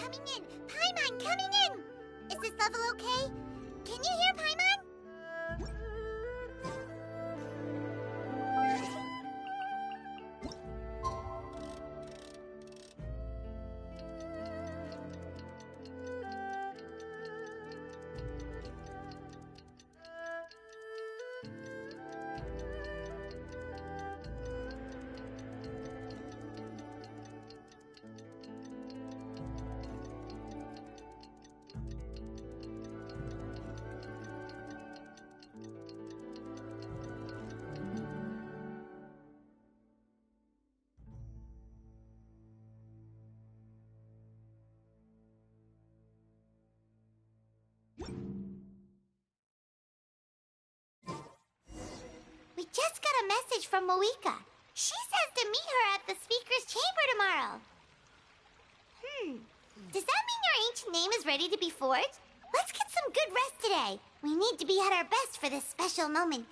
coming in! Paimon, coming in! Is this level okay? Can you hear Paimon? We just got a message from Moika. She says to meet her at the speaker's chamber tomorrow. Does that mean your ancient name is ready to be forged? Let's get some good rest today. We need to be at our best for this special moment.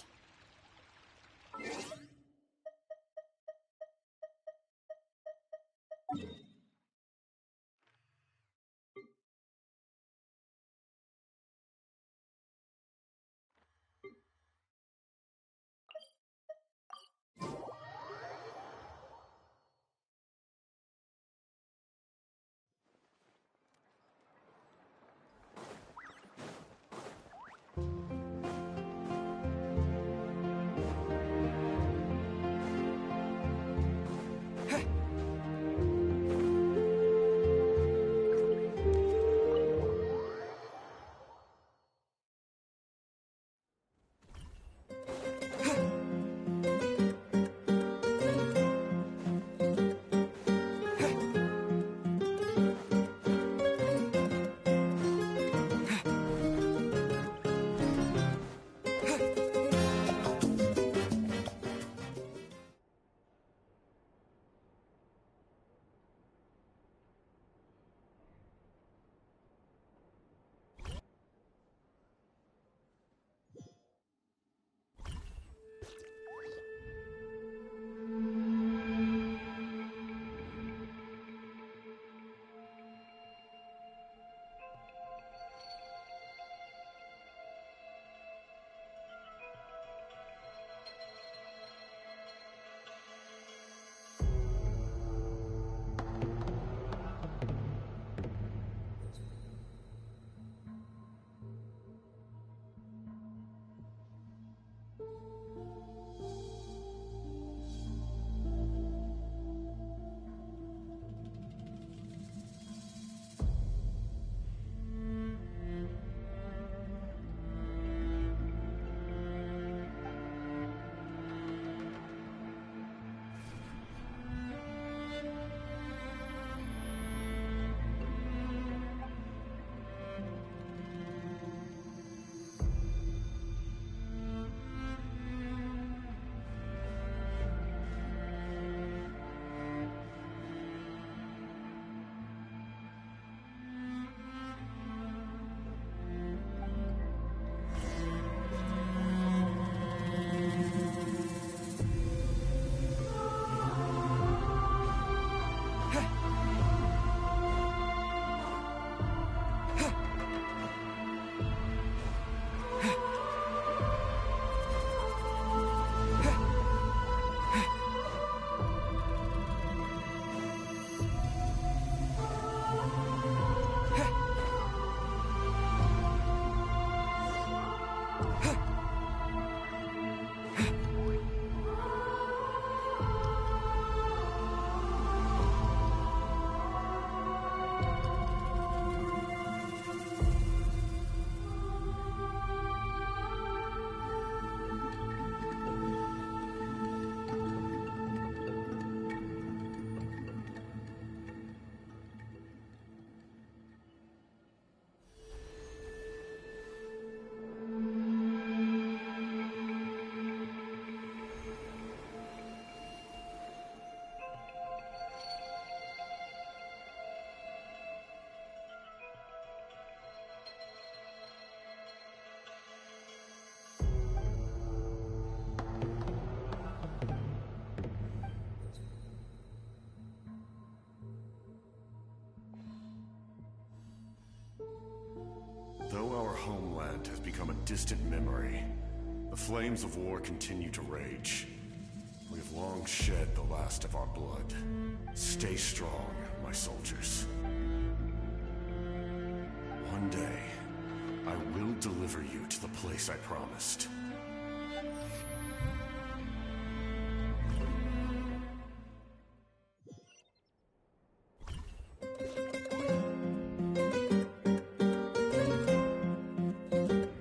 land has become a distant memory. The flames of war continue to rage. We have long shed the last of our blood. Stay strong, my soldiers. One day, I will deliver you to the place I promised.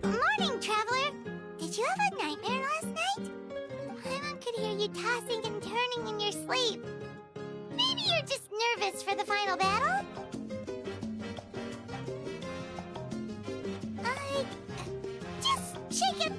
Morning, traveler! Did you have a nightmare last night? Paimon could hear you tossing and turning in your sleep. Maybe you're just nervous for the final battle? Just shake it.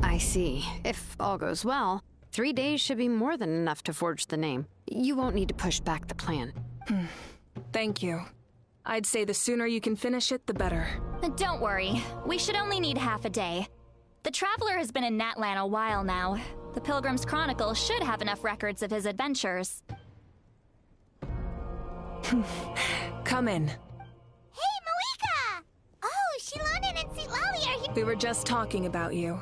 I see. If all goes well, 3 days should be more than enough to forge the name. You won't need to push back the plan. Thank you. I'd say the sooner you can finish it, the better. Don't worry. We should only need half a day. The Traveler has been in Natlan a while now. The Pilgrim's Chronicle should have enough records of his adventures. Come in. Hey, Malika! Oh, Shilonen and Sitlali are here. We were just talking about you.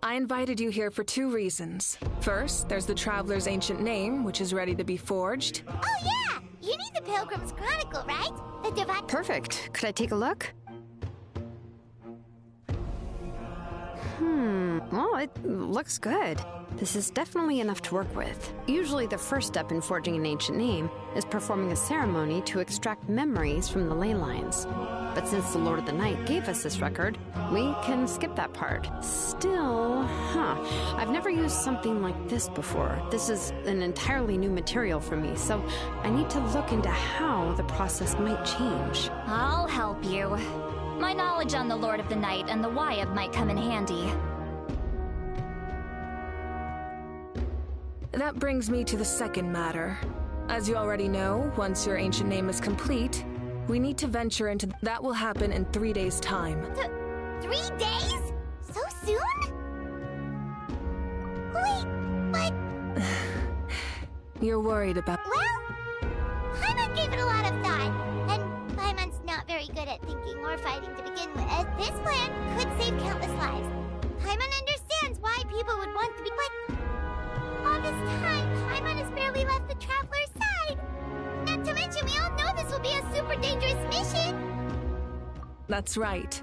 I invited you here for 2 reasons. First, there's the Traveler's ancient name, which is ready to be forged. Oh, yeah! You need the Pilgrim's Chronicle, right? The divine... Perfect. Could I take a look? Well, it looks good. This is definitely enough to work with. Usually the first step in forging an ancient name is performing a ceremony to extract memories from the ley lines. But since the Lord of the Night gave us this record, we can skip that part. Still, I've never used something like this before. This is an entirely new material for me, so I need to look into how the process might change. I'll help you. My knowledge on the Lord of the Night and the Wyab might come in handy. That brings me to the second matter. As you already know, once your ancient name is complete, we need to venture into... That will happen in 3 days' time. 3 days? So soon? Wait, but... You're worried about... Well, Paimon gave it a lot of thought, and Paimon's not very good at thinking or fighting to begin with. This plan could save countless lives. Paimon understands why people would want to be... But all this time, Paimon has barely left the Traveler's side. Not to mention, we all know this will be a super dangerous mission. That's right.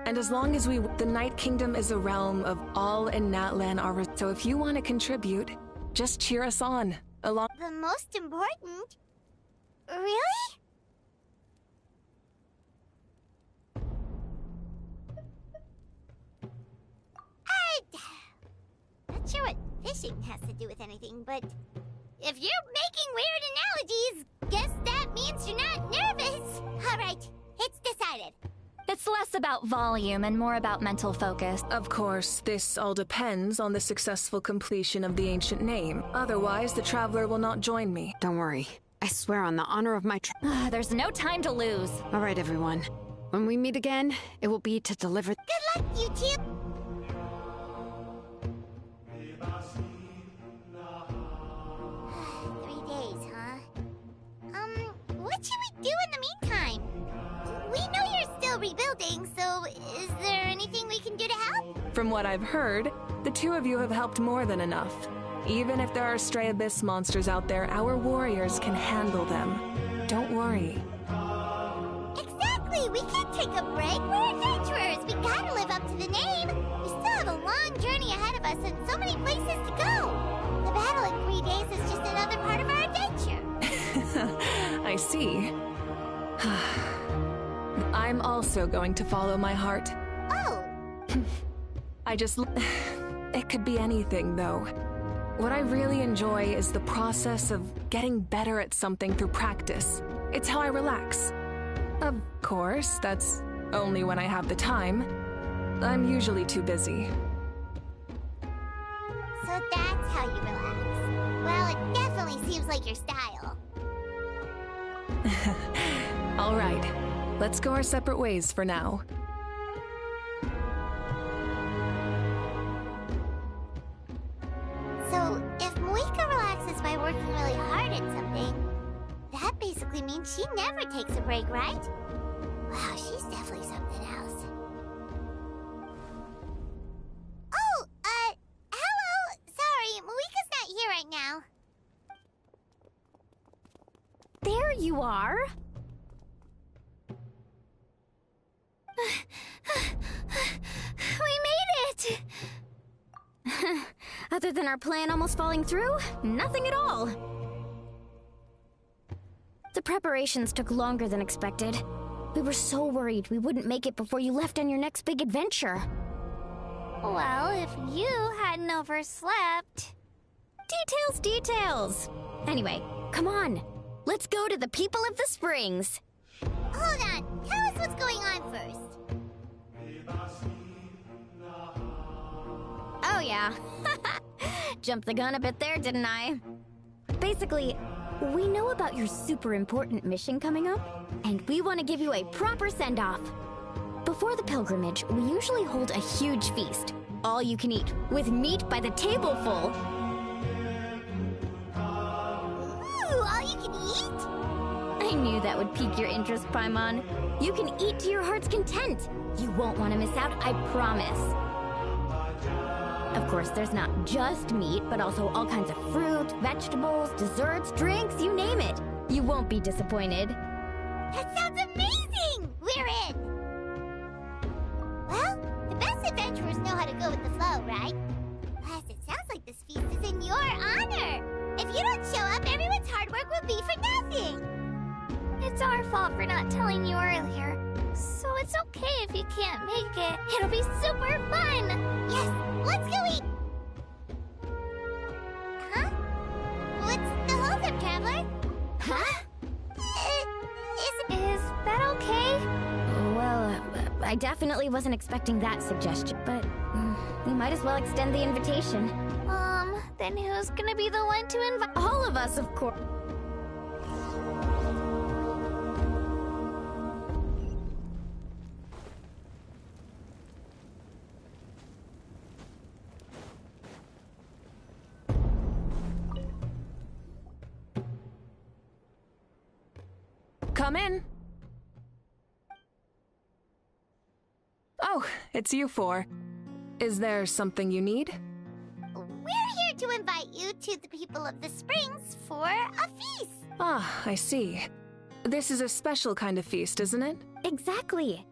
And as long as the Night Kingdom is a realm of all in Natlan are... So if you want to contribute, just cheer us on. Along... The most important? Really? Not sure what fishing has to do with anything, but if you're making weird analogies, guess that means you're not nervous. All right, it's decided. It's less about volume and more about mental focus. Of course, this all depends on the successful completion of the ancient name. Otherwise, the Traveler will not join me. Don't worry. I swear on the honor of my There's no time to lose. All right, everyone. When we meet again, it will be to deliver... Good luck, you two. 3 days, huh? What should we do in the meantime? We know you're still rebuilding, so is there anything we can do to help? From what I've heard, the 2 of you have helped more than enough. Even if there are stray abyss monsters out there, our warriors can handle them. Don't worry. Exactly! We can't take a break. We're adventurers. We gotta live up to the name. We still have a long journey ahead of us and so many places to go. The battle in 3 days is just another part of our adventure. I see. I'm also going to follow my heart. Oh! It could be anything, though. What I really enjoy is the process of getting better at something through practice. It's how I relax. Of course, that's only when I have the time. I'm usually too busy. So that's how you relax. Well, it definitely seems like your style. All right, let's go our separate ways for now. So, if Moika relaxes by working really hard at something, that basically means she never takes a break, right? Wow, she's definitely something else. Oh, hello! Sorry, Moika's not here right now. There you are. We made it! Other than our plan almost falling through, nothing at all. The preparations took longer than expected. We were so worried we wouldn't make it before you left on your next big adventure. Well, if you hadn't overslept... Details! Anyway, come on. Let's go to the people of the springs. Hold on, tell us what's going on first. Oh yeah. Jumped the gun a bit there, didn't I? Basically, we know about your super important mission coming up, and we want to give you a proper send-off. Before the pilgrimage, we usually hold a huge feast. All you can eat, with meat by the tableful. Ooh, all you can eat? I knew that would pique your interest, Paimon. You can eat to your heart's content. You won't want to miss out, I promise. Of course, there's not just meat, but also all kinds of fruit, vegetables, desserts, drinks, you name it. You won't be disappointed. That sounds amazing! We're in! Well, the best adventurers know how to go with the flow, right? Plus, it sounds like this feast is in your honor. If you don't show up, everyone's hard work will be for nothing. It's our fault for not telling you earlier. So it's okay if you can't make it. It'll be super fun! Yes, let's go eat! Huh? What's the holdup, Traveler? Huh? Is that okay? Well, I definitely wasn't expecting that suggestion, but we might as well extend the invitation. Then who's gonna be the one to invite? All of us, of course. Come in. Oh, it's you four. Is there something you need? We're here to invite you to the people of the springs for a feast. Ah, I see. This is a special kind of feast, isn't it? Exactly.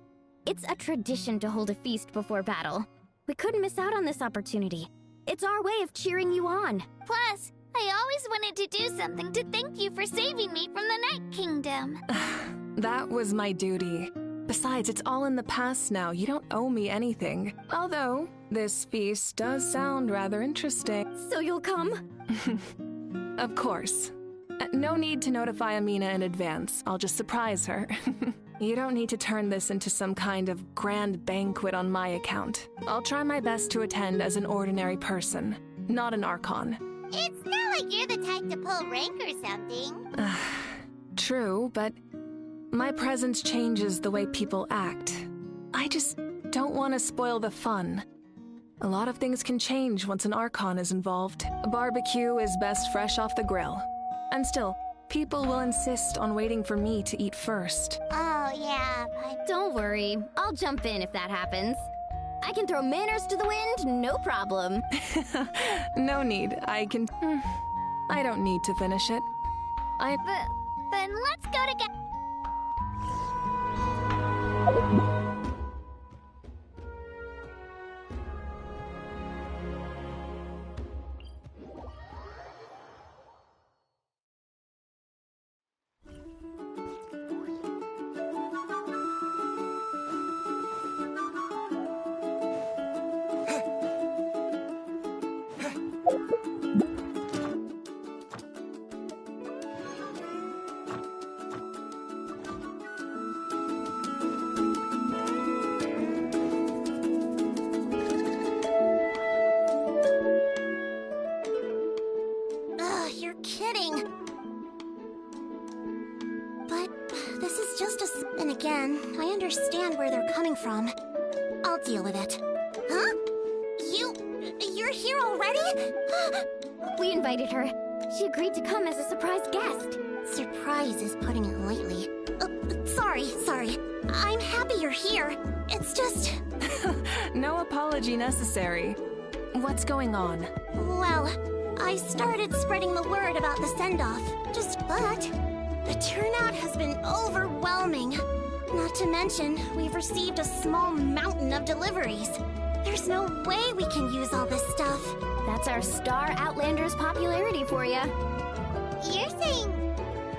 It's a tradition to hold a feast before battle. We couldn't miss out on this opportunity. It's our way of cheering you on. Plus, I always wanted to do something to thank you for saving me from the Night Kingdom. That was my duty. Besides, it's all in the past now. You don't owe me anything. Although, this feast does sound rather interesting. So you'll come? Of course. No need to notify Amina in advance. I'll just surprise her. You don't need to turn this into some kind of grand banquet on my account. I'll try my best to attend as an ordinary person, not an Archon. It's not like you're the type to pull rank or something. True, but my presence changes the way people act. I just don't want to spoil the fun. A lot of things can change once an Archon is involved. A barbecue is best fresh off the grill. And still, people will insist on waiting for me to eat first. Oh, yeah, Don't worry. I'll jump in if that happens. I can throw manners to the wind, no problem. No need. I don't need to finish it. Then let's go together. understand where they're coming from. I'll deal with it. Huh? You're here already? We invited her. She agreed to come as a surprise guest. Surprise is putting it lightly. Sorry. I'm happy you're here. It's just... No apology necessary. What's going on? Well, I started spreading the word about the send-off. But the turnout has been overwhelming. Not to mention, we've received a small mountain of deliveries. There's no way we can use all this stuff. That's our Star Outlander's popularity for you. You're saying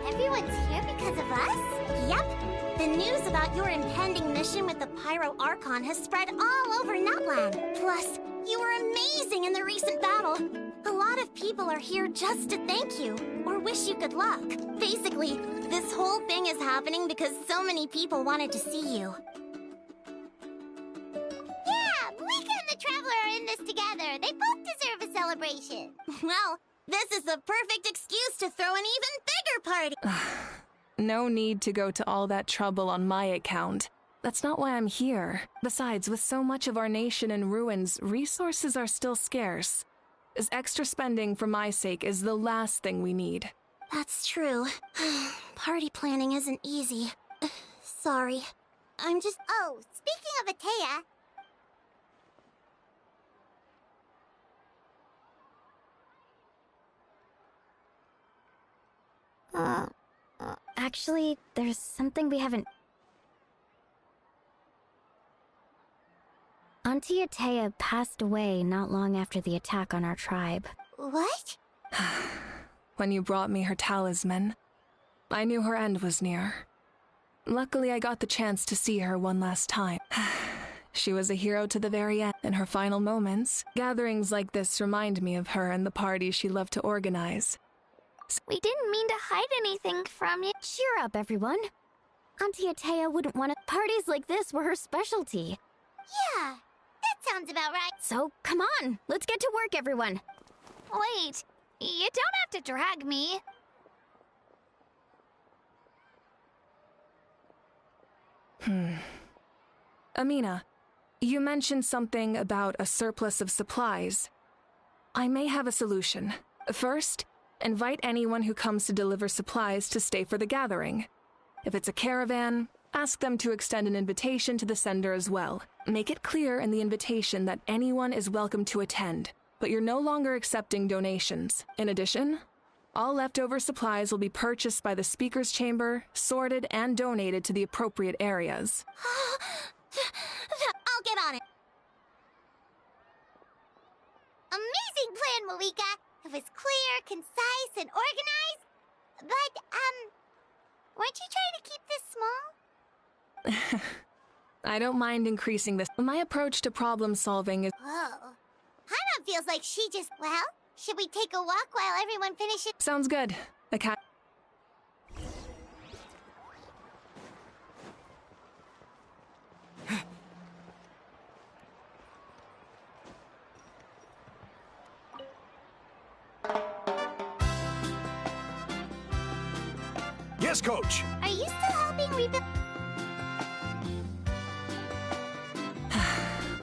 everyone's here because of us? Yep. The news about your impending mission with the Pyro Archon has spread all over Nutland. Plus, you were amazing in the recent battle. A lot of people are here just to thank you, or wish you good luck. Basically, this whole thing is happening because so many people wanted to see you. Yeah, Malika and the Traveler are in this together. They both deserve a celebration. Well, this is the perfect excuse to throw an even bigger party. No need to go to all that trouble on my account. That's not why I'm here. Besides, with so much of our nation in ruins, resources are still scarce. This extra spending for my sake is the last thing we need. That's true. Party planning isn't easy. Sorry. I'm just... Oh, speaking of Atea... Actually, there's something we haven't... Auntie Atea passed away not long after the attack on our tribe. What? When you brought me her talisman, I knew her end was near. Luckily, I got the chance to see her one last time. She was a hero to the very end. In her final moments, gatherings like this remind me of her and the parties she loved to organize. We didn't mean to hide anything from you. Cheer up, everyone. Auntie Atea wouldn't want to... Parties like this were her specialty. Yeah, that sounds about right. So, come on. Let's get to work, everyone. Wait, you don't have to drag me. Amina, you mentioned something about a surplus of supplies. I may have a solution. First, invite anyone who comes to deliver supplies to stay for the gathering. If it's a caravan, ask them to extend an invitation to the sender as well. Make it clear in the invitation that anyone is welcome to attend, but you're no longer accepting donations. In addition, all leftover supplies will be purchased by the speaker's chamber, sorted, and donated to the appropriate areas. I'll get on it. Amazing plan, Malika. It was clear, concise, and organized. But, weren't you trying to keep this small? I don't mind increasing this. My approach to problem solving is... Whoa. Hana feels like she just... Well, should we take a walk while everyone finishes? Sounds good. Yes, Coach. Are you still helping rebuild?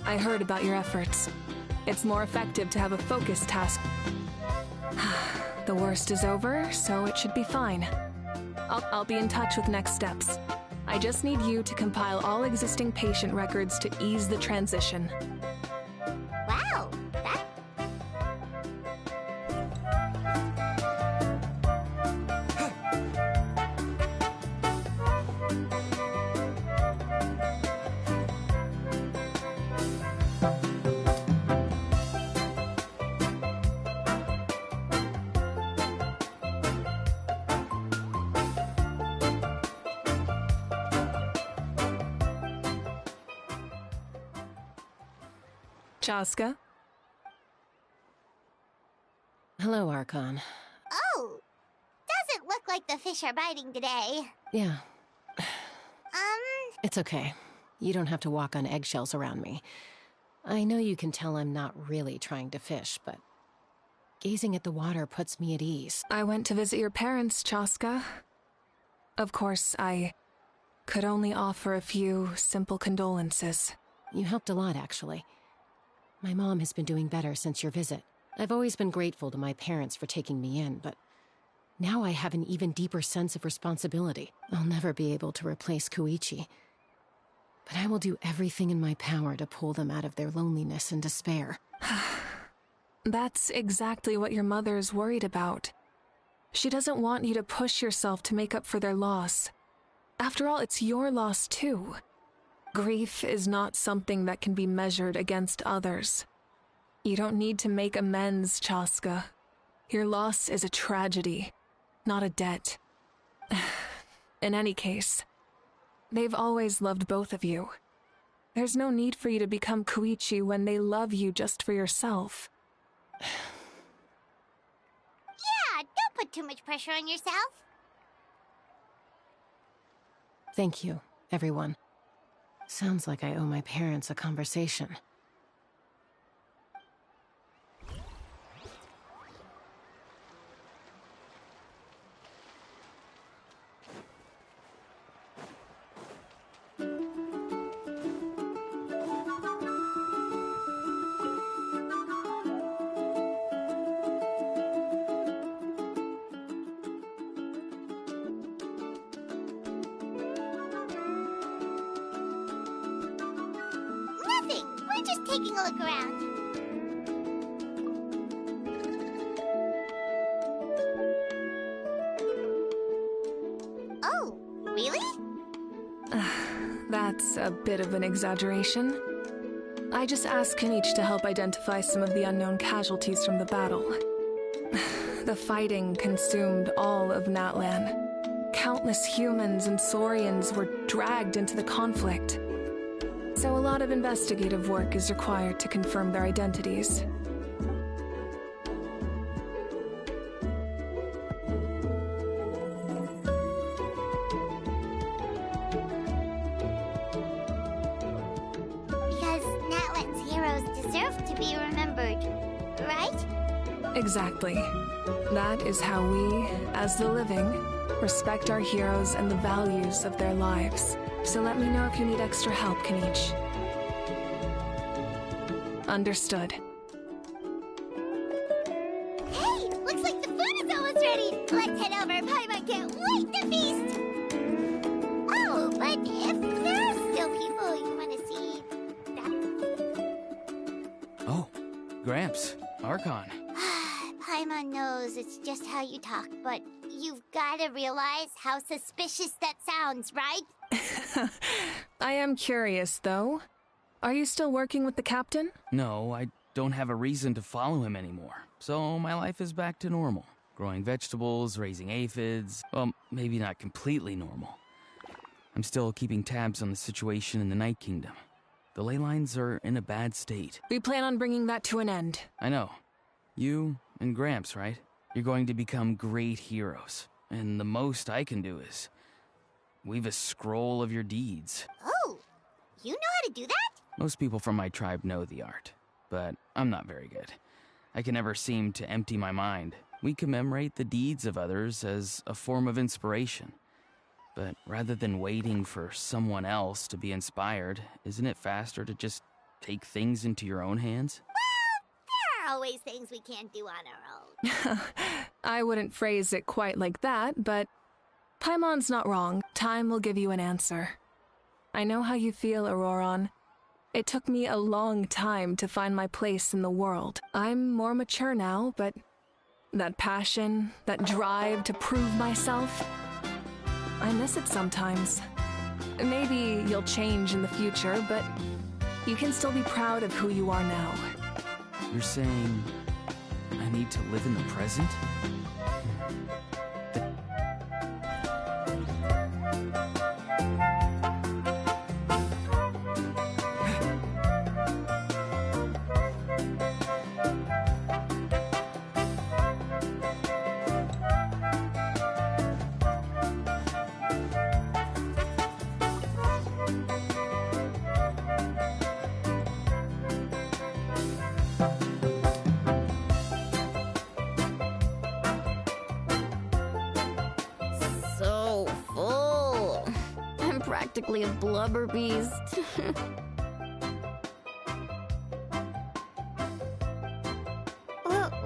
I heard about your efforts. It's more effective to have a focused task. The worst is over, so it should be fine. I'll be in touch with next steps. I just need you to compile all existing patient records to ease the transition. Wow, that... Chaska? Hello, Archon. Oh! Doesn't look like the fish are biting today. Yeah. It's okay. You don't have to walk on eggshells around me. I know you can tell I'm not really trying to fish, but gazing at the water puts me at ease. I went to visit your parents, Chaska. Of course, I Could only offer a few simple condolences. You helped a lot, actually. My mom has been doing better since your visit. I've always been grateful to my parents for taking me in, but now I have an even deeper sense of responsibility. I'll never be able to replace Koichi, but I will do everything in my power to pull them out of their loneliness and despair. That's exactly what your mother is worried about. She doesn't want you to push yourself to make up for their loss. After all, it's your loss too. Grief is not something that can be measured against others. You don't need to make amends, Chaska. Your loss is a tragedy, not a debt. In any case, they've always loved both of you. There's no need for you to become Koichi when they love you just for yourself. Yeah, don't put too much pressure on yourself. Thank you, everyone. Sounds like I owe my parents a conversation. Nothing. We're just taking a look around. Oh, really? That's a bit of an exaggeration. I just asked Kenichi to help identify some of the unknown casualties from the battle. The fighting consumed all of Natlan. Countless humans and Saurians were dragged into the conflict. So a lot of investigative work is required to confirm their identities. Because Natlan's heroes deserve to be remembered, right? Exactly. That is how we, as the living, respect our heroes and the values of their lives. So let me know if you need extra help, Kenichi. Understood. Hey, looks like the food is almost ready. Let's head over. Paimon can't wait to feast. Oh, but if there are still people you want to see, Oh, Gramps, Archon. Paimon knows it's just how you talk, but you've got to realize how suspicious that sounds, right? I am curious, though. Are you still working with the captain? No, I don't have a reason to follow him anymore, so my life is back to normal. Growing vegetables, raising aphids, well, maybe not completely normal. I'm still keeping tabs on the situation in the Night Kingdom. The ley lines are in a bad state. We plan on bringing that to an end. I know. You and Gramps, right? You're going to become great heroes, and the most I can do is weave a scroll of your deeds. Oh, you know how to do that? Most people from my tribe know the art, but I'm not very good. I can never seem to empty my mind. We commemorate the deeds of others as a form of inspiration. But rather than waiting for someone else to be inspired, isn't it faster to just take things into your own hands? There are always things we can't do on our own. I wouldn't phrase it quite like that, but Paimon's not wrong. Time will give you an answer. I know how you feel, Auroron. It took me a long time to find my place in the world. I'm more mature now, but that passion, that drive to prove myself, I miss it sometimes. Maybe you'll change in the future, but you can still be proud of who you are now. You're saying I need to live in the present? practically a blubber beast.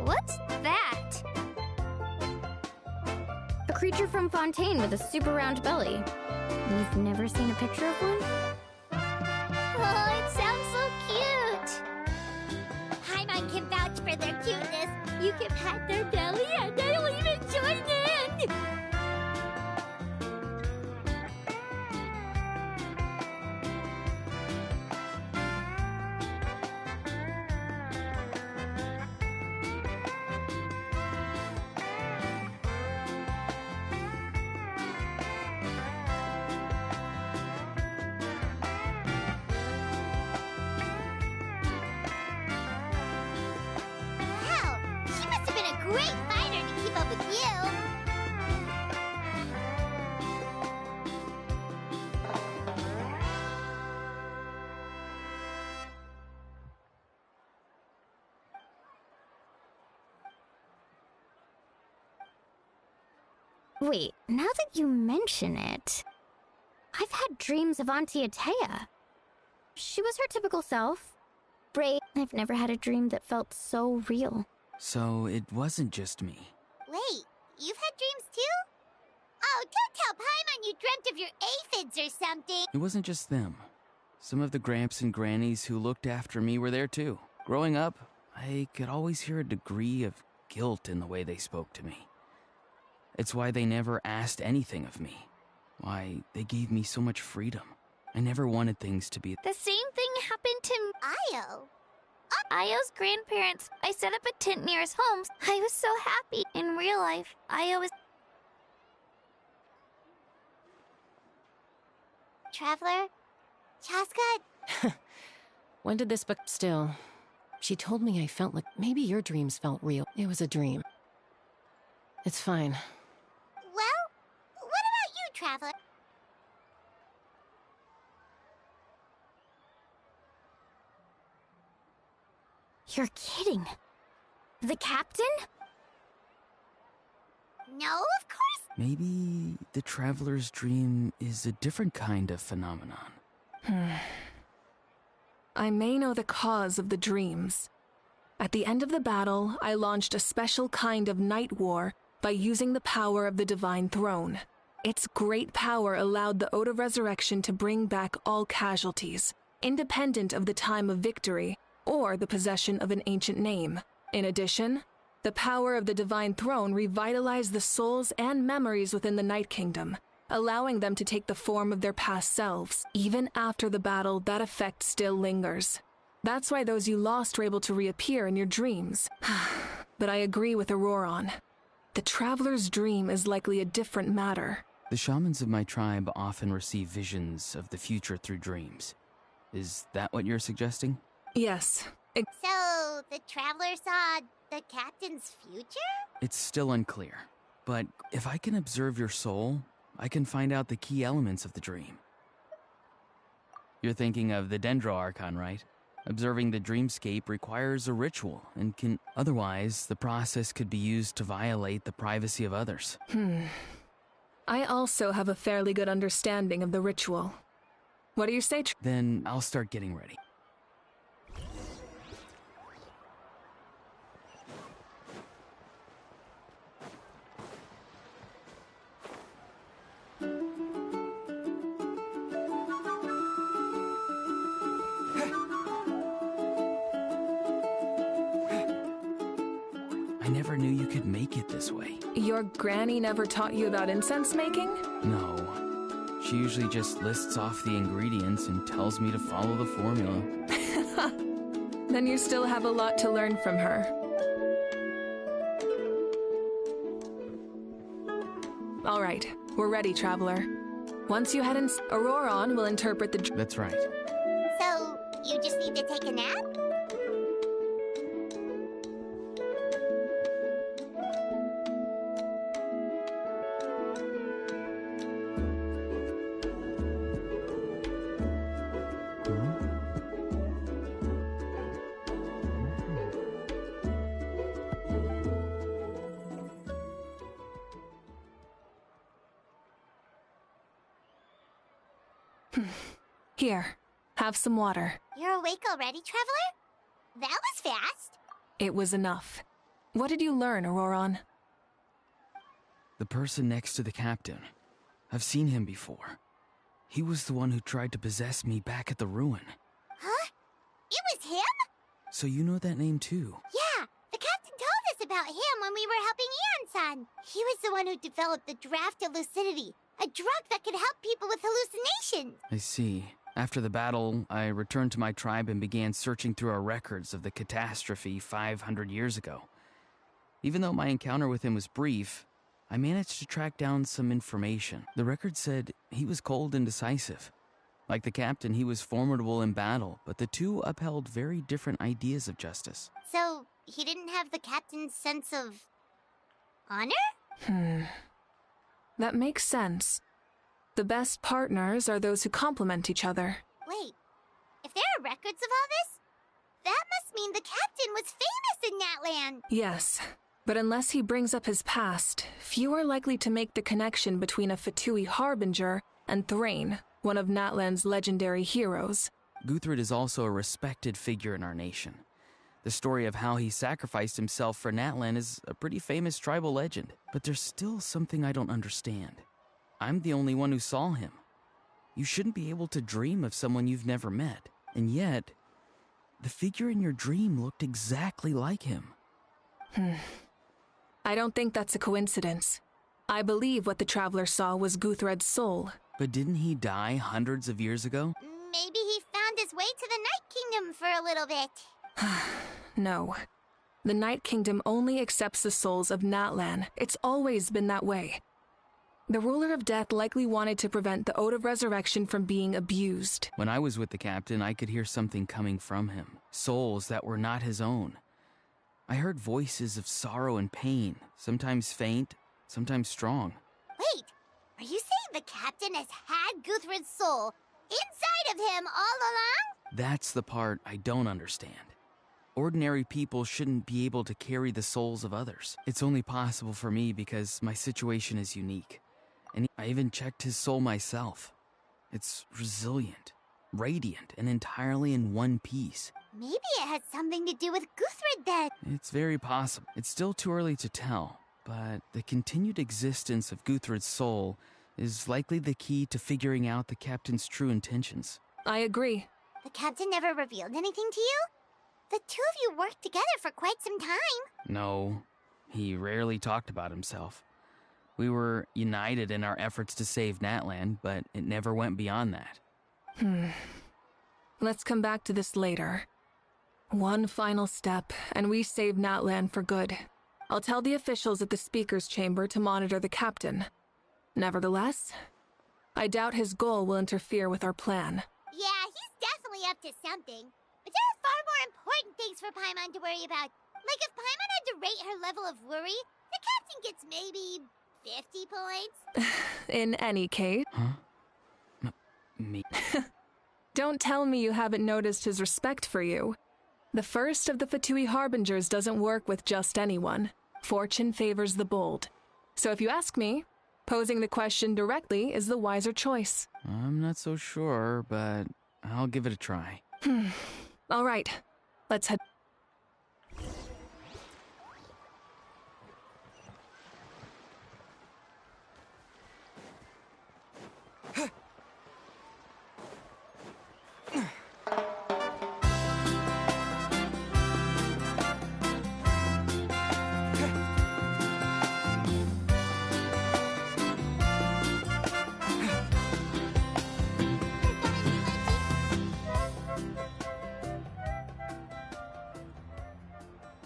What's that? A creature from Fontaine with a super round belly. You've never seen a picture of one? Oh, it sounds so cute. Paimon can vouch for their cuteness. You can pat their belly and they'll even join in! Wow, she must have been a great fighter to keep up with you. Wait, now that you mention it, I've had dreams of Auntie Atea. She was her typical self. Brave. I've never had a dream that felt so real. So it wasn't just me. Wait, you've had dreams too? Oh, don't tell Paimon you dreamt of your aphids or something. It wasn't just them. Some of the gramps and grannies who looked after me were there too. Growing up, I could always hear a degree of guilt in the way they spoke to me. It's why they never asked anything of me. Why they gave me so much freedom. I never wanted things to be... The same thing happened to Io? Io's grandparents. I set up a tent near his home. I was so happy. In real life, Io was... Traveler? Chaska? When did this book... Still, she told me I felt like maybe your dreams felt real. It was a dream. It's fine. Well, what about you, Traveler? You're kidding. The captain? No, of course. Maybe the traveler's dream is a different kind of phenomenon. I may know the cause of the dreams. At the end of the battle, I launched a special kind of night war by using the power of the Divine Throne. Its great power allowed the Ode of Reserrection to bring back all casualties, independent of the time of victory or the possession of an ancient name. In addition, the power of the Divine Throne revitalized the souls and memories within the Night Kingdom, allowing them to take the form of their past selves. Even after the battle, that effect still lingers. That's why those you lost were able to reappear in your dreams. But I agree with Auroron. The traveler's dream is likely a different matter. The shamans of my tribe often receive visions of the future through dreams. Is that what you're suggesting? Yes. So, the Traveler saw the captain's future? It's still unclear. But if I can observe your soul, I can find out the key elements of the dream. You're thinking of the Dendro Archon, right? Observing the dreamscape requires a ritual, and can... Otherwise, the process could be used to violate the privacy of others. I also have a fairly good understanding of the ritual. What do you say? Then I'll start getting ready. I never knew you could make it this way. Your granny never taught you about incense making? No. She usually just lists off the ingredients and tells me to follow the formula. Then you still have a lot to learn from her. All right, we're ready, Traveler. Once you head in, Auroron will interpret the... That's right. So, you just need to take a nap? Here, have some water. You're awake already, Traveler? That was fast. It was enough. What did you learn, Auroron? The person next to the captain. I've seen him before. He was the one who tried to possess me back at the ruin. Huh? It was him? So you know that name too? Yeah, the captain told us about him when we were helping Ian-san. He was the one who developed the Draft of Lucidity, a drug that could help people with hallucinations. I see. After the battle, I returned to my tribe and began searching through our records of the catastrophe 500 years ago. Even though my encounter with him was brief, I managed to track down some information. The record said he was cold and decisive. Like the captain, he was formidable in battle, but the two upheld very different ideas of justice. So, he didn't have the captain's sense of honor? That makes sense. The best partners are those who complement each other. Wait, if there are records of all this, that must mean the captain was famous in that land. Yes, but unless he brings up his past, few are likely to make the connection between a Fatui Harbinger and Thrain, one of Natlan's legendary heroes. Guthred is also a respected figure in our nation. The story of how he sacrificed himself for Natlan is a pretty famous tribal legend, but there's still something I don't understand. I'm the only one who saw him. You shouldn't be able to dream of someone you've never met, and yet, the figure in your dream looked exactly like him. I don't think that's a coincidence. I believe what the Traveler saw was Guthred's soul. But didn't he die hundreds of years ago? Maybe he found his way to the Night Kingdom for a little bit. No. The Night Kingdom only accepts the souls of Natlan. It's always been that way. The Ruler of Death likely wanted to prevent the Ode of Resurrection from being abused. When I was with the captain, I could hear something coming from him. Souls that were not his own. I heard voices of sorrow and pain, sometimes faint, sometimes strong. Wait, are you saying the captain has had Guthred's soul inside of him all along? That's the part I don't understand. Ordinary people shouldn't be able to carry the souls of others. It's only possible for me because my situation is unique. And I even checked his soul myself. It's resilient, radiant, and entirely in one piece. Maybe it has something to do with Guthred then. It's very possible. It's still too early to tell, but the continued existence of Guthred's soul is likely the key to figuring out the captain's true intentions. I agree. The captain never revealed anything to you? The two of you worked together for quite some time. No, he rarely talked about himself. We were united in our efforts to save Natlan, but it never went beyond that. Let's come back to this later. One final step, and we save Natlan for good. I'll tell the officials at the Speaker's Chamber to monitor the captain. Nevertheless, I doubt his goal will interfere with our plan. Yeah, he's definitely up to something. But there are far more important things for Paimon to worry about. Like if Paimon had to rate her level of worry, the captain gets maybe 50 points. In any case... Huh? Me? Don't tell me you haven't noticed his respect for you. The first of the Fatui Harbingers doesn't work with just anyone. Fortune favors the bold. So if you ask me, posing the question directly is the wiser choice. I'm not so sure, but I'll give it a try. All right, let's head.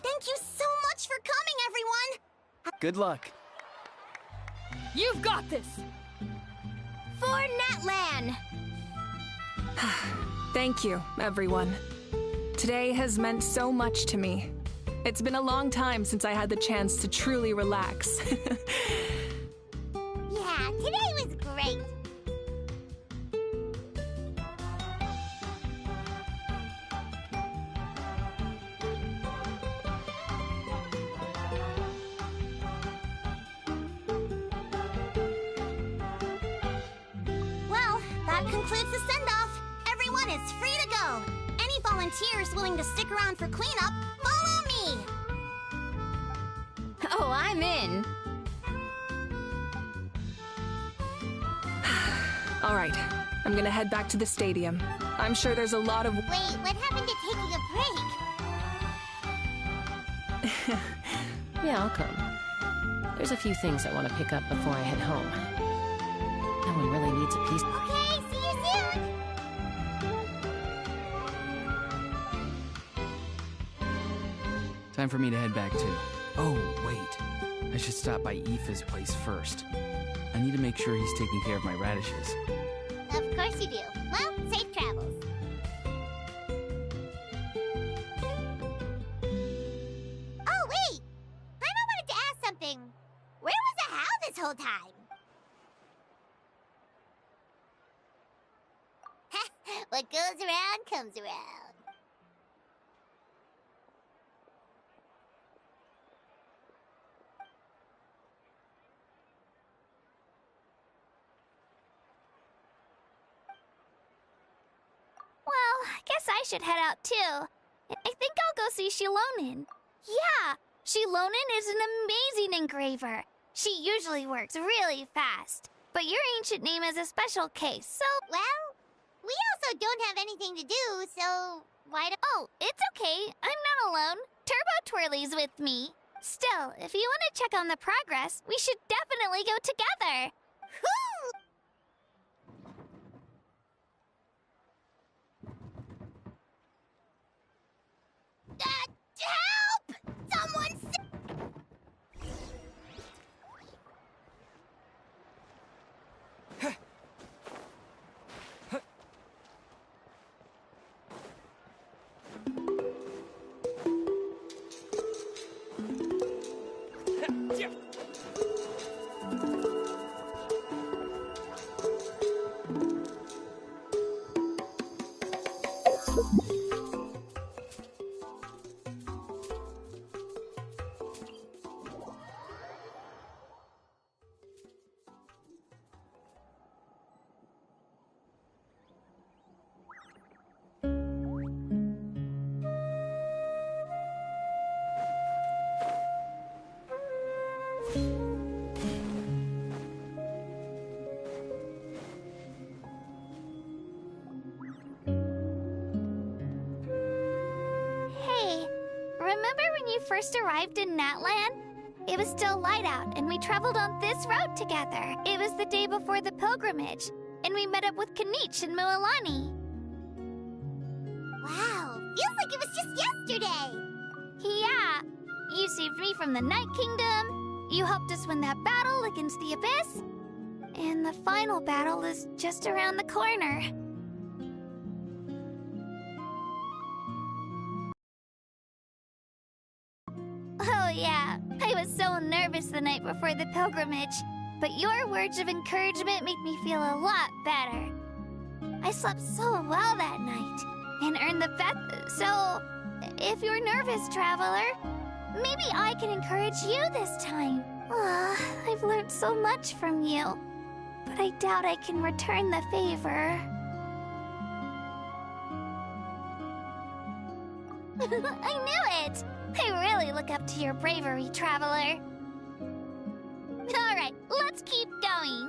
Thank you so much for coming, everyone! Good luck. You've got this! For Natlan! Thank you, everyone. Today has meant so much to me. It's been a long time since I had the chance to truly relax. Yeah, today was great. Well, that concludes concludes the send-off. Everyone is free to go. Any volunteers willing to stick around for cleanup, follow me! Oh, I'm in. All right, I'm gonna head back to the stadium. I'm sure there's a lot of... Wait, what happened to taking a break? Yeah, I'll come. There's a few things I want to pick up before I head home. No one really needs a piece. Okay, see you soon! Time for me to head back too. Oh, wait. I should stop by Aoife's place first. I need to make sure he's taking care of my radishes. Of course you do. Well, safe travels. Oh, wait! Paimon wanted to ask something. Where was the How this whole time? What goes around comes around. Well, I guess I should head out too. I think I'll go see Shilonen. Yeah, Shilonen is an amazing engraver. She usually works really fast. But your ancient name is a special case, so... Well, we also don't have anything to do, so why don't... Oh, it's okay. I'm not alone. Turbo Twirly's with me. Still, if you want to check on the progress, we should definitely go together. Whoo! Help! Someone first arrived in Natland? It was still light out, and we traveled on this road together. It was the day before the pilgrimage, and we met up with Kanich and Mualani. Wow, feels like it was just yesterday. Yeah, you saved me from the Night Kingdom, you helped us win that battle against the Abyss, and the final battle is just around the corner. Oh yeah, I was so nervous the night before the pilgrimage, but your words of encouragement made me feel a lot better. I slept so well that night, and earned the best. So, if you're nervous, traveler, maybe I can encourage you this time. I've learned so much from you, but I doubt I can return the favor. I knew it! I really look up to your bravery, traveler. Alright, let's keep going.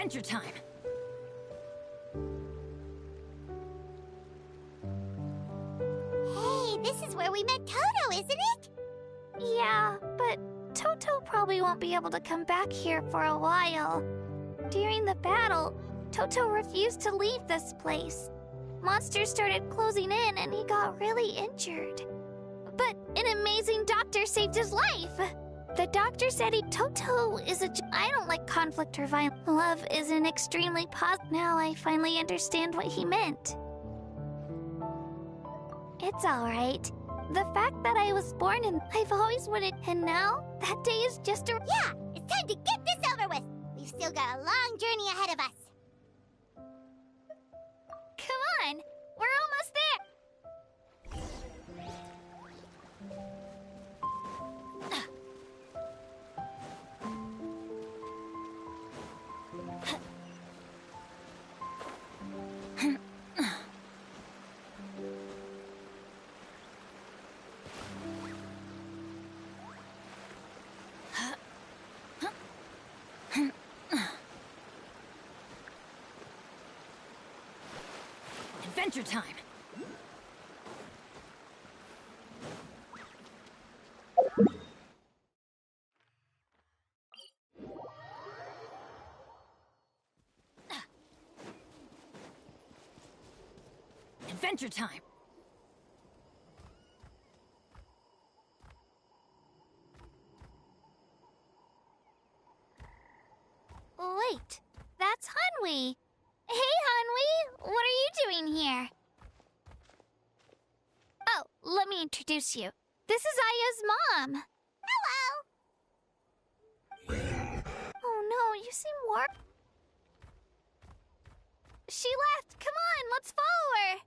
Adventure time! Hey, this is where we met Toto, isn't it? Yeah, but Toto probably won't be able to come back here for a while. During the battle, Toto refused to leave this place. Monsters started closing in and he got really injured. But an amazing doctor saved his life! The doctor said Toto is I don't like conflict or violence. Love is an extremely Now I finally understand what he meant. It's alright. The fact that I was born and I've always wanted, and now that day is just a. Yeah, it's time to get this over with. We've still got a long journey ahead of us. Come on, we're almost there. Adventure time! Adventure time! Wait, that's Hanwi. Hey, Hanwi, what are you doing here? Oh, let me introduce you. This is Aya's mom. Hello! Oh no, you seem warm. She left. Come on, let's follow her.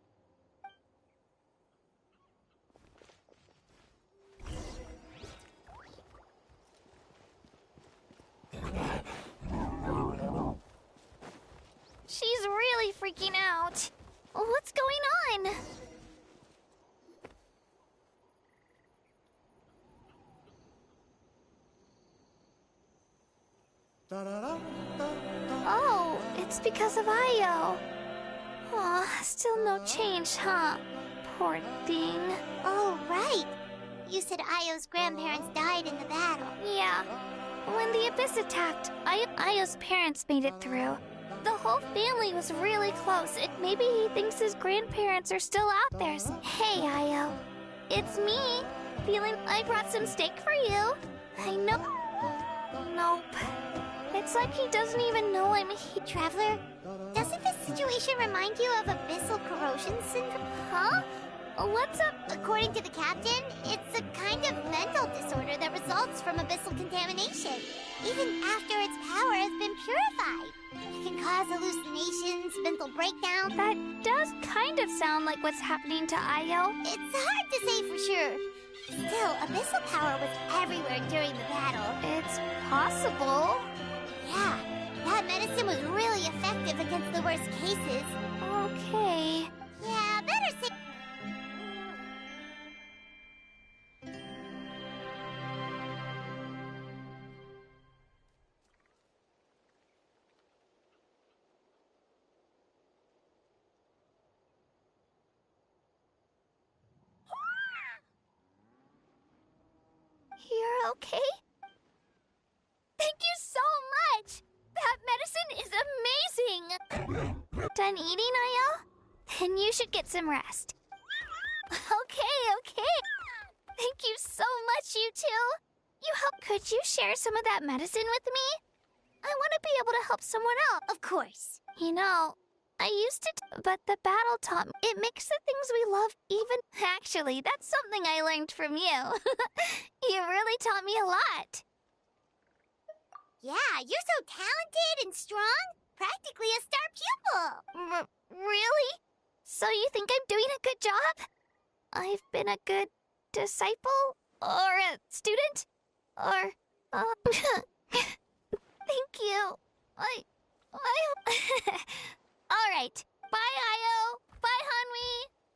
She's really freaking out. What's going on? Oh, it's because of Ayo. Aw, still no change, huh? Poor thing. Oh, right. You said Ayo's grandparents died in the battle. Yeah. When the Abyss attacked, Ayo's parents made it through. The whole family was really close. Maybe he thinks his grandparents are still out there. Hey, Ayo. It's me. Feeling I brought some steak for you. I know. Nope. It's like he doesn't even know I'm here. Traveler, doesn't this situation remind you of abyssal corrosion syndrome? Huh? What's up? According to the captain, it's a kind of mental disorder that results from abyssal contamination, even after its power has been purified. It can cause hallucinations, mental breakdown. That does kind of sound like what's happening to Ayo. It's hard to say for sure. Still, abyssal power was everywhere during the battle. It's possible. Yeah, that medicine was really effective against the worst cases. Okay. Yeah, better say... You're okay? Thank you so much! That medicine is amazing! Done eating, Ayo? Then you should get some rest. Okay. Thank you so much, you two. You help. Could you share some of that medicine with me? I want to be able to help someone else. Of course. You know, I used to, but the battle taught me it makes the things we love even. Actually, that's something I learned from you. You really taught me a lot. Yeah, you're so talented and strong. Practically a star pupil. Really? So you think I'm doing a good job? I've been a good disciple? Or a student? Or, thank you. All right. Bye, Ayo. Bye, Hanwi.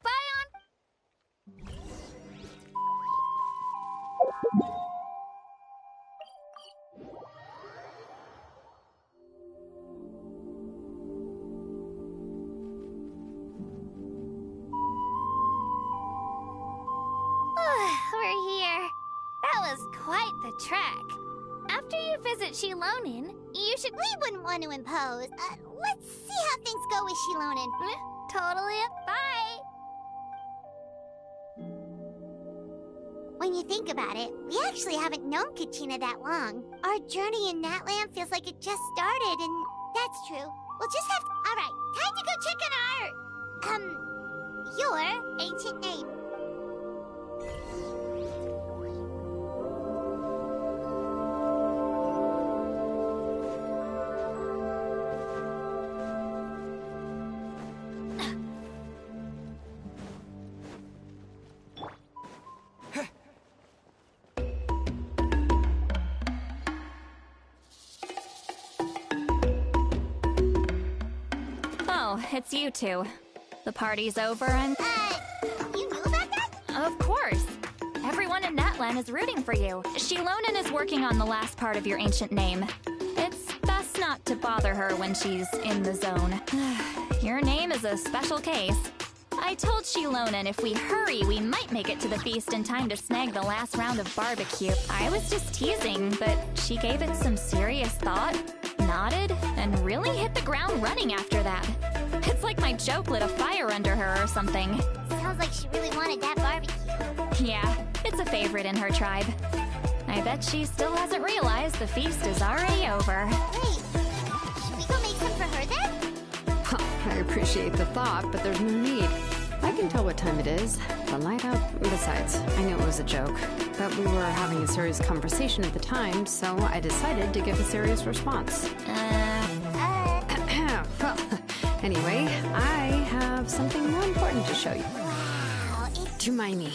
Bye, That was quite the trek. After you visit Shilonin, you should... We wouldn't want to impose. Let's see how things go with Shilonin. Totally. Bye. When you think about it, we actually haven't known Kachina that long. Our journey in Natland feels like it just started, and that's true. We'll just have to... Alright, time to go check on your ancient name. Oh, it's you two. The party's over and... You knew about that? Of course. Everyone in Natlan is rooting for you. Shilonin is working on the last part of your ancient name. It's best not to bother her when she's in the zone. Your name is a special case. I told Shilonin if we hurry, we might make it to the feast in time to snag the last round of barbecue. I was just teasing, but she gave it some serious thought, nodded, and really hit the ground running after that. It's like my joke lit a fire under her or something. Sounds like she really wanted that barbecue. Yeah, it's a favorite in her tribe. I bet she still hasn't realized the feast is already over. Wait, should we go make some for her then? I appreciate the thought, but there's no need. I can tell what time it is. The light out. Besides, I knew it was a joke. But we were having a serious conversation at the time, so I decided to give a serious response. Well, anyway, I have something more important to show you. Wow, Tumaini,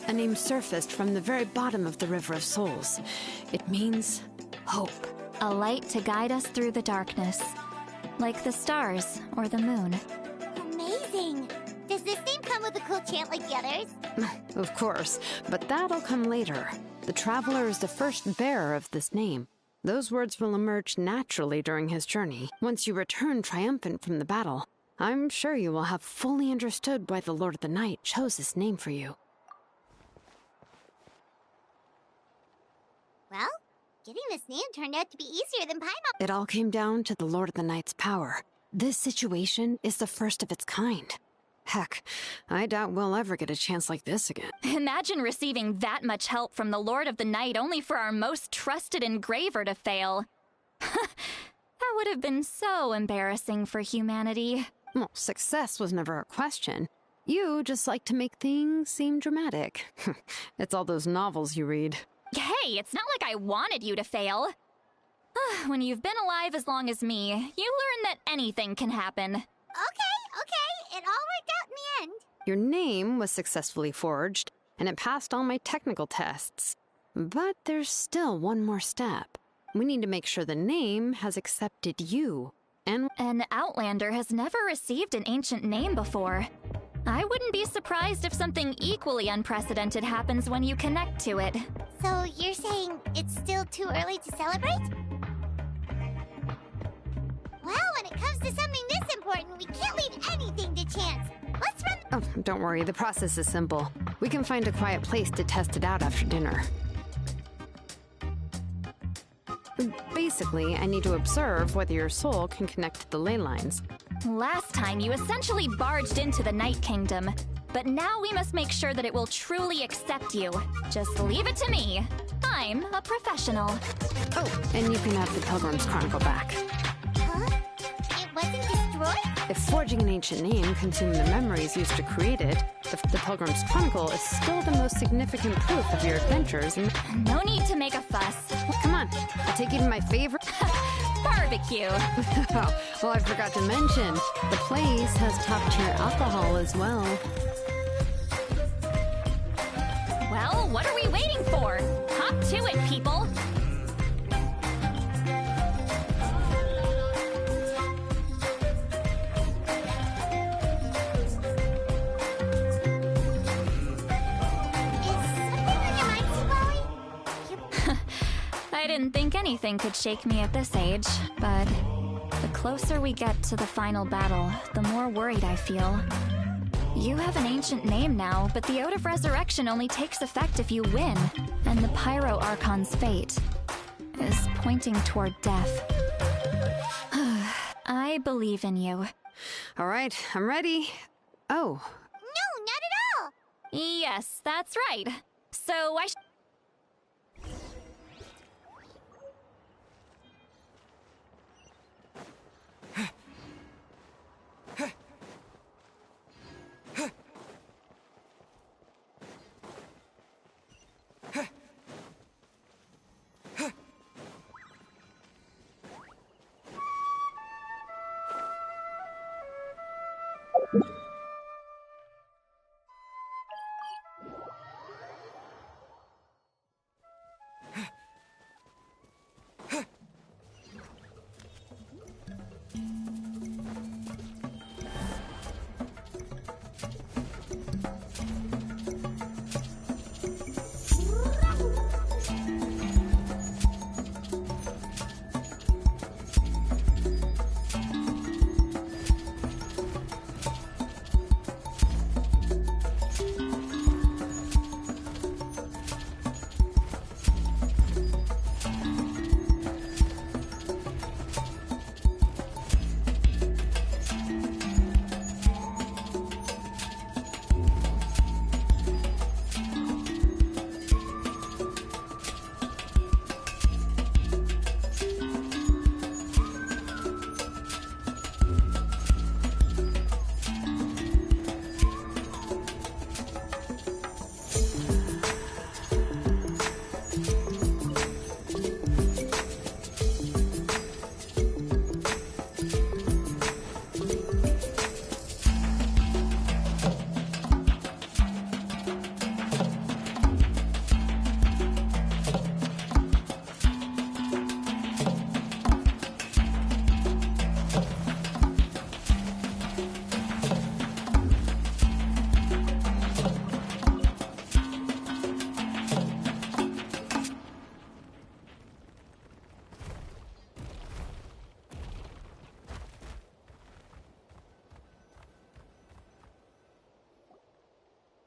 a name surfaced from the very bottom of the River of Souls. It means hope. A light to guide us through the darkness. Like the stars or the moon. amazing. Does this name come with a cool chant like the others? Of course, but that'll come later. The Traveler is the first bearer of this name. Those words will emerge naturally during his journey. Once you return triumphant from the battle, I'm sure you will have fully understood why the Lord of the Night chose this name for you. Well, getting this name turned out to be easier than Paimon. It all came down to the Lord of the Night's power. This situation is the first of its kind. Heck, I doubt we'll ever get a chance like this again. Imagine receiving that much help from the Lord of the Night only for our most trusted engraver to fail. That would have been so embarrassing for humanity. Well, success was never a question. You just like to make things seem dramatic. It's all those novels you read. Hey, it's not like I wanted you to fail. When you've been alive as long as me, you learn that anything can happen. Okay. It all worked out in the end. Your name was successfully forged, and it passed all my technical tests. But there's still one more step. We need to make sure the name has accepted you. And an Outlander has never received an ancient name before. I wouldn't be surprised if something equally unprecedented happens when you connect to it. So you're saying it's still too early to celebrate? Well, when it comes to something this important, we can't leave anything to chance. Let's run... Oh, don't worry, the process is simple. We can find a quiet place to test it out after dinner. Basically, I need to observe whether your soul can connect to the ley lines. Last time, you essentially barged into the Night Kingdom. But now we must make sure that it will truly accept you. Just leave it to me. I'm a professional. Oh, and you can have the Pilgrim's Chronicle back. Huh? It wasn't destroyed? If forging an ancient name consumed the memories used to create it, the Pilgrim's Chronicle is still the most significant proof of your adventures and... No need to make a fuss. Come on, I'll take you to my favorite... Barbecue. Well, I forgot to mention, the place has top-tier alcohol as well. Well, what are we waiting for? Hop to it, people! I didn't think anything could shake me at this age, but the closer we get to the final battle, the more worried I feel. You have an ancient name now, but the Ode of Resurrection only takes effect if you win, and the Pyro Archon's fate is pointing toward death. I believe in you. All right, I'm ready. Oh. No, not at all! Yes, that's right. So I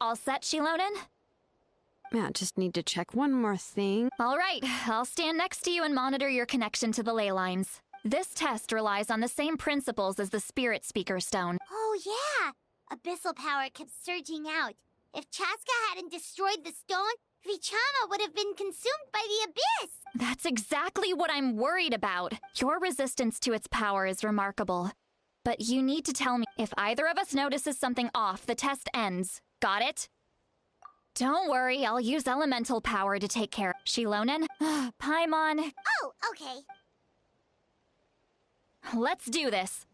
all set, Shilonen? Yeah, just need to check one more thing. All right, I'll stand next to you and monitor your connection to the ley lines. This test relies on the same principles as the Spirit Speaker Stone. Oh yeah! Abyssal power kept surging out. If Chaska hadn't destroyed the stone, Vichama would have been consumed by the abyss! That's exactly what I'm worried about. Your resistance to its power is remarkable. But you need to tell me, if either of us notices something off, the test ends. Got it? Don't worry, I'll use elemental power to take care of Shilonen. Paimon. Oh, okay. Let's do this.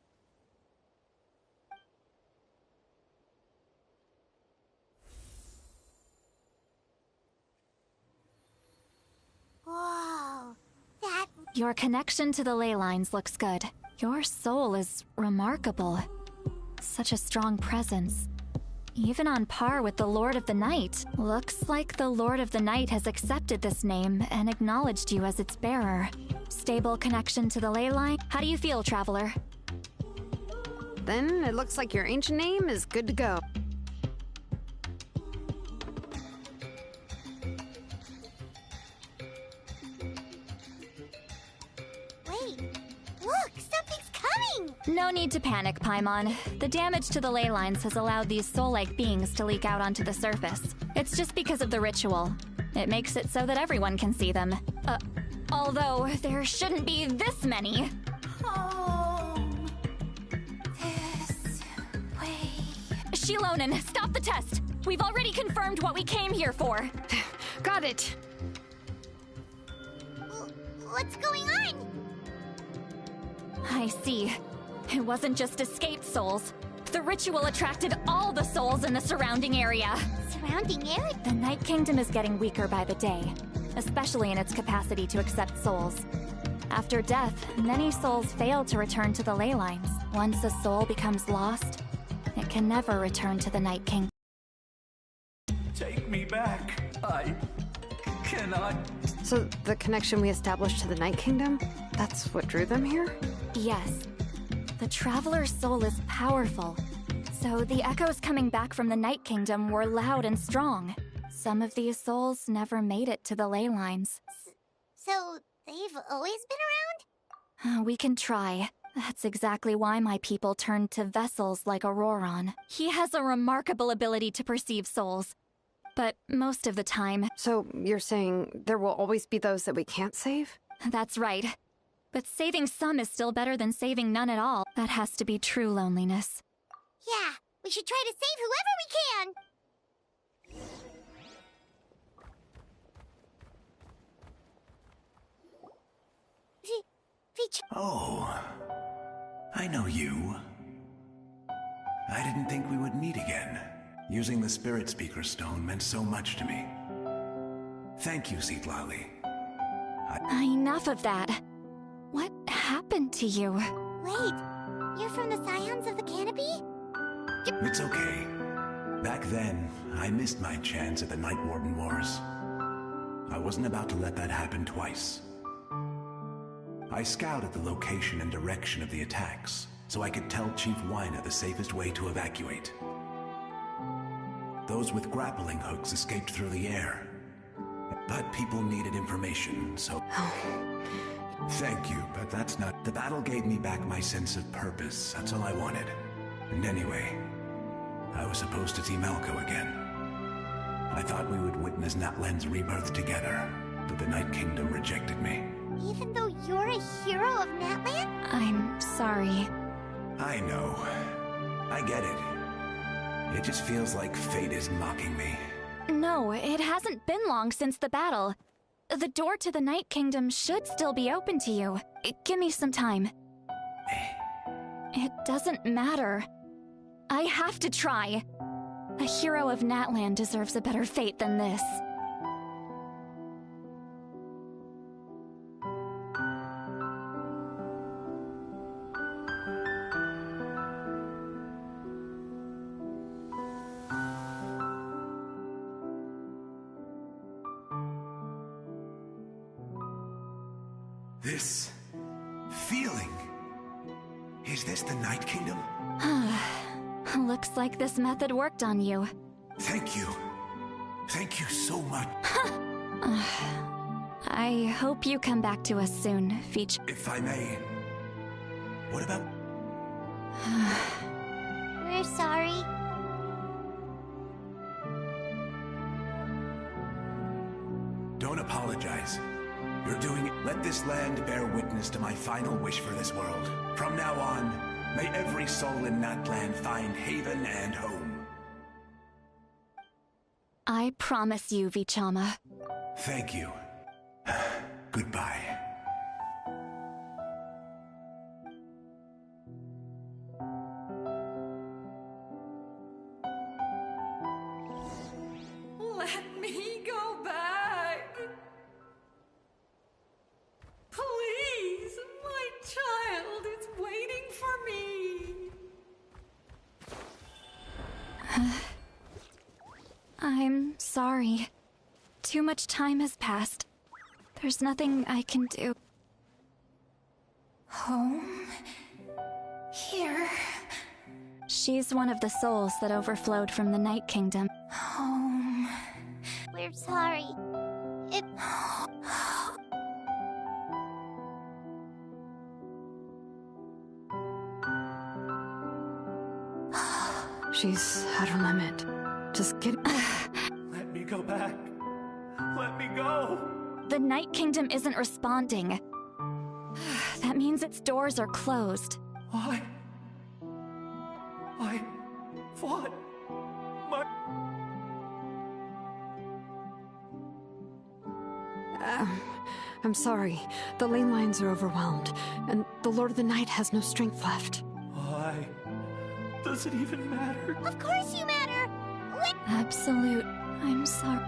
Whoa, that... Your connection to the ley lines looks good. Your soul is remarkable. Such a strong presence. Even on par with the Lord of the Night. Looks like the Lord of the Night has accepted this name and acknowledged you as its bearer. Stable connection to the ley line? How do you feel, Traveler? Then it looks like your ancient name is good to go. Wait, look, something's coming! No need to panic, Paimon. The damage to the ley lines has allowed these soul-like beings to leak out onto the surface. It's just because of the ritual. It makes it so that everyone can see them. Although there shouldn't be this many. Home. This way. Shilonen, stop the test! We've already confirmed what we came here for. Got it! What's going on? I see. It wasn't just escaped souls. The ritual attracted all the souls in the surrounding area. Surrounding area? The Night Kingdom is getting weaker by the day, especially in its capacity to accept souls. After death, many souls fail to return to the ley lines. Once a soul becomes lost, it can never return to the Night Kingdom. Take me back. I cannot... So the connection we established to the Night Kingdom, that's what drew them here? Yes. The Traveler's soul is powerful, So the echoes coming back from the Night Kingdom were loud and strong. Some of these souls never made it to the ley lines. So they've always been around? We can try. That's exactly why my people turned to vessels like Auroron. He has a remarkable ability to perceive souls. But most of the time... So you're saying there will always be those that we can't save? That's right. But saving some is still better than saving none at all. That has to be true loneliness. Yeah, we should try to save whoever we can! Oh, I know you. I didn't think we would meet again. Using the Spirit Speaker Stone meant so much to me. Thank you, Citlali. Enough of that. What happened to you? Wait, you're from the Scions of the Canopy? It's okay. Back then, I missed my chance at the Night Warden Wars. I wasn't about to let that happen twice. I scouted the location and direction of the attacks, so I could tell Chief Wyna the safest way to evacuate. Those with grappling hooks escaped through the air. But people needed information, so... Thank you, but that's not... The battle gave me back my sense of purpose. That's all I wanted. And anyway, I was supposed to see Malco again. I thought we would witness Natlan's rebirth together, but the Night Kingdom rejected me. Even though you're a hero of Natlan? I'm sorry. I know. I get it. It just feels like fate is mocking me. No, it hasn't been long since the battle. The door to the Night Kingdom should still be open to you. Give me some time. It doesn't matter. I have to try. A hero of Natlan deserves a better fate than this. This feeling. Is this the Night Kingdom? Looks like this method worked on you. Thank you. Thank you so much. I hope you come back to us soon, Feach. If I may. What about... We're sorry. Don't apologize. You're doing it. Let this land bear witness to my final wish for this world. From now on, may every soul in Natlan find haven and home. I promise you, Vichama. Thank you. Goodbye. Let me go back. Please, my child is waiting for me. I'm sorry. Too much time has passed. There's nothing I can do. Home? Here? She's one of the souls that overflowed from the Night Kingdom. Home. We're sorry. It... She's at her limit. Just get... Let me go back. Let me go. The Night Kingdom isn't responding. That means its doors are closed. Why? What? I'm sorry. The lane lines are overwhelmed, and the Lord of the Night has no strength left. Why? Does it even matter? Of course you matter! What? Absolute. I'm sorry.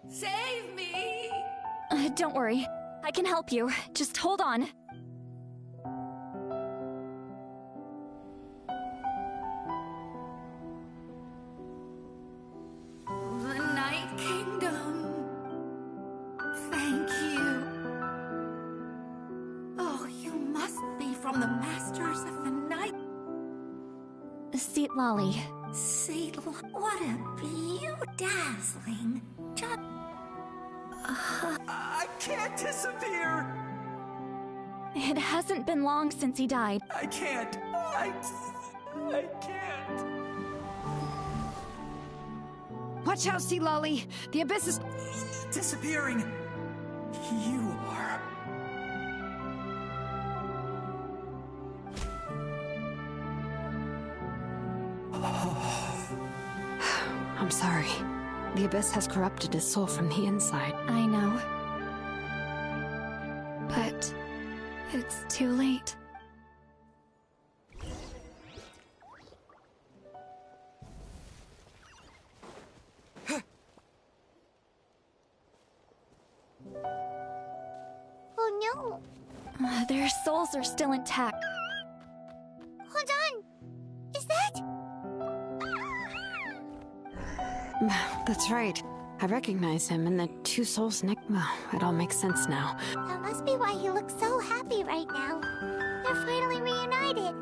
Save me! Don't worry. I can help you. Just hold on. Saint Lolly. What a dazzling. I can't disappear! It hasn't been long since he died. I can't. I can't. Watch out, Sea Lolly! The abyss is disappearing. You are. I'm sorry. The abyss has corrupted his soul from the inside. I know. But it's too late. Oh no! Their souls are still intact. Hold on! Is that? That's right. I recognize him and the two souls neck. Well, it all makes sense now. That must be why he looks so happy right now. They're finally reunited.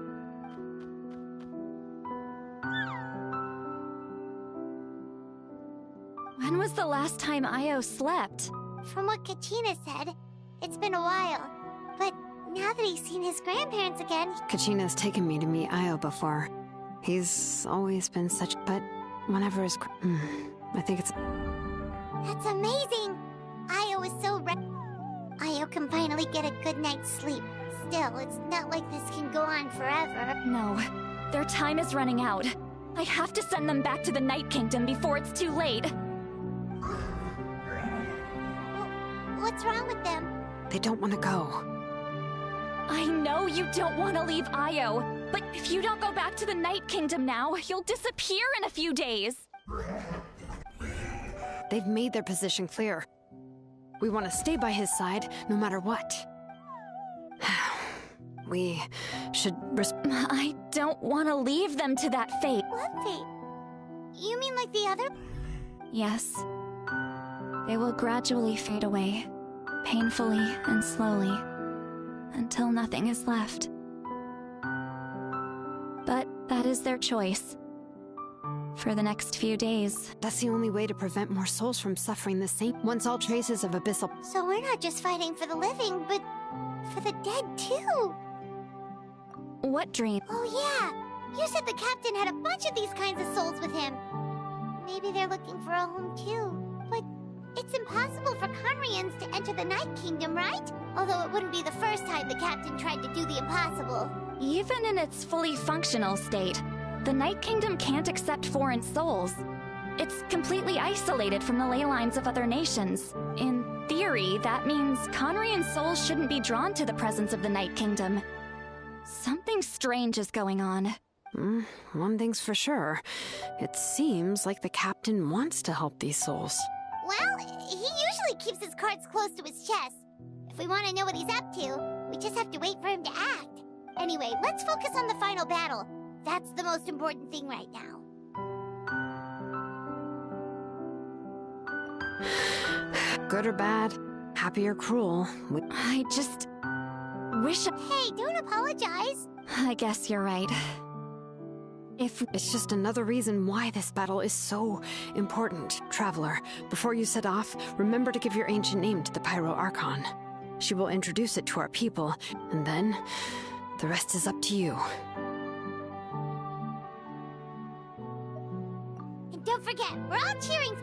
When was the last time Io slept? From what Kachina said, it's been a while. But now that he's seen his grandparents again... Kachina's taken me to meet Io before. He's always been such... But whenever his... I think it's... That's amazing! Io is so Io can finally get a good night's sleep. Still, it's not like this can go on forever. No. Their time is running out. I have to send them back to the Night Kingdom before it's too late. What's wrong with them? They don't want to go. I know you don't want to leave Io, but if you don't go back to the Night Kingdom now, you'll disappear in a few days. They've made their position clear. We want to stay by his side, no matter what. We should I don't want to leave them to that fate. What fate? You mean like the other? Yes. They will gradually fade away, painfully and slowly, until nothing is left. But that is their choice. For the next few days. That's the only way to prevent more souls from suffering the same. Once all traces of abyssal... So we're not just fighting for the living, but for the dead too. What dream? Oh yeah! You said the captain had a bunch of these kinds of souls with him. Maybe they're looking for a home too. But it's impossible for Conrians to enter the Night Kingdom, right? Although it wouldn't be the first time the captain tried to do the impossible. Even in its fully functional state, the Night Kingdom can't accept foreign souls. It's completely isolated from the ley lines of other nations. In theory, that means Conrian souls shouldn't be drawn to the presence of the Night Kingdom. Something strange is going on. One thing's for sure. It seems like the captain wants to help these souls. Well, he usually keeps his cards close to his chest. If we want to know what he's up to, we just have to wait for him to act. Anyway, let's focus on the final battle. That's the most important thing right now. Good or bad, happy or cruel. I just wish... Hey, don't apologize. I guess you're right. It's just another reason why this battle is so important. Traveler, before you set off, remember to give your ancient name to the Pyro Archon. She will introduce it to our people, and then the rest is up to you. And don't forget, we're all cheering.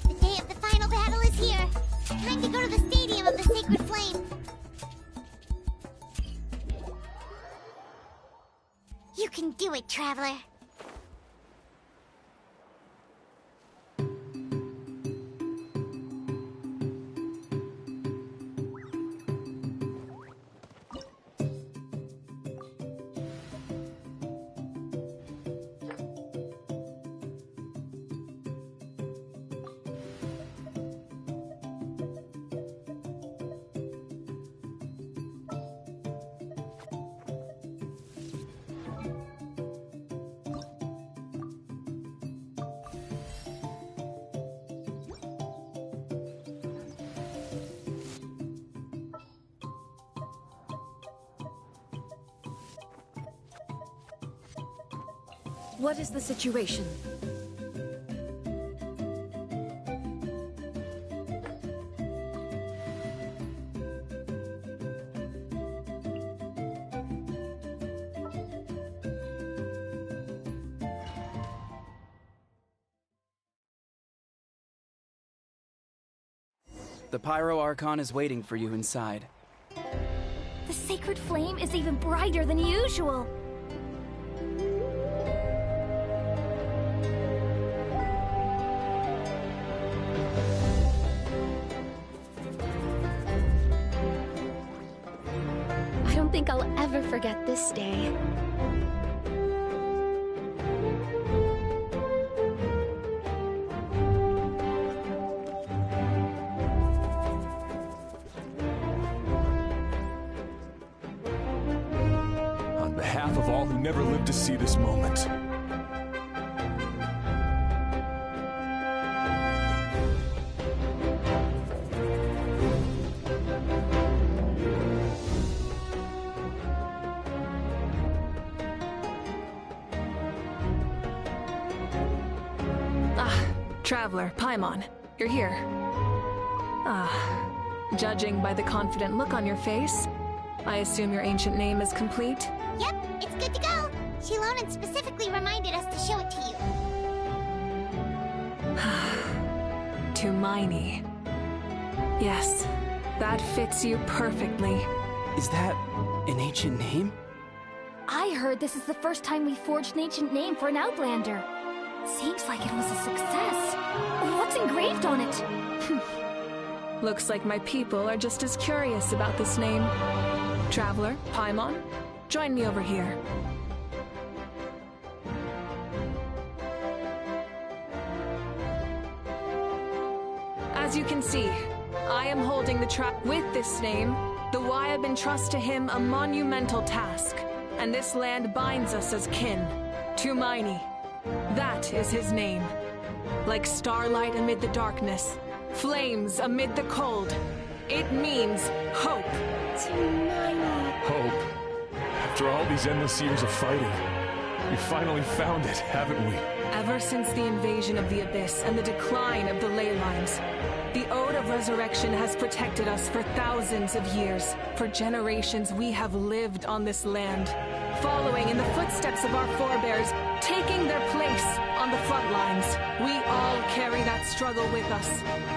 The day of the final battle is here. Time to go to the Stadium of the Sacred Flame. You can do it, Traveler. What is the situation? The Pyro Archon is waiting for you inside. The sacred flame is even brighter than usual. I don't think I'll ever forget this day. On behalf of all who never lived to see this moment. Traveler, Paimon, you're here. Judging by the confident look on your face, I assume your ancient name is complete? Yep, it's good to go. Shilonan specifically reminded us to show it to you. Tumaini. Yes, that fits you perfectly. Is that an ancient name? I heard this is the first time we forged an ancient name for an Outlander. Seems like it was a success. What's engraved on it? Looks like my people are just as curious about this name. Traveler, Paimon, join me over here. As you can see, I am holding the trap with this name. The Wayab entrust to him a monumental task, and this land binds us as kin. Tumaini. That is his name. Like starlight amid the darkness, flames amid the cold. It means hope. Hope. After all these endless years of fighting, we finally found it, haven't we? Ever since the invasion of the Abyss and the decline of the ley lines, the Ode of Reserrection has protected us for thousands of years. For generations, we have lived on this land, following in the footsteps of our forebears, taking their place on the front lines. We all carry that struggle with us.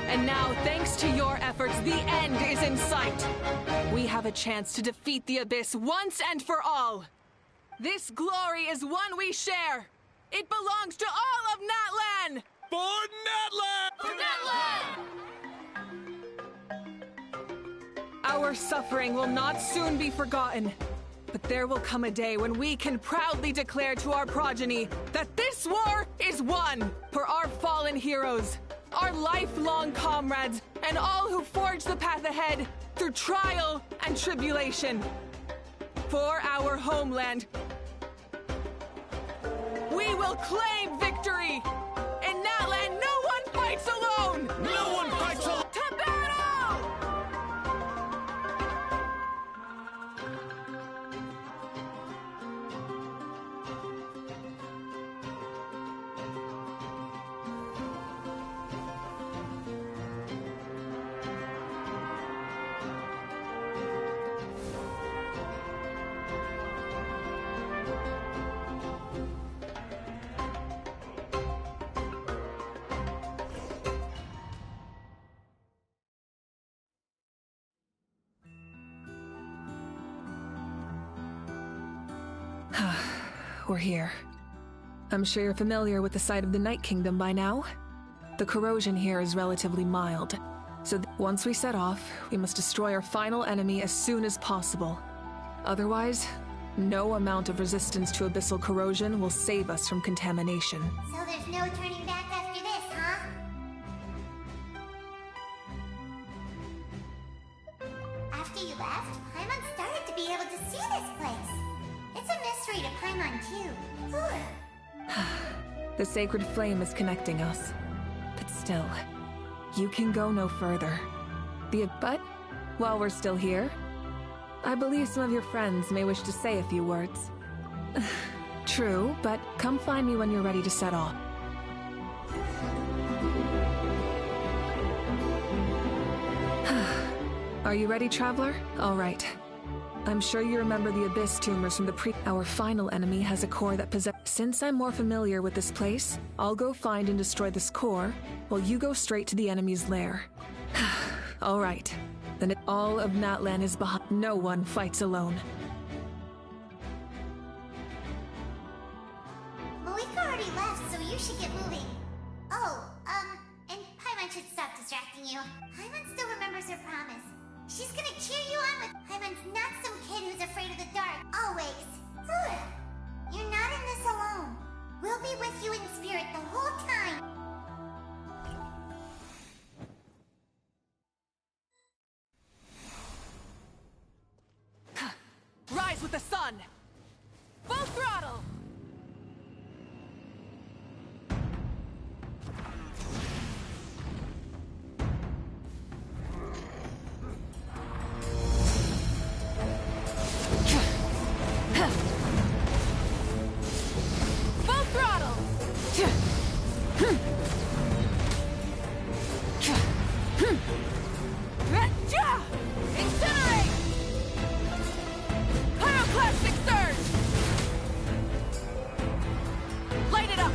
And now, thanks to your efforts, the end is in sight. We have a chance to defeat the Abyss once and for all. This glory is one we share. It belongs to all of Natlan! For Natlan! For Natlan! Our suffering will not soon be forgotten. But there will come a day when we can proudly declare to our progeny that this war is won for our fallen heroes, our lifelong comrades, and all who forge the path ahead through trial and tribulation. For our homeland, we will claim victory! In Natlan, no one fights alone! No one fights alone! To battle! We're here. I'm sure you're familiar with the site of the Night Kingdom by now. The corrosion here is relatively mild, so once we set off, we must destroy our final enemy as soon as possible. Otherwise, no amount of resistance to abyssal corrosion will save us from contamination. So there's no turning back after this, huh? After you left, Paimon started to be able to see this place. It's a mystery to Paimon, too. The sacred flame is connecting us. But still, you can go no further. But, while we're still here, I believe some of your friends may wish to say a few words. True, but come find me when you're ready to set off. Are you ready, Traveler? All right. I'm sure you remember the Abyss tumors from Our final enemy has a core that Since I'm more familiar with this place, I'll go find and destroy this core, while you go straight to the enemy's lair. All right. Then all of Natlan is behind. No one fights alone. Malika already left, so you should get moving. Oh, and Paimon should stop distracting you. Paimon still remembers her promise. She's gonna cheer you on with Paimon's not some kid who's afraid of the dark, always. You're not in this alone. We'll be with you in spirit the whole time. Rise with the sun! Full throttle! Full throttle! Incinerate! Pyroclastic surge! Light it up!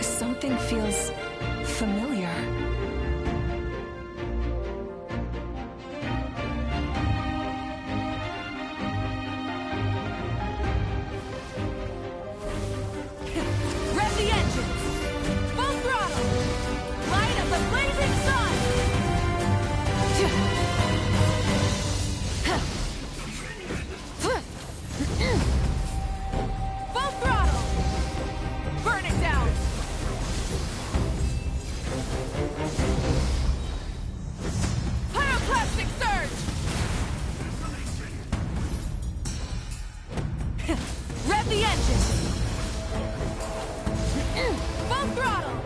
Something feels familiar. Rev the engines! Full throttle! Light of the blazing sun! Full throttle! Burn it down! Pyroclastic surge! Rev the engine! Full throttle!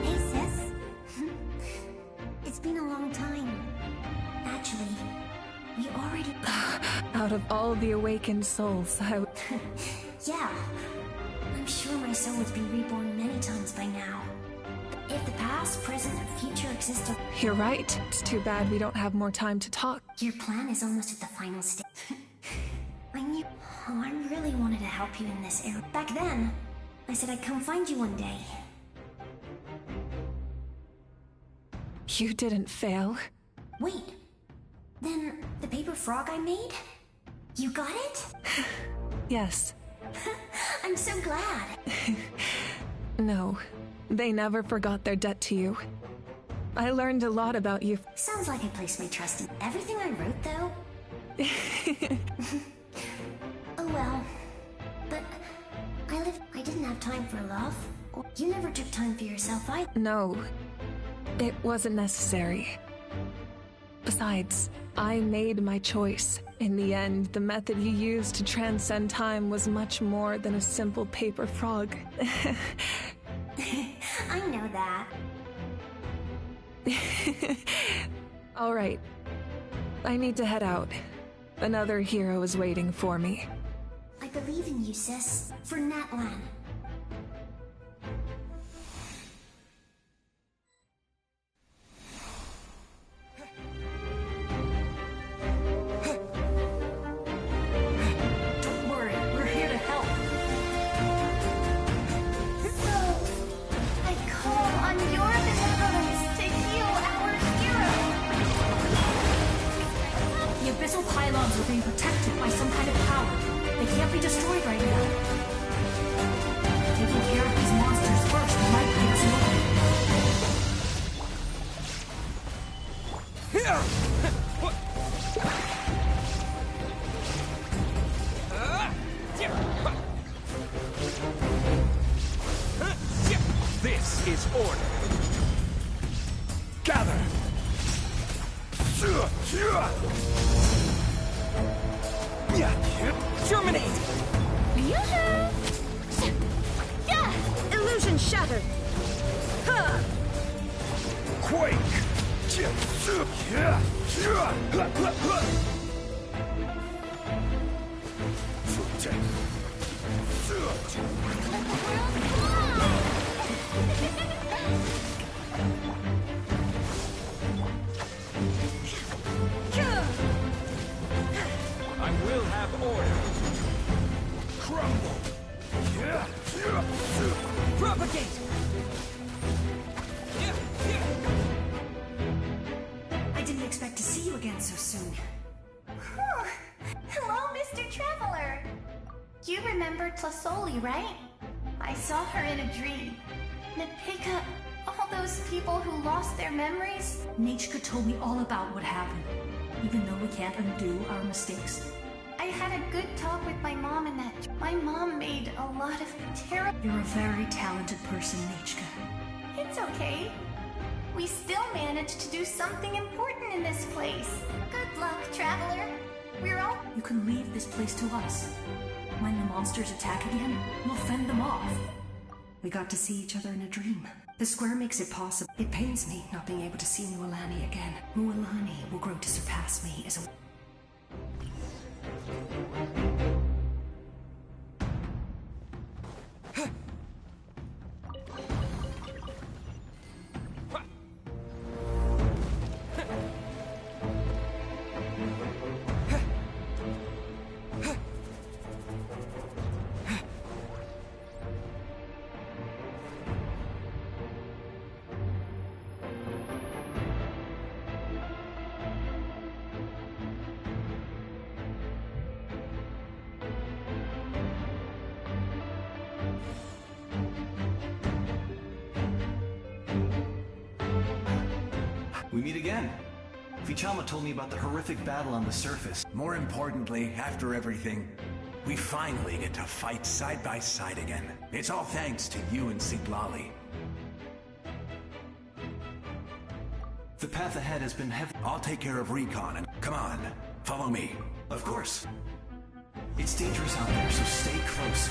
Hey, sis. It's been a long time. Actually, we already... Out of all the awakened souls, Yeah. I'm sure my soul has been reborn many times by now. If the past, present, and future exist... You're right. It's too bad we don't have more time to talk. Your plan is almost at the final stage. I knew... Oh, I really wanted to help you in this era. Back then, I said I'd come find you one day. You didn't fail. Wait. Then, the paper frog I made? You got it? Yes. I'm so glad. No, they never forgot their debt to you. I learned a lot about you. Sounds like I placed my trust in everything I wrote, though. Oh well. But I didn't have time for love. You never took time for yourself either. No, it wasn't necessary. Besides, I made my choice. In the end, the method you used to transcend time was much more than a simple paper frog. I know that. All right. I need to head out. Another hero is waiting for me. I believe in you, sis. For Natlan. Don't worry, we're here to help. So, I call on your benevolence to heal our hero. The abyssal pylons are being protected by some kind of power. They can't be destroyed right now. Taking care of these monsters first might be its This is order. Gather. Germinate. illusion shattered. Quake. I will have order. Crumble. Propagate. I didn't expect to see you again so soon. Hello, Mr. Traveler. You remember Tlasoli, right? I saw her in a dream. Napika, all those people who lost their memories. Nachka told me all about what happened, even though we can't undo our mistakes. I had a good talk with my mom in that. My mom made a lot of terrible. You're a very talented person, Nachka. It's okay. We still managed to do something important in this place. Good luck, Traveler. We're all. You can leave this place to us. When the monsters attack again, we'll fend them off. We got to see each other in a dream. The square makes it possible. It pains me not being able to see Mualani again. Mualani will grow to surpass me as a... We meet again. Vichalma told me about the horrific battle on the surface. More importantly, after everything, we finally get to fight side by side again. It's all thanks to you and Siglali. The path ahead has been heavy. I'll take care of recon and come on, follow me. Of course. It's dangerous out there, so stay close.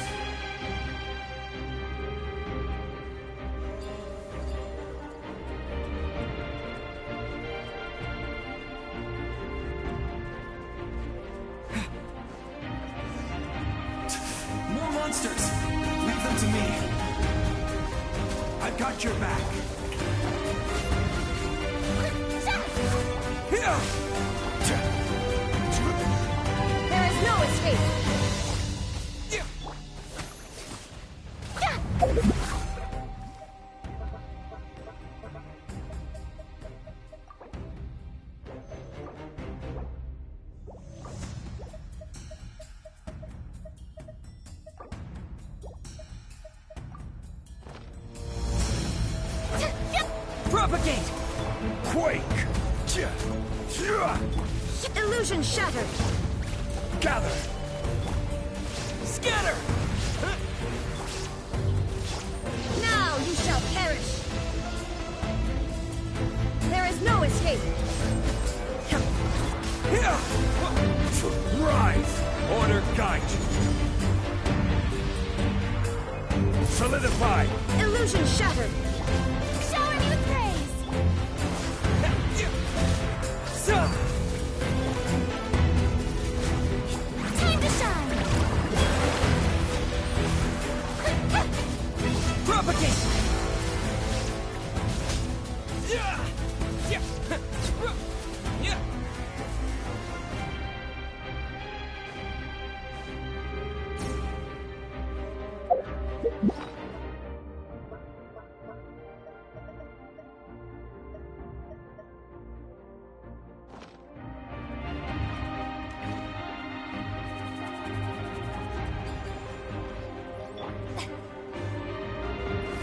More monsters! Leave them to me. I I got your back. There is no escape! Propagate! Quake! Illusion shattered! Gather! Scatter! Now you shall perish! There is no escape! Rise! Order guide you! Solidify! Illusion shattered! Shower me with praise! Time to shine! Propagate!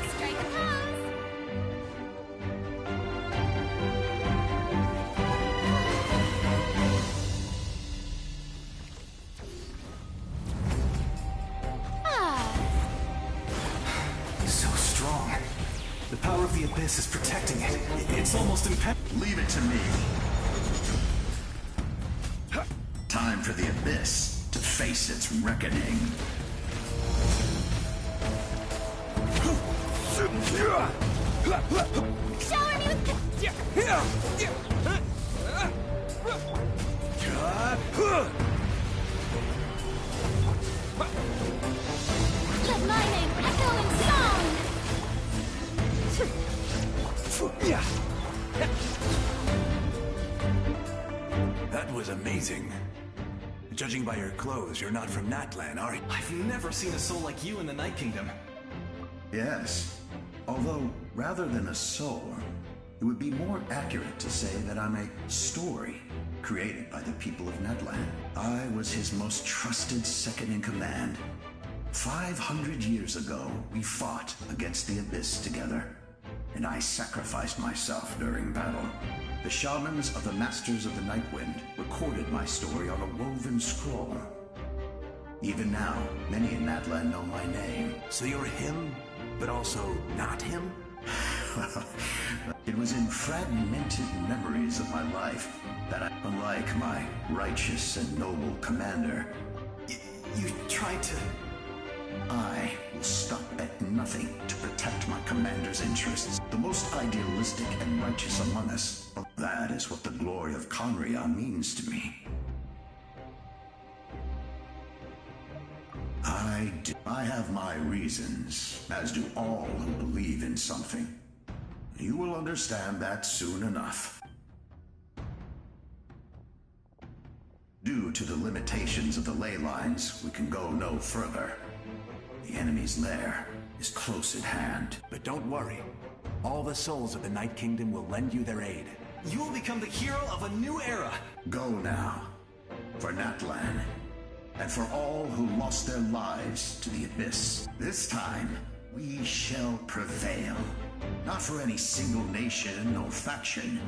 Strike a pose! So strong. The power of the Abyss is protecting it. It's almost impenetrable. Leave it to me. Time for the Abyss to face its reckoning. Shower me with... Let my name echo in song! That was amazing. Judging by your clothes, you're not from Natlan, are you? I've never seen a soul like you in the Night Kingdom. Yes. Although, rather than a soul, it would be more accurate to say that I'm a story created by the people of Natlan. I was his most trusted second-in-command. 500 years ago, we fought against the Abyss together, and I sacrificed myself during battle. The shamans of the Masters of the Nightwind recorded my story on a woven scroll. Even now, many in Natlan know my name. So you're him, but also not him? It was in fragmented memories of my life that I, unlike my righteous and noble commander, You tried to... I will stop at nothing to protect my commander's interests. The most idealistic and righteous among us. That is what the glory of Conria means to me. I have my reasons, as do all who believe in something. You will understand that soon enough. Due to the limitations of the ley lines, we can go no further. The enemy's lair is close at hand. But don't worry. All the souls of the Night Kingdom will lend you their aid. You will become the hero of a new era. Go now, for Natlan, and for all who lost their lives to the Abyss. This time, we shall prevail. Not for any single nation or faction.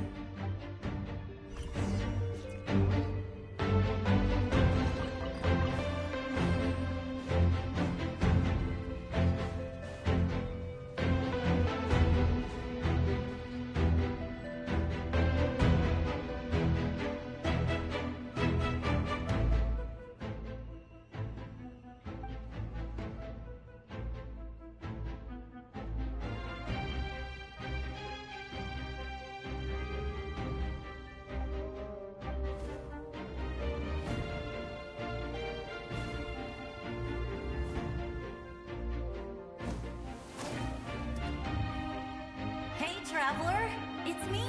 traveler. It's me,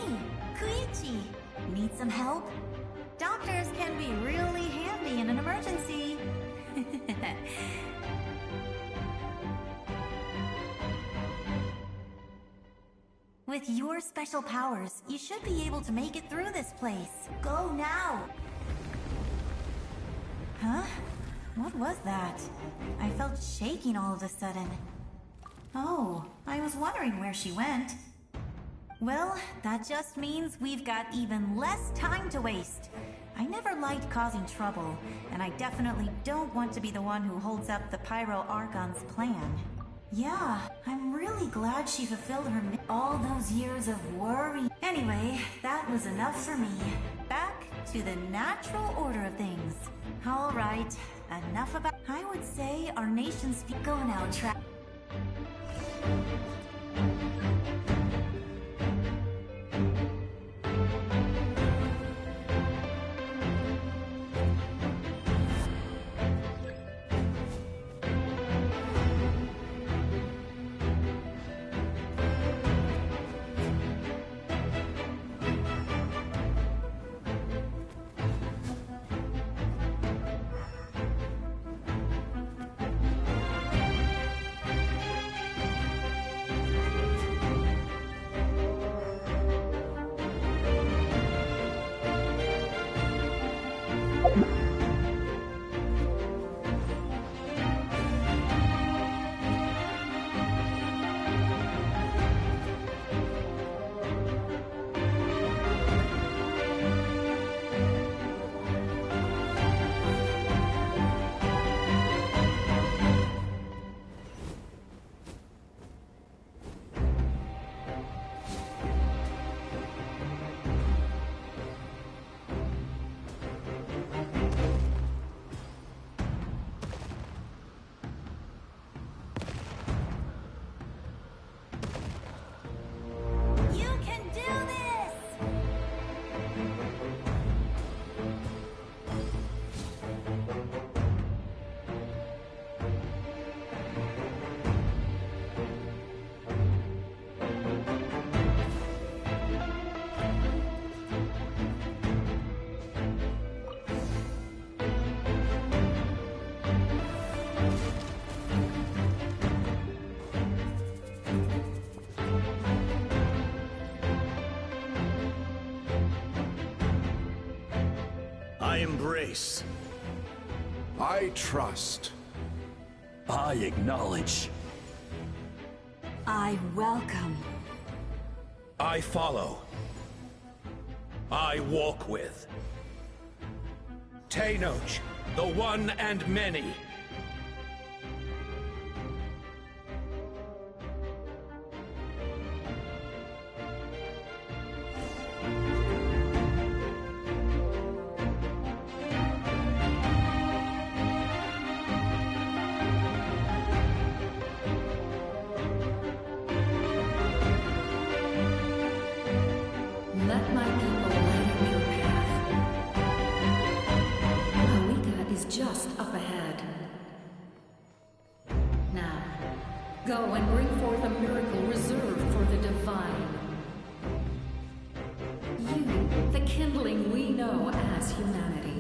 Koichi. Need some help? Doctors can be really handy in an emergency. With your special powers, you should be able to make it through this place. Go now! Huh? What was that? I felt shaking all of a sudden. Oh, I was wondering where she went. Well, that just means we've got even less time to waste. I never liked causing trouble, and I definitely don't want to be the one who holds up the Pyro Archon's plan. Yeah, I'm really glad she fulfilled her all those years of worry. Anyway, that was enough for me. Back to the natural order of things. All right, enough about... I would say our nation's... Go now, I embrace. I trust. I acknowledge. I welcome. I follow. I walk with. Tenoch, the one and many. Let my people light your path. Awita is just up ahead. Now, go and bring forth a miracle reserved for the divine. You, the kindling we know as humanity.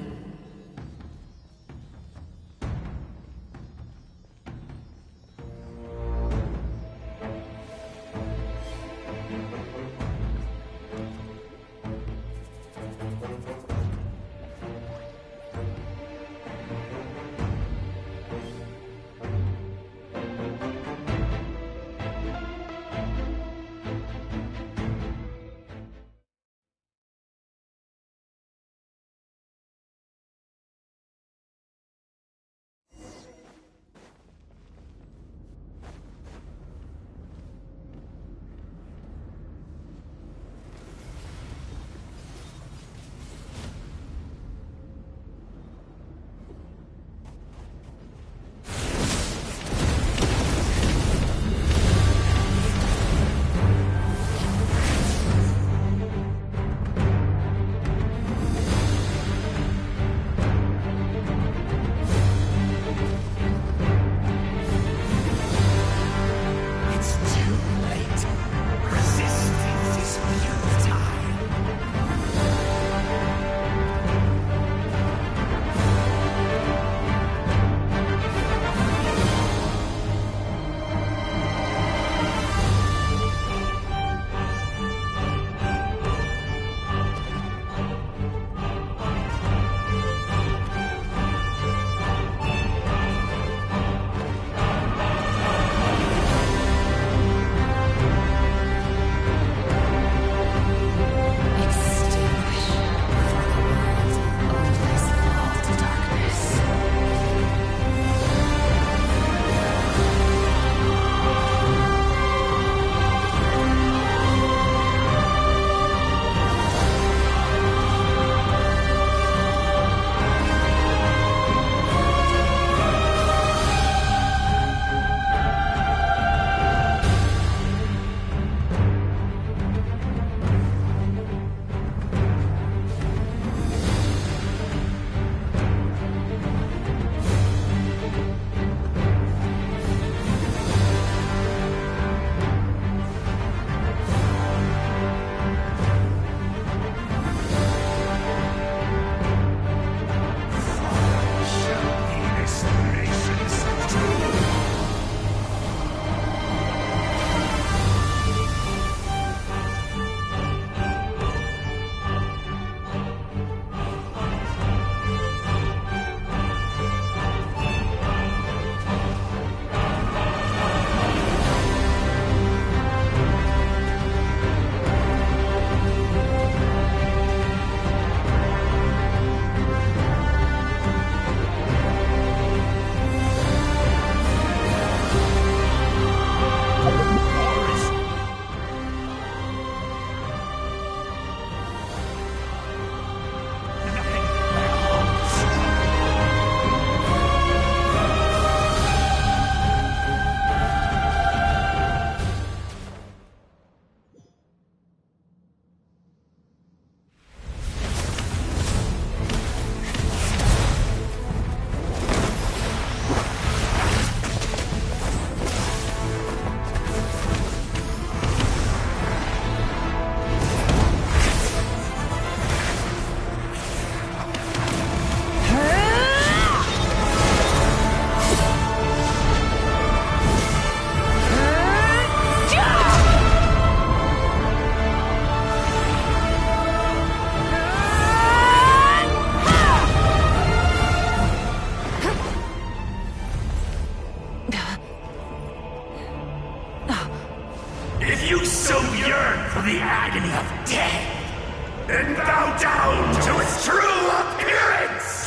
the agony of death and bow down to its true appearance!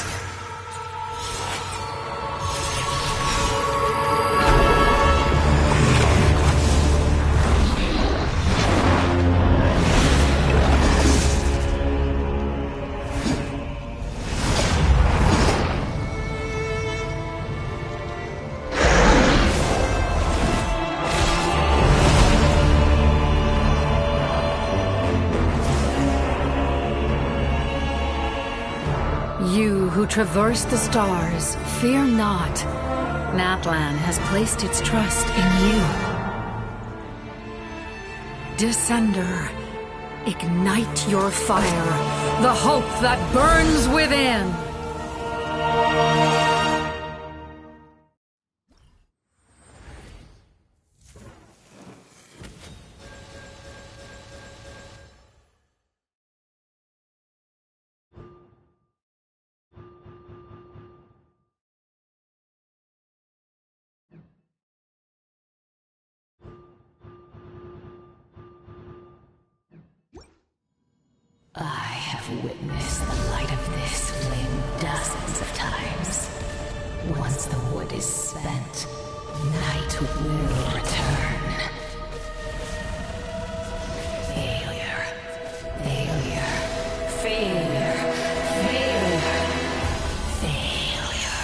You who traverse the stars, fear not. Natlan has placed its trust in you. Descender, ignite your fire, the hope that burns within! I have witnessed the light of this flame dozens of times. Once the wood is spent, night will return. Failure. Failure. Failure. Failure. Failure.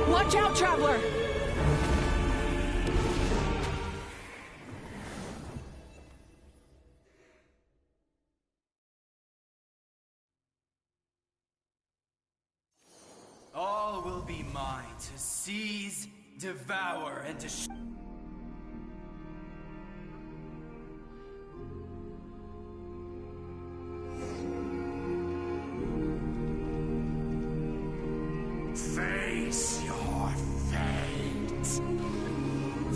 Watch out, Traveler! All will be mine to seize, devour, and destroy. Face your fate.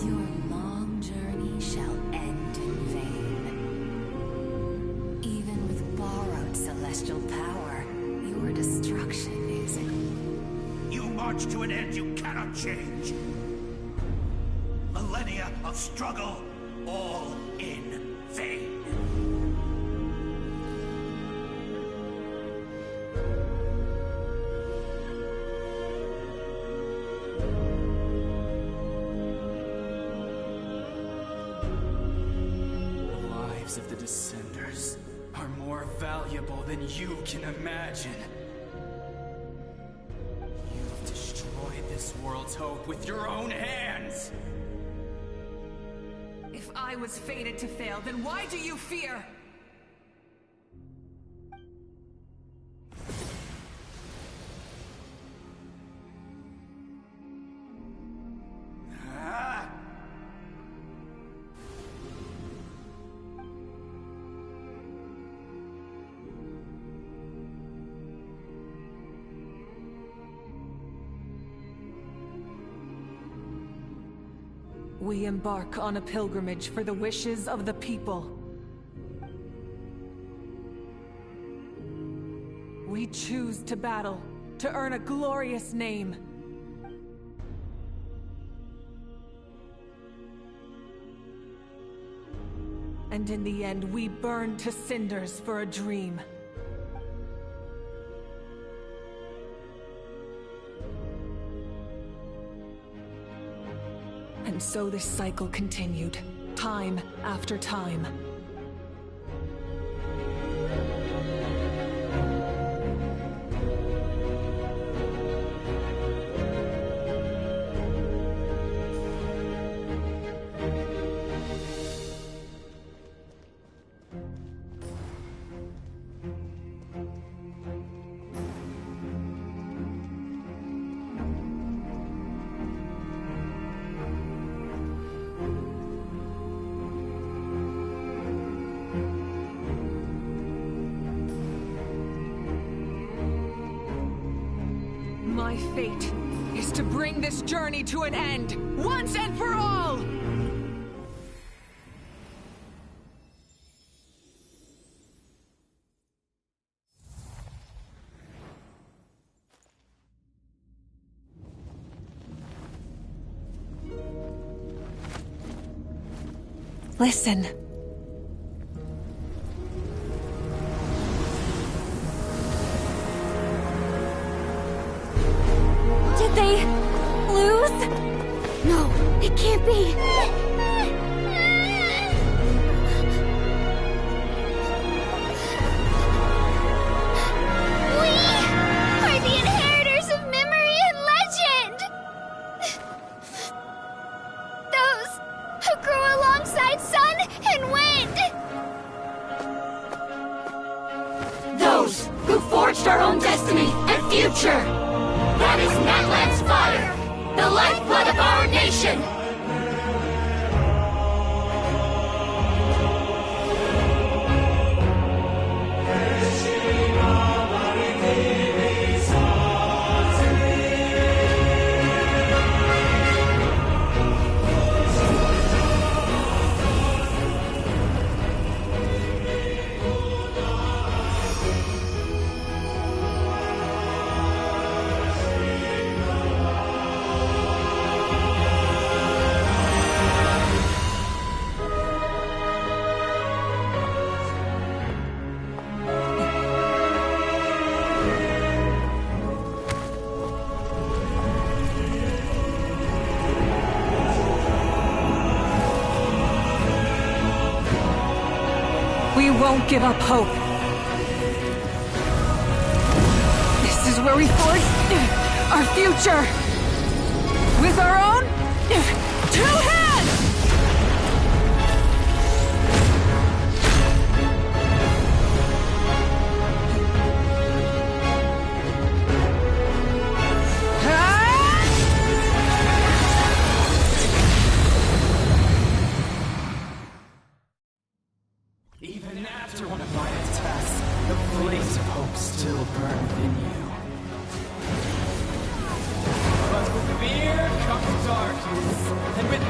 Your long journey shall end in vain. Even with borrowed celestial power, your destruction is... You march to an end you cannot change. Millennia of struggle, all in vain. are more valuable than you can imagine. You've destroyed this world's hope with your own hands! If I was fated to fail, then why do you fear? We embark on a pilgrimage for the wishes of the people. We choose to battle, to earn a glorious name. And in the end, we burn to cinders for a dream. And so this cycle continued, time after time. My fate is to bring this journey to an end, once and for all! Listen. Did they lose? No, it can't be. We are the inheritors of memory and legend! Those who grew alongside sun and wind! Those who forged our own destiny and future! That is Natlan's fire, the lifeblood of our nation! We won't give up hope. This is where we forge our future. With our own 2 hands! Even after one of my attacks, the flames of hope still burn within you. But with fear comes darkness, and with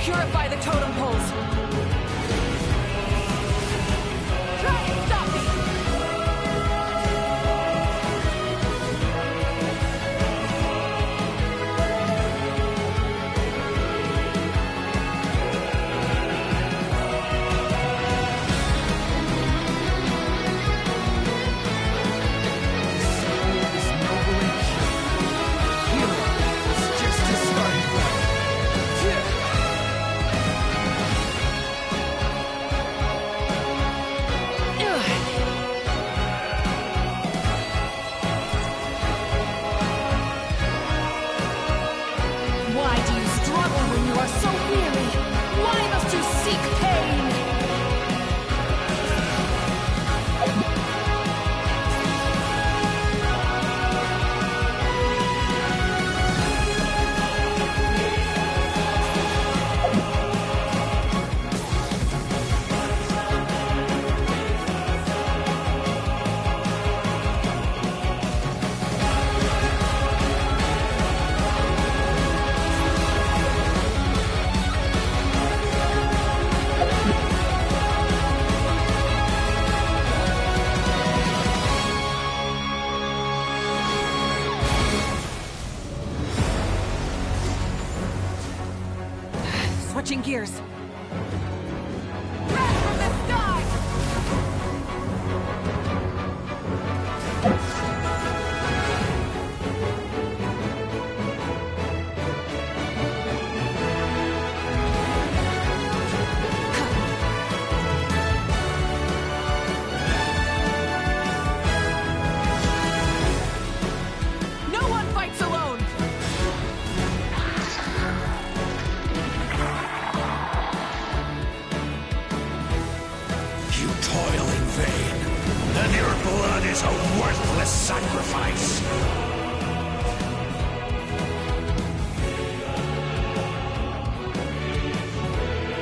Purify the totem poles. Try and stop me! Switching gears. Red from the sky! No one fights alone! And your blood is a worthless sacrifice.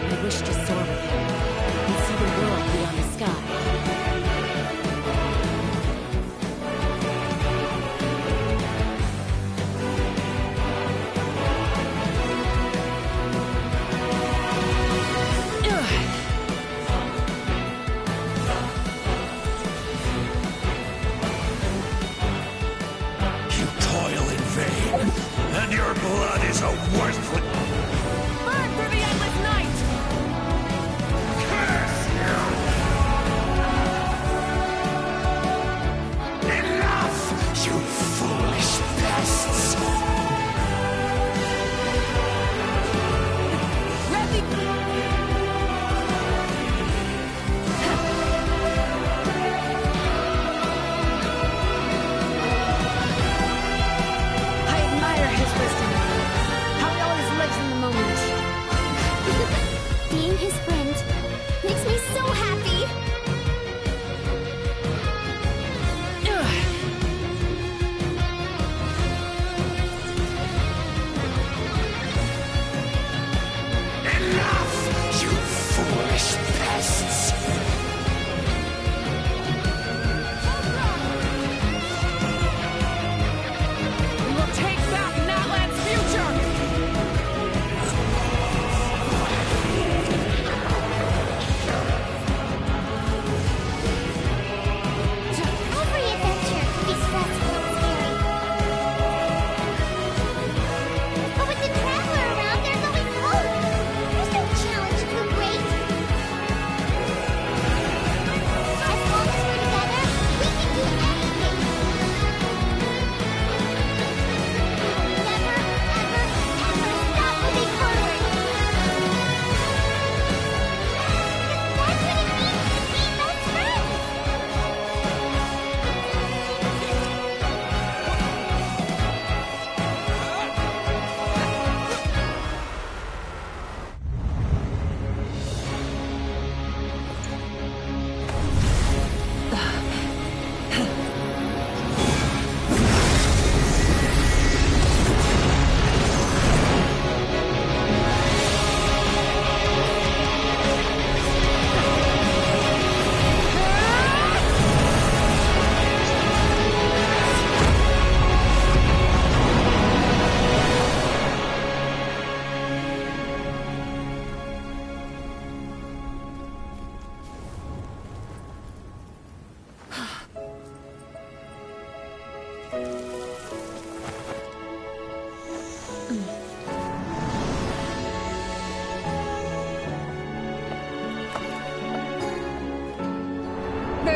I wish to soar with him and see the world beyond the sky. And your blood is a worthless... Burn through the endless night! Curse you! Enough, you foolish pests!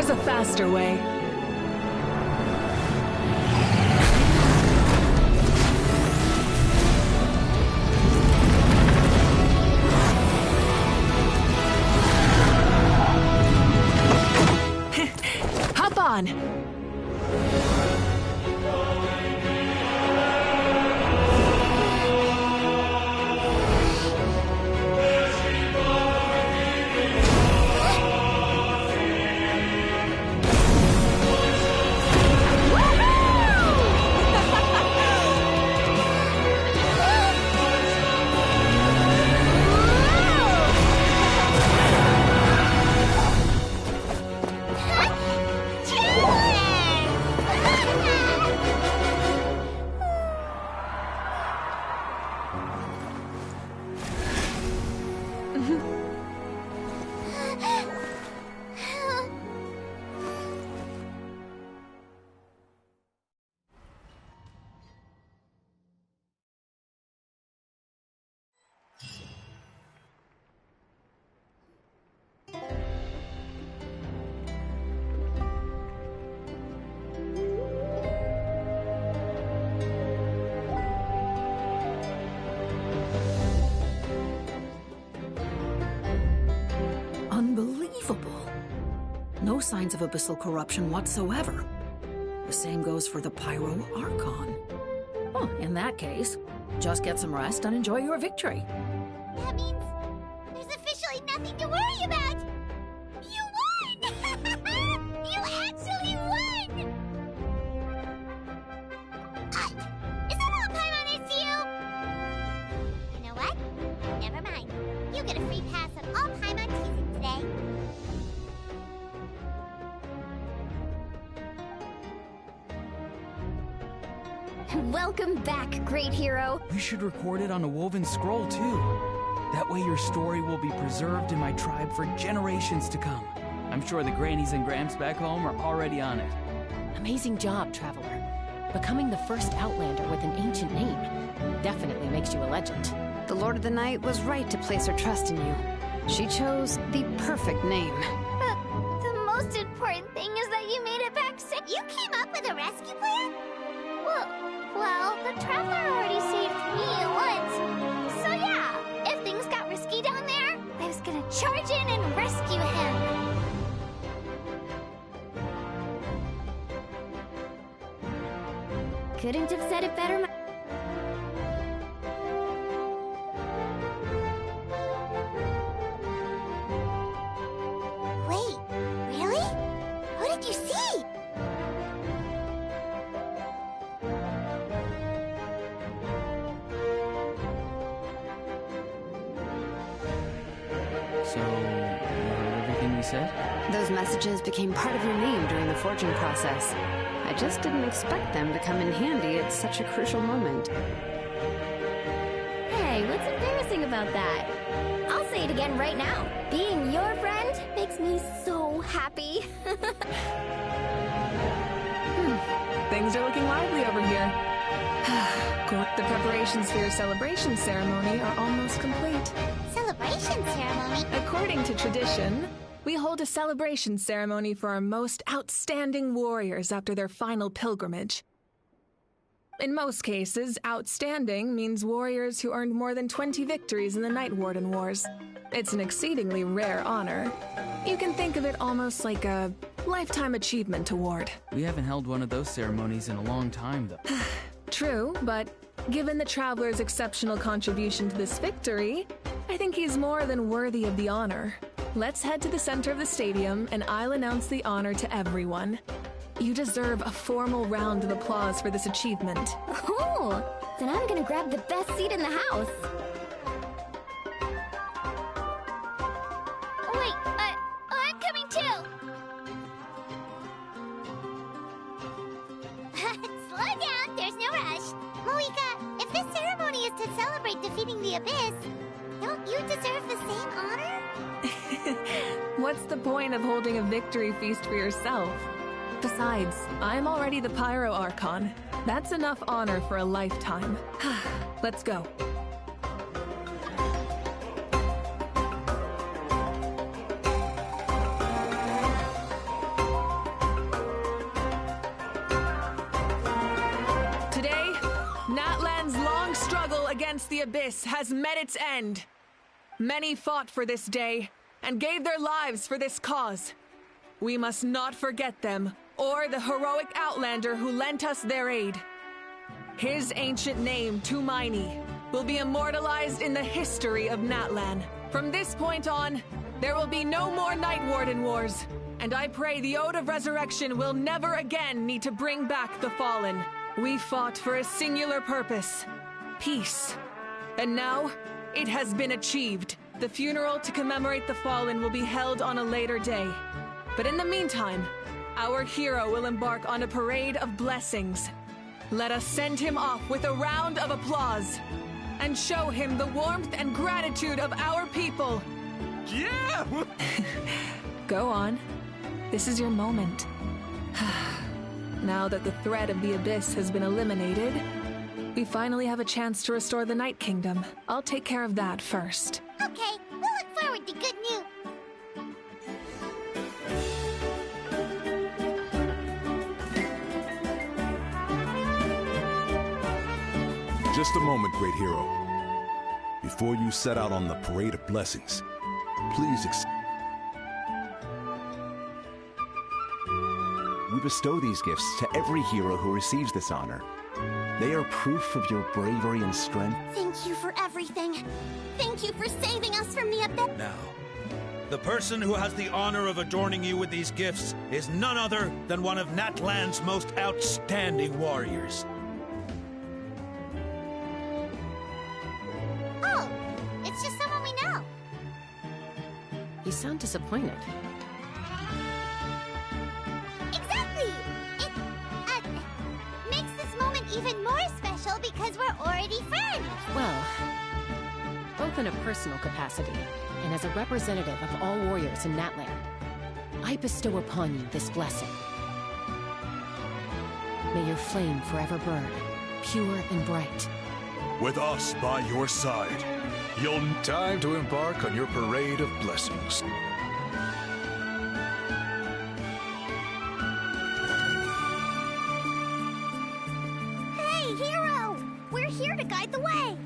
There's a faster way. Hop on! Unbelievable. No signs of abyssal corruption whatsoever. The same goes for the Pyro Archon. Well, in that case, just get some rest and enjoy your victory. That means there's officially nothing to worry about! You won! You actually won! Is that all Paimon is to you? You know what? Never mind. You get a free pass of all Paimon teasing today. Welcome back, great hero. We should record it on a woven scroll, too. That way your story will be preserved in my tribe for generations to come. I'm sure the grannies and gramps back home are already on it. Amazing job, Traveler. Becoming the first Outlander with an ancient name definitely makes you a legend. The Lord of the Night was right to place her trust in you. She chose the perfect name. The most important thing is that you made it back safe. You came up with a rescue plan? Well, the Traveler already saved me once. So yeah, if things got risky down there, I was gonna charge in and rescue him. Couldn't have said it better. Wait, really? Who did you see? So, you heard everything we said? Those messages became part of your name during the forging process. I just didn't expect them to come in handy at such a crucial moment. Hey, what's embarrassing about that? I'll say it again right now. Being your friend makes me so happy. Things are looking lively over here. The preparations for your celebration ceremony are almost complete. Celebration ceremony? According to tradition, we hold a celebration ceremony for our most outstanding warriors after their final pilgrimage. In most cases, outstanding means warriors who earned more than 20 victories in the Night Warden Wars. It's an exceedingly rare honor. You can think of it almost like a lifetime achievement award. We haven't held one of those ceremonies in a long time, though. True, but given the Traveler's exceptional contribution to this victory, I think he's more than worthy of the honor. Let's head to the center of the stadium, and I'll announce the honor to everyone. You deserve a formal round of applause for this achievement. Oh, then I'm gonna grab the best seat in the house. Wait, I'm coming too! Slow down, there's no rush. Moika, if this ceremony is to celebrate defeating the Abyss, don't you deserve the same honor? What's the point of holding a victory feast for yourself? Besides, I'm already the Pyro Archon. That's enough honor for a lifetime. Let's go. against the Abyss has met its end. Many fought for this day and gave their lives for this cause. We must not forget them or the heroic Outlander who lent us their aid. His ancient name, Tumaini, will be immortalized in the history of Natlan. From this point on, there will be no more Night Warden Wars, and I pray the Ode of Resurrection will never again need to bring back the Fallen. We fought for a singular purpose, peace. And now, it has been achieved. The funeral to commemorate the Fallen will be held on a later day. But in the meantime, our hero will embark on a parade of blessings. Let us send him off with a round of applause and show him the warmth and gratitude of our people. Yeah! Go on. This is your moment. Now that the threat of the Abyss has been eliminated, we finally have a chance to restore the Night Kingdom. I'll take care of that first. Okay, we'll look forward to good news. Just a moment, great hero. Before you set out on the Parade of Blessings, please We bestow these gifts to every hero who receives this honor. They are proof of your bravery and strength. Thank you for everything. Thank you for saving us from the Abyss. Now, the person who has the honor of adorning you with these gifts is none other than one of Natlan's most outstanding warriors. Oh, it's just someone we know. You sound disappointed. Exactly! It, makes this moment even more special because we're already friends! Well, both in a personal capacity and as a representative of all warriors in Natlan, I bestow upon you this blessing. May your flame forever burn, pure and bright. With us by your side, you'll... Time to embark on your Parade of Blessings. Hey, hero! We're here to guide the way!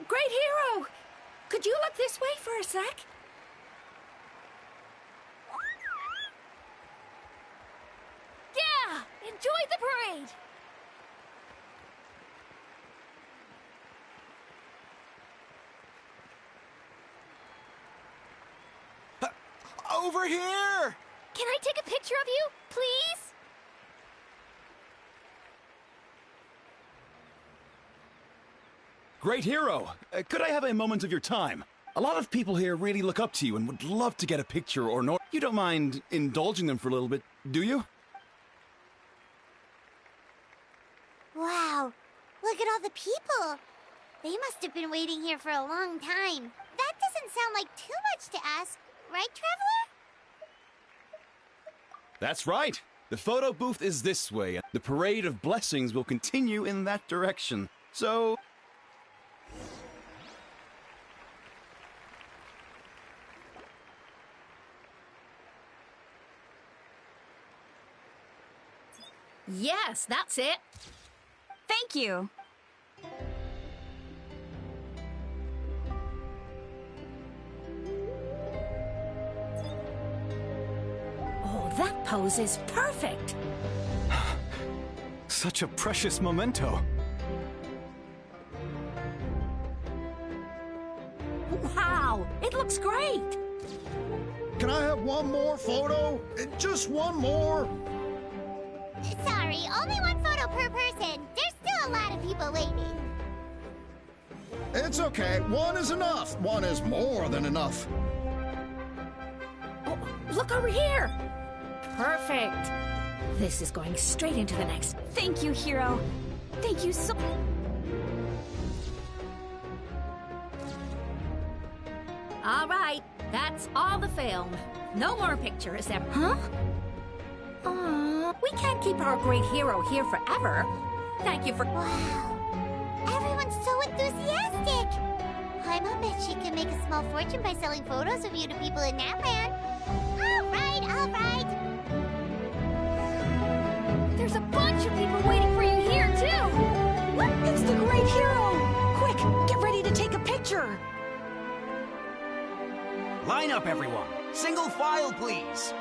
Great hero! Could you look this way for a sec? Yeah! Enjoy the parade! Over here! Can I take a picture of you, please? Great hero! Could I have a moment of your time? A lot of people here really look up to you and would love to get a picture or no. You don't mind indulging them for a little bit, do you? Wow, look at all the people! They must have been waiting here for a long time. That doesn't sound like too much to ask, right, Traveler? That's right! The photo booth is this way, and the Parade of Blessings will continue in that direction. So... Yes, that's it. Thank you. Oh, that pose is perfect. Such a precious memento. Wow, it looks great. Can I have one more photo? Just one more. Sorry, only one photo per person. There's still a lot of people waiting. It's okay. One is enough. One is more than enough. Oh, look over here. Perfect. This is going straight into the next. Thank you, hero. Thank you so... All right, that's all the film. No more pictures ever. Huh? We can't keep our great hero here forever. Thank you for... Wow. Everyone's so enthusiastic. I bet she can make a small fortune by selling photos of you to people in Natlan. All right, all right. There's a bunch of people waiting for you here, too. Line up, everyone. Single file, please.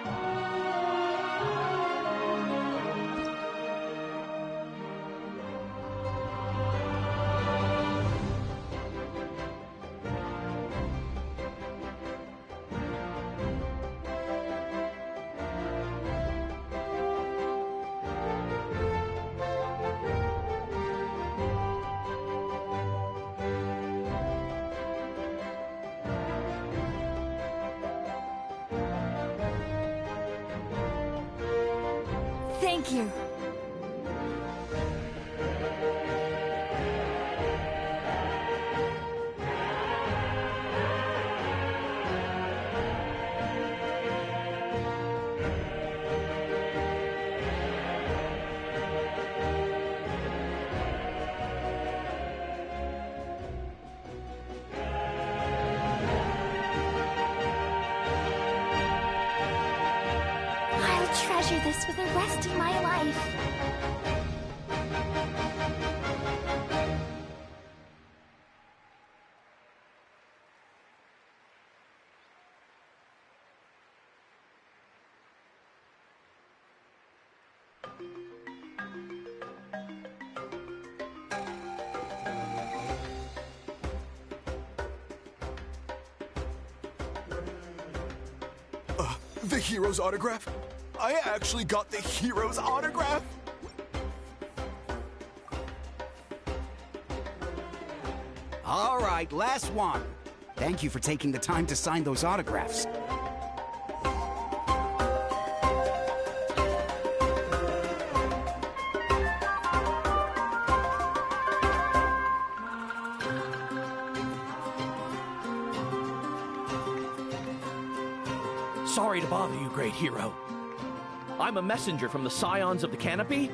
Thank you. I'll treasure this for the rest of my life. The hero's autograph? I actually got the hero's autograph? All right, last one. Thank you for taking the time to sign those autographs. Sorry to bother you, great hero. I'm a messenger from the Scions of the Canopy.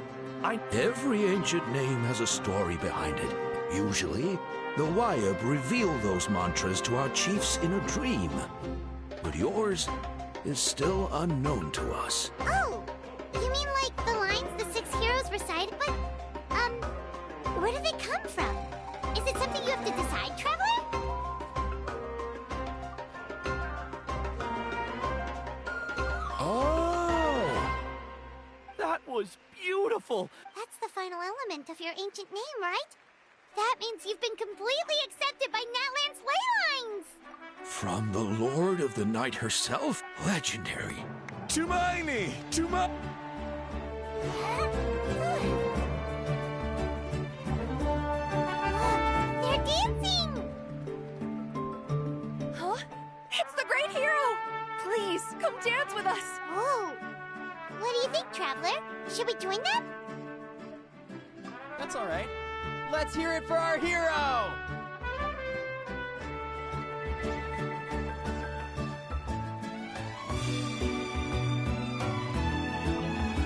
Every ancient name has a story behind it. Usually, the Wyab reveal those mantras to our chiefs in a dream. But yours is still unknown to us. Oh! You mean like the lines the 6 heroes recited? But, where do they come from? Is it something you have to decide, Traveler? That was beautiful. That's the final element of your ancient name, right? That means you've been completely accepted by Natlan's ley lines! From the Lord of the Night herself? Legendary. Tumaini! They're dancing! Huh? It's the great hero! Please, come dance with us! Oh! What do you think, Traveler? Should we join them? That's all right. Let's hear it for our hero!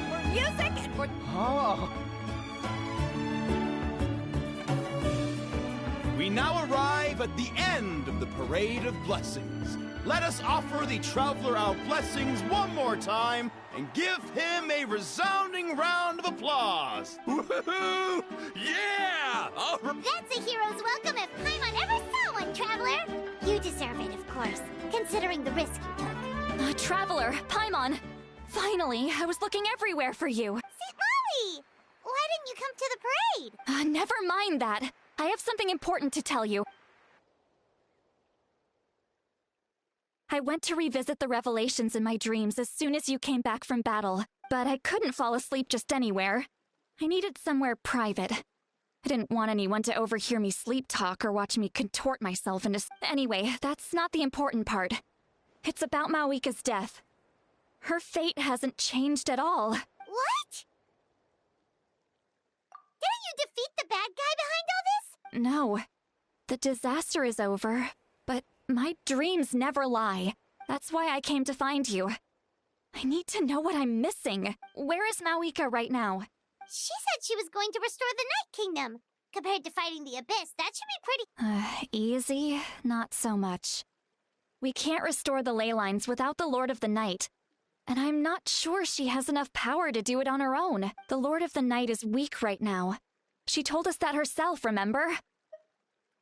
For music and for... Oh! We now arrive at the end of the Parade of Blessings. Let us offer the Traveler our blessings one more time and give him a resounding round of applause. Woohoo! Yeah! That's a hero's welcome if Paimon ever saw one, Traveler! You deserve it, of course, considering the risk you took. Traveler, Paimon! Finally, I was looking everywhere for you. St. Molly! Why didn't you come to the parade? Never mind that. I have something important to tell you. I went to revisit the revelations in my dreams as soon as you came back from battle, but I couldn't fall asleep just anywhere. I needed somewhere private. I didn't want anyone to overhear me sleep talk or watch me contort myself into... Anyway, that's not the important part. It's about Mawika's death. Her fate hasn't changed at all. What? Didn't you defeat the bad guy behind all this? No. The disaster is over, but my dreams never lie. That's why I came to find you. I need to know what I'm missing. Where is Mawika right now? She said she was going to restore the Night Kingdom. Compared to fighting the Abyss, that should be pretty... Easy? Not so much. We can't restore the ley lines without the Lord of the Night. And I'm not sure she has enough power to do it on her own. The Lord of the Night is weak right now. She told us that herself, remember?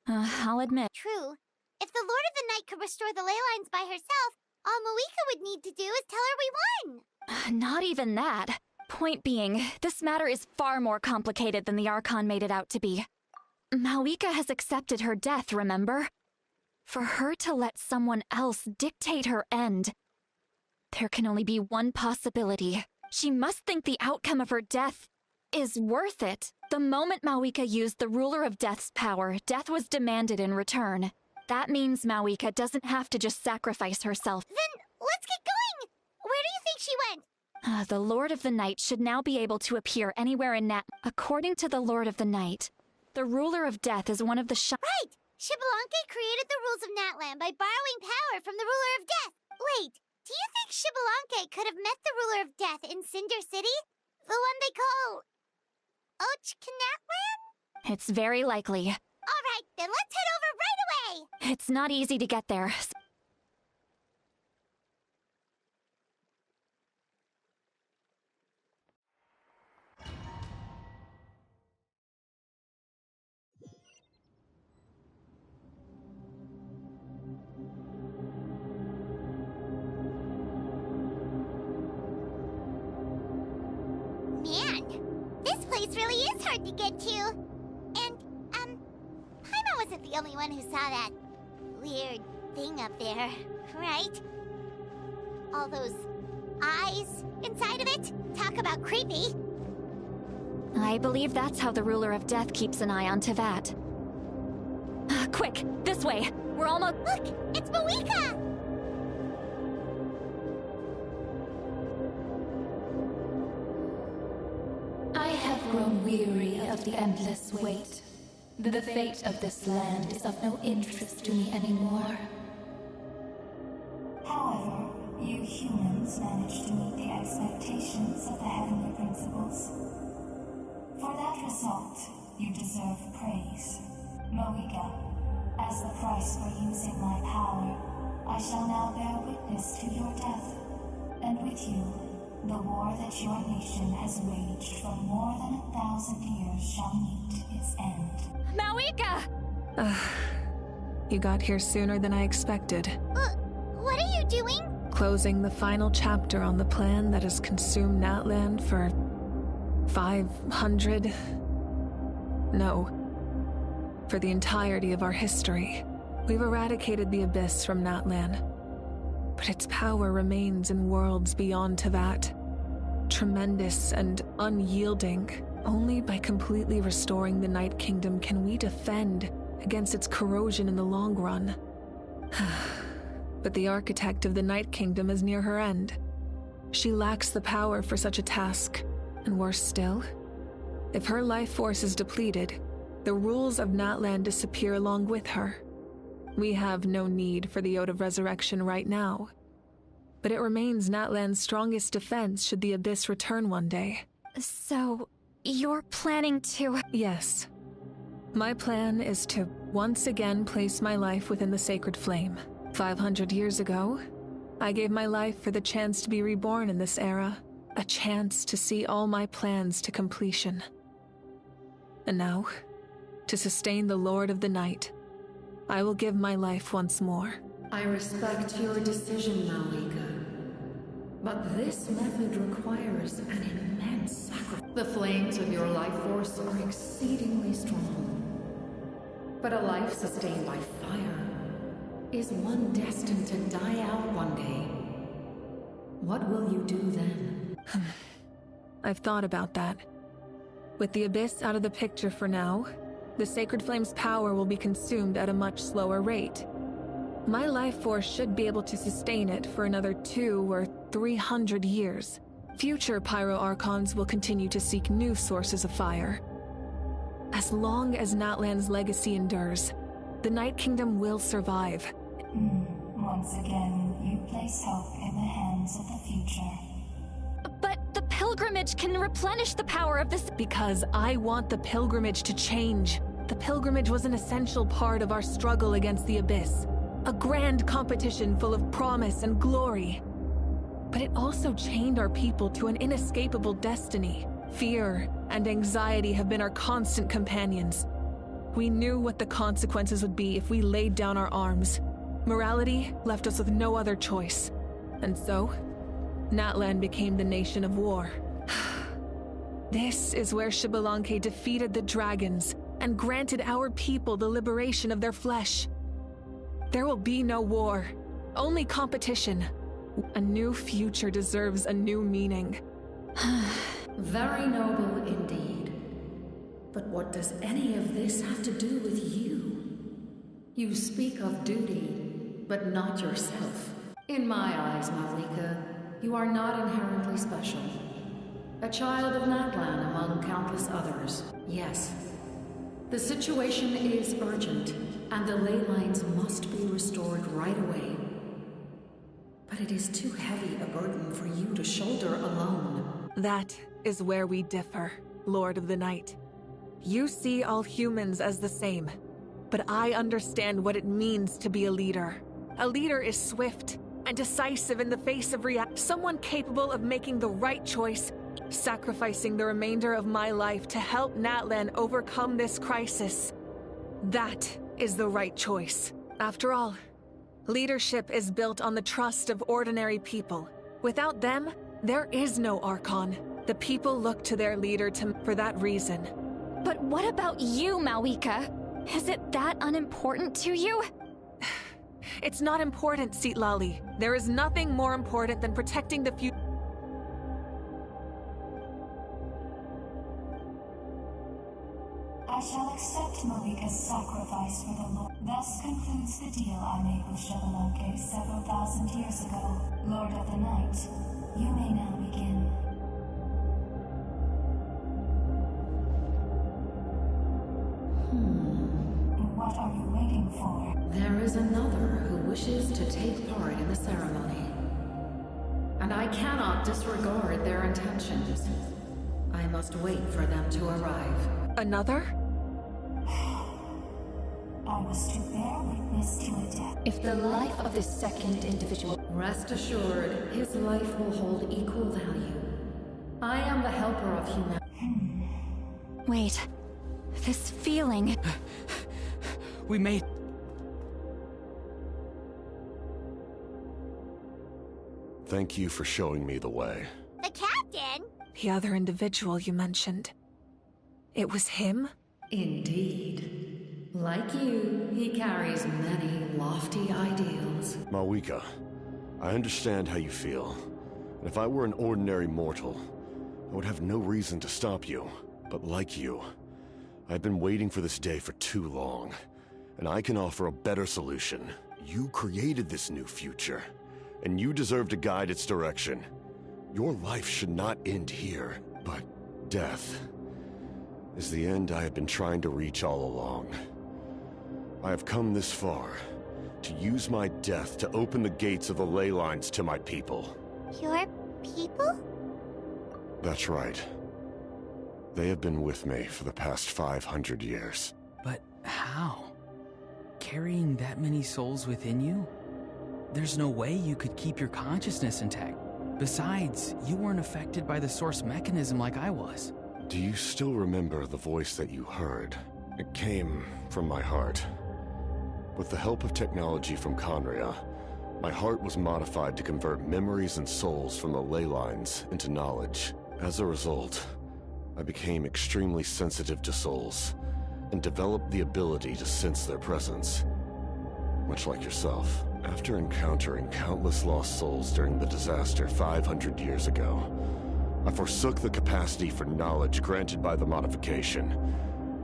I'll admit. True. If the Lord of the Night could restore the ley lines by herself, all Mawika would need to do is tell her we won! Not even that. Point being, this matter is far more complicated than the Archon made it out to be. Mawika has accepted her death, remember? For her to let someone else dictate her end, there can only be one possibility. She must think the outcome of her death is worth it. The moment Mawika used the Ruler of Death's power, death was demanded in return. That means Mawika doesn't have to just sacrifice herself. Then let's get going! Where do you think she went? The Lord of the Night should now be able to appear anywhere in Nat. According to the Lord of the Night, the Ruler of Death is one of the Right! Xbalanque created the rules of Natlan by borrowing power from the Ruler of Death. Wait, do you think Xbalanque could have met the Ruler of Death in Cinder City? The one they call... Natlan? It's very likely. Alright, then let's head over right away! It's not easy to get there. Man, this place really is hard to get to. And, Paimon wasn't the only one who saw that weird thing up there, right? All those eyes inside of it? Talk about creepy. I believe that's how the Ruler of Death keeps an eye on Teyvat. Quick, this way! We're almost— Look! It's Mawika! I have grown weary of the endless wait. The fate of this land is of no interest to me anymore. However, you humans managed to meet the expectations of the heavenly principles. For that result, you deserve praise. Mawika, as the price for using my power, I shall now bear witness to your death, and with you, the war that your nation has waged for more than 1,000 years shall meet its end. Mawika! You got here sooner than I expected. What are you doing? Closing the final chapter on the plan that has consumed Natlan for 500... No. For the entirety of our history. We've eradicated the Abyss from Natlan. But its power remains in worlds beyond Teyvat. Tremendous and unyielding. Only by completely restoring the Night Kingdom can we defend against its corrosion in the long run. But the architect of the Night Kingdom is near her end. She lacks the power for such a task. And worse still, if her life force is depleted, the rules of Natlan disappear along with her. We have no need for the Ode of Reserrection right now. But it remains Natlan's strongest defense should the Abyss return one day. So, you're planning to— Yes. My plan is to once again place my life within the sacred flame. 500 years ago, I gave my life for the chance to be reborn in this era. A chance to see all my plans to completion. And now, to sustain the Lord of the Night, I will give my life once more. I respect your decision, Mawika. But this method requires an immense sacrifice. The flames of your life force are exceedingly strong. But a life sustained by fire is one destined to die out one day. What will you do then? I've thought about that. With the Abyss out of the picture for now, the Sacred Flame's power will be consumed at a much slower rate. My life force should be able to sustain it for another 200 or 300 years. Future Pyro Archons will continue to seek new sources of fire. As long as Natlan's legacy endures, the Night Kingdom will survive. Once again, you place hope in the hands of the future. But the pilgrimage can replenish the power of this— Because I want the pilgrimage to change. The pilgrimage was an essential part of our struggle against the Abyss. A grand competition full of promise and glory. But it also chained our people to an inescapable destiny. Fear and anxiety have been our constant companions. We knew what the consequences would be if we laid down our arms. Morality left us with no other choice. And so, Natlan became the nation of war. This is where Xbalanque defeated the dragons and granted our people the liberation of their flesh. There will be no war, only competition. A new future deserves a new meaning. Very noble indeed. But what does any of this have to do with you? You speak of duty, but not yourself. In my eyes, Malika, you are not inherently special. A child of Natlan among countless others, yes. The situation is urgent, and the ley lines must be restored right away. But it is too heavy a burden for you to shoulder alone. That is where we differ, Lord of the Night. You see all humans as the same, but I understand what it means to be a leader. A leader is swift and decisive in the face of someone capable of making the right choice, sacrificing the remainder of my life to help Natlan overcome this crisis. That is the right choice. After all, leadership is built on the trust of ordinary people. Without them, there is no Archon. The people look to their leader for that reason. But what about you, Malika? Is it that unimportant to you? It's not important, Citlali. There is nothing more important than protecting the future. I shall accept Malika's sacrifice for the Lord. Thus concludes the deal I made with Xbalanque several thousand years ago. Lord of the Night, you may now begin. What are you waiting for? There is another who wishes to take part in the ceremony. And I cannot disregard their intentions. I must wait for them to arrive. Another? I was to bear witness to a death. If the life of this second individual... Rest assured, his life will hold equal value. I am the helper of humanity. Wait. This feeling... We made... Thank you for showing me the way. The captain? The other individual you mentioned. It was him? Indeed. Like you, he carries many lofty ideals. Malika, I understand how you feel. And if I were an ordinary mortal, I would have no reason to stop you. But like you, I've been waiting for this day for too long. And I can offer a better solution. You created this new future, and you deserve to guide its direction. Your life should not end here, but death is the end I have been trying to reach all along. I have come this far to use my death to open the gates of the ley lines to my people. Your people? That's right. They have been with me for the past 500 years. But how? Carrying that many souls within you? There's no way you could keep your consciousness intact. Besides, you weren't affected by the source mechanism like I was. Do you still remember the voice that you heard? It came from my heart. With the help of technology from Conria, my heart was modified to convert memories and souls from the ley lines into knowledge. As a result, I became extremely sensitive to souls, and developed the ability to sense their presence. Much like yourself. After encountering countless lost souls during the disaster 500 years ago, I forsook the capacity for knowledge granted by the modification,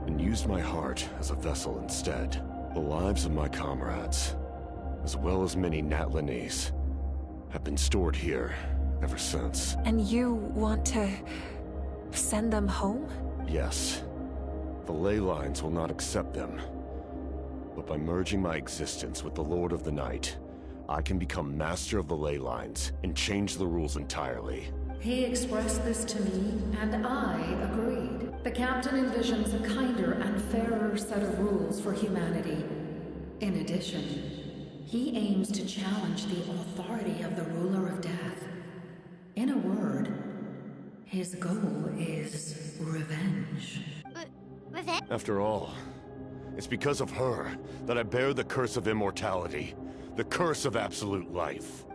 and used my heart as a vessel instead. The lives of my comrades, as well as many Natlanese, have been stored here ever since. And you want to send them home? Yes. The ley lines will not accept them. But by merging my existence with the Lord of the Night, I can become master of the ley lines and change the rules entirely. He expressed this to me, and I agreed. The captain envisions a kinder and fairer set of rules for humanity. In addition, he aims to challenge the authority of the ruler of death. In a word, his goal is revenge. Revenge? After all, It's because of her that I bear the curse of immortality, the curse of absolute life.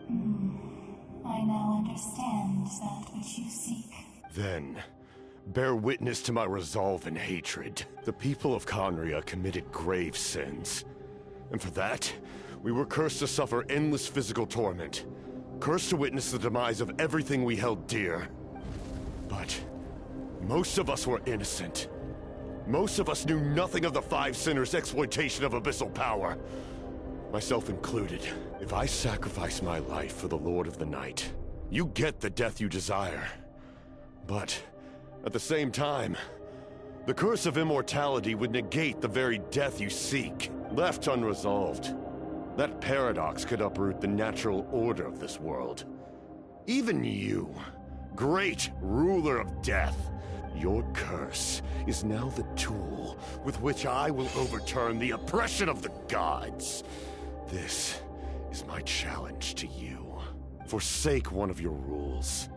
I now understand that which you seek. Then, bear witness to my resolve and hatred. The people of Conria committed grave sins. And for that, we were cursed to suffer endless physical torment. Cursed to witness the demise of everything we held dear. But most of us were innocent. Most of us knew nothing of the Five Sinners' exploitation of abyssal power. Myself included. If I sacrifice my life for the Lord of the Night, you get the death you desire. But at the same time, the curse of immortality would negate the very death you seek. Left unresolved, that paradox could uproot the natural order of this world. Even you, great ruler of death, your curse is now the tool with which I will overturn the oppression of the gods. This is my challenge to you. Forsake one of your rules.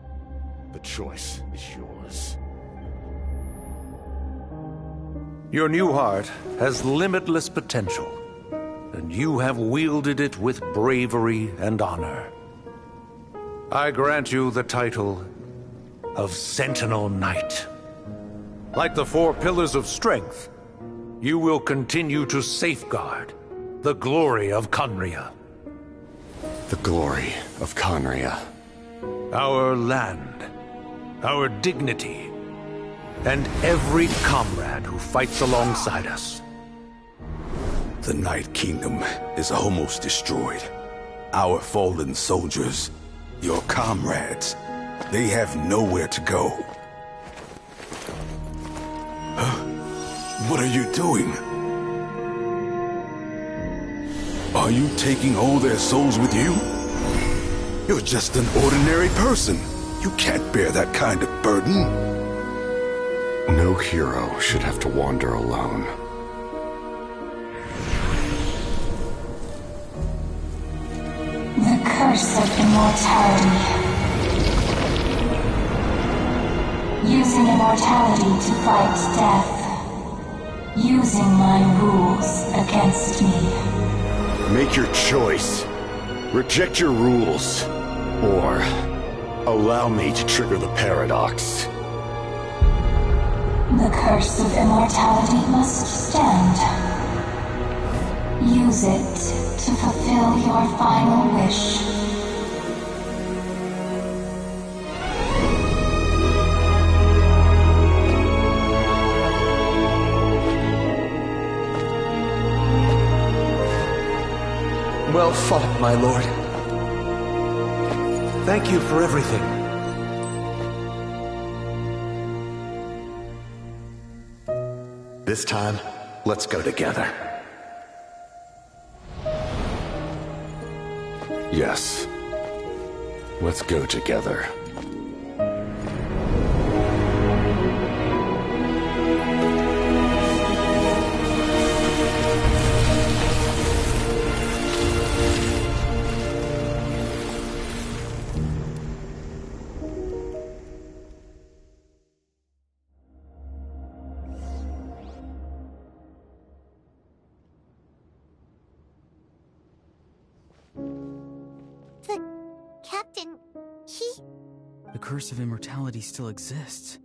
The choice is yours. Your new heart has limitless potential, and you have wielded it with bravery and honor. I grant you the title of Sentinel Knight. Like the four pillars of strength, you will continue to safeguard the glory of Conria. The glory of Conria. Our land, our dignity, and every comrade who fights alongside us. The Night Kingdom is almost destroyed. Our fallen soldiers, your comrades, they have nowhere to go. What are you doing? Are you taking all their souls with you? You're just an ordinary person. You can't bear that kind of burden. No hero should have to wander alone. The curse of immortality. Using immortality to fight death. Using my rules against me. Make your choice. Reject your rules. Or allow me to trigger the paradox. The curse of immortality must stand. Use it to fulfill your final wish. Well fought, my lord. Thank you for everything. This time, let's go together. Yes. Let's go together. The curse of immortality still exists.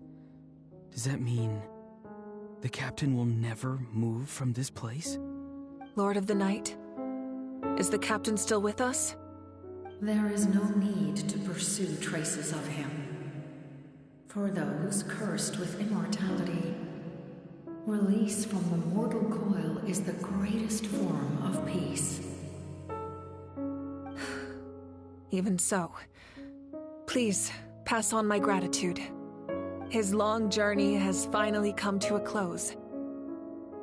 Does that mean the captain will never move from this place? Lord of the Night, is the captain still with us? There is no need to pursue traces of him. For those cursed with immortality, release from the mortal coil is the greatest form of peace. Even so, please pass on my gratitude. His long journey has finally come to a close.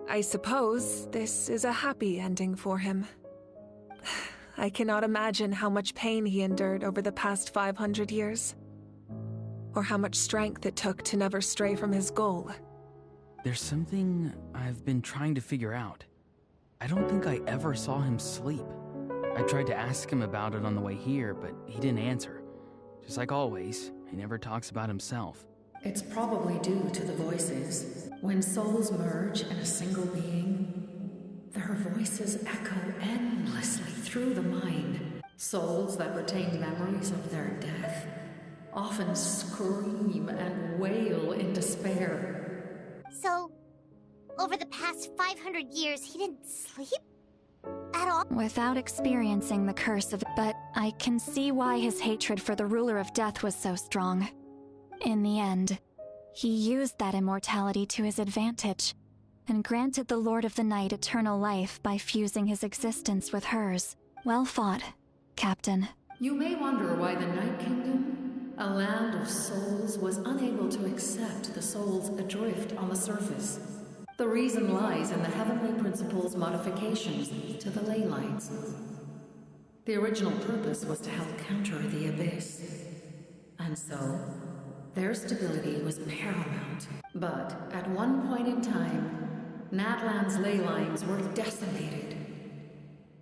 I suppose this is a happy ending for him. I cannot imagine how much pain he endured over the past 500 years, or how much strength it took to never stray from his goal. There's something I've been trying to figure out. I don't think I ever saw him sleep. I tried to ask him about it on the way here, but he didn't answer. Just like always, he never talks about himself. It's probably due to the voices. When souls merge in a single being, voices echo endlessly through the mind. Souls that retain memories of their death often scream and wail in despair. So, over the past 500 years, he didn't sleep? At all? Without experiencing the curse of it, but I can see why his hatred for the ruler of death was so strong. In the end, he used that immortality to his advantage, and granted the Lord of the Night eternal life by fusing his existence with hers. Well fought, Captain. You may wonder why the Night Kingdom, a land of souls, was unable to accept the souls adrift on the surface. The reason lies in the Heavenly Principle's modifications to the ley lines. The original purpose was to help counter the Abyss. And so, their stability was paramount. But at one point in time, Natlan's ley lines were decimated.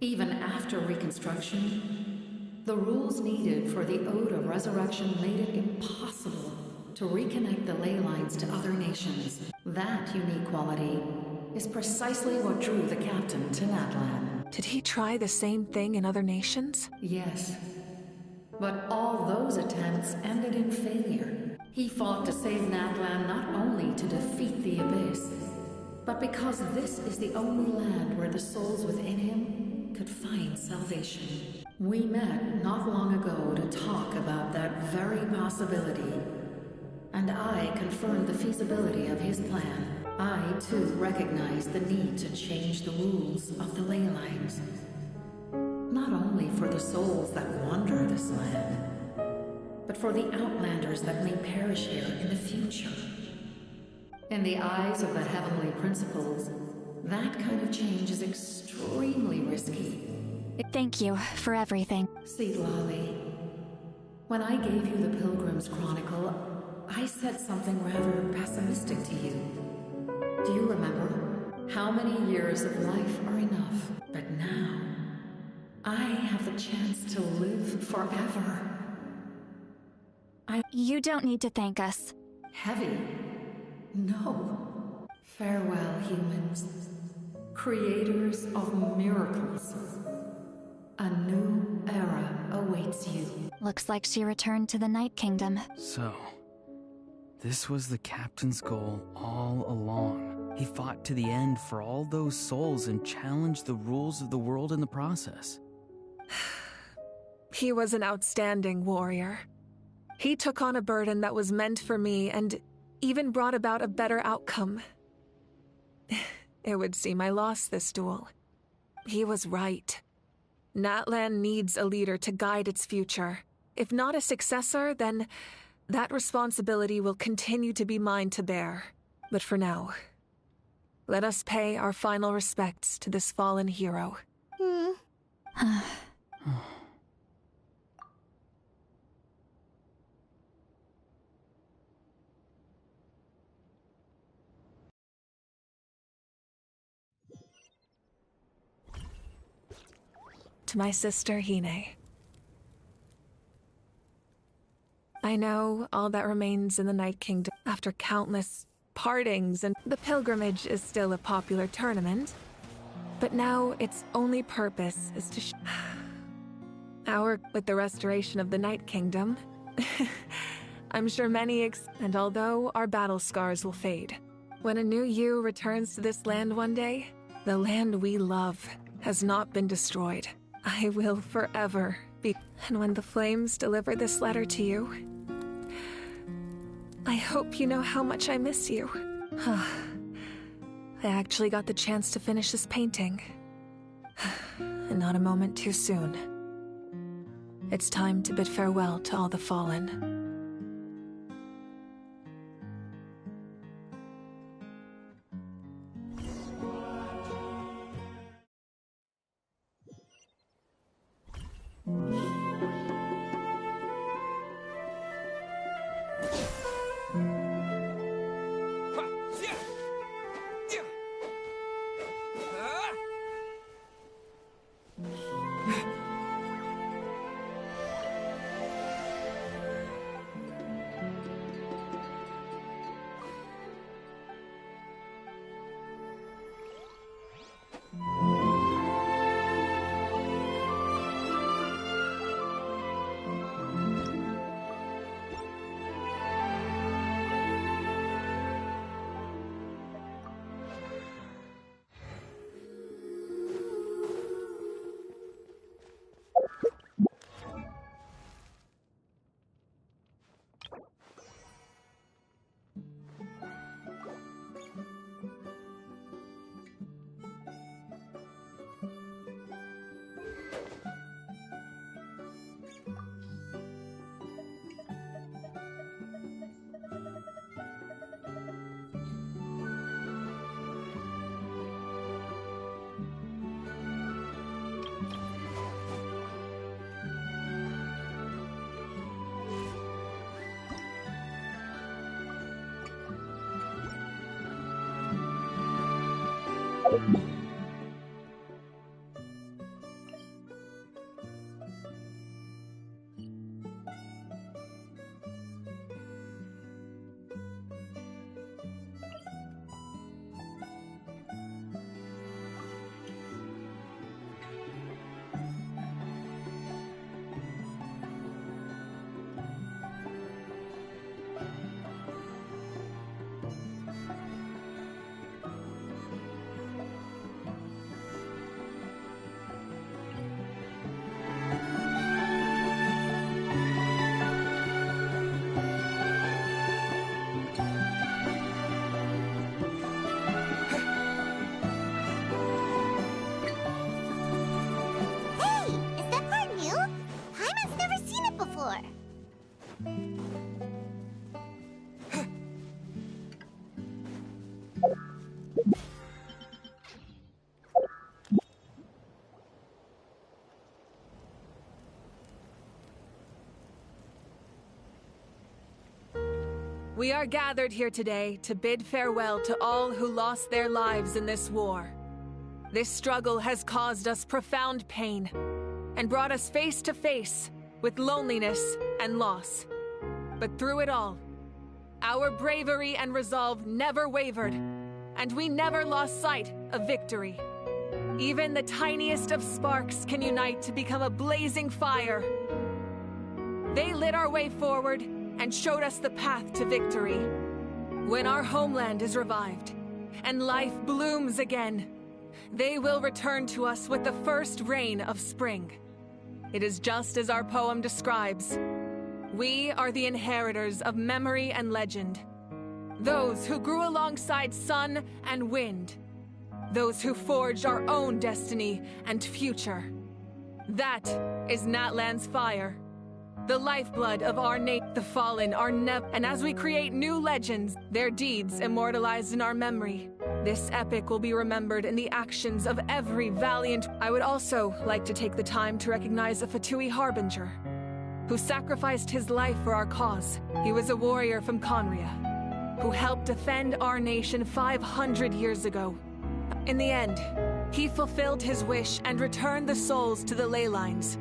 Even after reconstruction, the rules needed for the Ode of Reserrection made it impossible to reconnect the ley lines to other nations. That unique quality is precisely what drew the captain to Natlan. Did he try the same thing in other nations? Yes. But all those attempts ended in failure. He fought to save Natlan not only to defeat the Abyss, but because this is the only land where the souls within him could find salvation. We met not long ago to talk about that very possibility, and I confirmed the feasibility of his plan. I, too, recognized the need to change the rules of the ley lines. Not only for the souls that wander this land, but for the outlanders that may perish here in the future. In the eyes of the Heavenly Principles, that kind of change is extremely risky. Thank you for everything. See, Lolly, when I gave you the Pilgrim's Chronicle, I said something rather pessimistic to you. Do you remember? How many years of life are enough? But now, I have the chance to live forever. You don't need to thank us. Heavy? No. Farewell, humans. Creators of miracles. A new era awaits you. Looks like she returned to the Night Kingdom. So, this was the captain's goal all along. He fought to the end for all those souls and challenged the rules of the world in the process. He was an outstanding warrior. He took on a burden that was meant for me and even brought about a better outcome. It would seem I lost this duel. He was right. Natlan needs a leader to guide its future. If not a successor, then that responsibility will continue to be mine to bear. But for now, let us pay our final respects to this fallen hero. To my sister, Hine. I know all that remains in the Night Kingdom after countless partings, and the pilgrimage is still a popular tournament. But now its only purpose is to with the restoration of the Night Kingdom. I'm sure many and although our battle scars will fade, when a new you returns to this land one day, the land we love has not been destroyed. I will forever be. And when the flames deliver this letter to you, I hope you know how much I miss you. I actually got the chance to finish this painting. And not a moment too soon. It's time to bid farewell to all the fallen. We are gathered here today to bid farewell to all who lost their lives in this war. This struggle has caused us profound pain and brought us face to face with loneliness and loss. But through it all, our bravery and resolve never wavered, and we never lost sight of victory. Even the tiniest of sparks can unite to become a blazing fire. They lit our way forward and showed us the path to victory. When our homeland is revived and life blooms again, they will return to us with the first rain of spring. It is just as our poem describes. We are the inheritors of memory and legend. Those who grew alongside sun and wind. Those who forged our own destiny and future. That is Natlan's fire. The lifeblood of our the fallen are never, and as we create new legends, their deeds immortalized in our memory. This epic will be remembered in the actions of every valiant. I would also like to take the time to recognize a Fatui Harbinger, who sacrificed his life for our cause. He was a warrior from Conria, who helped defend our nation 500 years ago. In the end, he fulfilled his wish and returned the souls to the ley lines.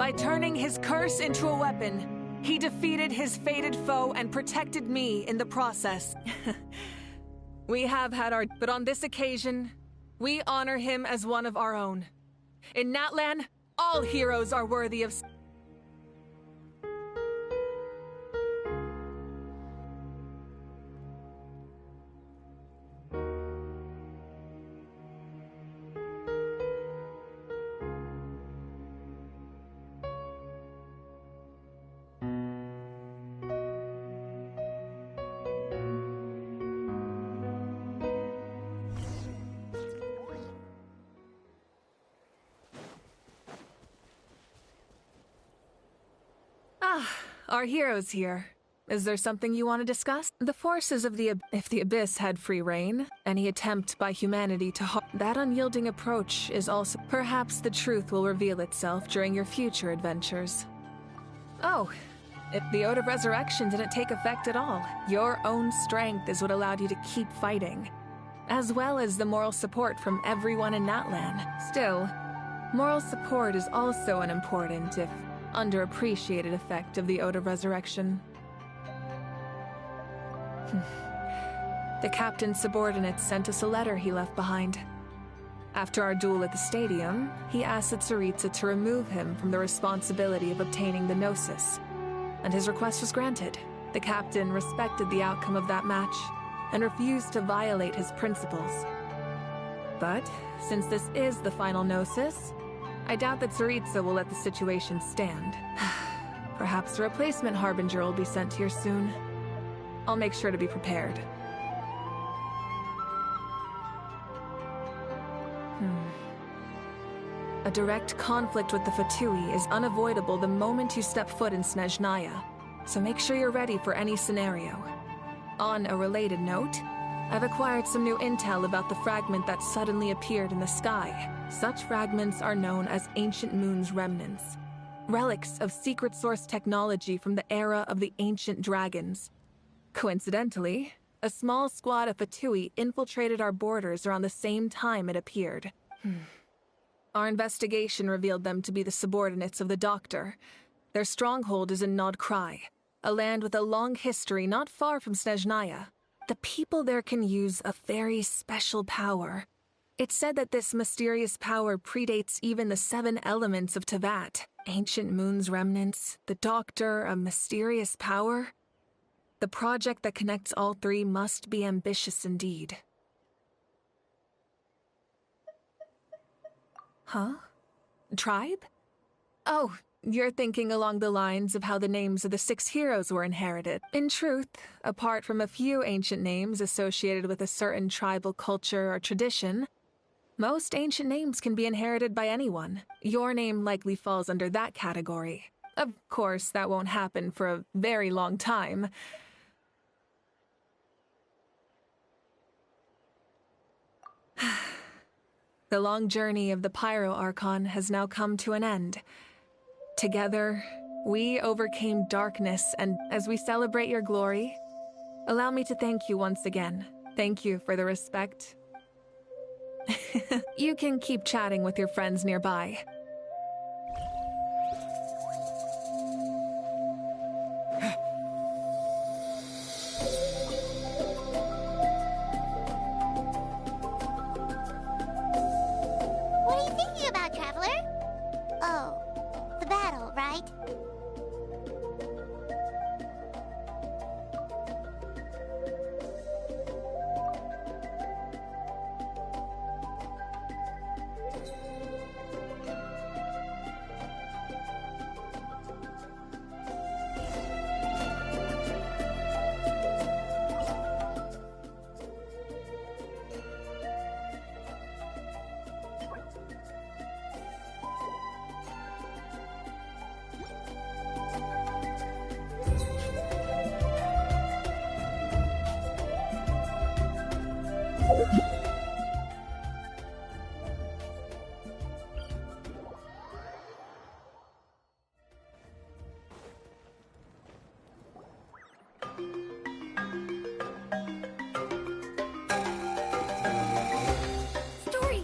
By turning his curse into a weapon, he defeated his fated foe and protected me in the process. We have had our... But on this occasion, we honor him as one of our own. In Natlan, all heroes are worthy of... Our hero's here. Is there something you want to discuss? The forces of the if the Abyss had free reign, any attempt by humanity to that unyielding approach is also... Perhaps the truth will reveal itself during your future adventures. Oh, if the Ode of Reserrection didn't take effect at all, your own strength is what allowed you to keep fighting, as well as the moral support from everyone in Natlan. Still, moral support is also an important, if underappreciated effect of the Ode of Resurrection. The captain's subordinates sent us a letter he left behind. After our duel at the stadium, he asked Tsaritsa to remove him from the responsibility of obtaining the Gnosis, and his request was granted. The captain respected the outcome of that match and refused to violate his principles. But since this is the final Gnosis, I doubt that Tsaritsa will let the situation stand. Perhaps a replacement Harbinger will be sent here soon. I'll make sure to be prepared. A direct conflict with the Fatui is unavoidable the moment you step foot in Snezhnaya, so make sure you're ready for any scenario. On a related note, I've acquired some new intel about the fragment that suddenly appeared in the sky. Such fragments are known as Ancient Moon's remnants, relics of secret source technology from the era of the ancient dragons. Coincidentally, A small squad of Fatui infiltrated our borders around the same time it appeared. Our investigation revealed them to be the subordinates of the Doctor. Their stronghold is in Nodkrai, a land with a long history not far from Snezhnaya. The people there can use a very special power. It's said that this mysterious power predates even the 7 elements of Tevat. Ancient Moon's remnants, the Doctor, a mysterious power. The project that connects all 3 must be ambitious indeed. Huh? Tribe? Oh, you're thinking along the lines of how the names of the 6 heroes were inherited. In truth, apart from a few ancient names associated with a certain tribal culture or tradition, most ancient names can be inherited by anyone. Your name likely falls under that category. Of course, that won't happen for a very long time. The long journey of the Pyro Archon has now come to an end. Together, we overcame darkness, and as we celebrate your glory, allow me to thank you once again. Thank you for the respect. You can keep chatting with your friends nearby. What are you thinking about, Traveler? Oh, the battle, right?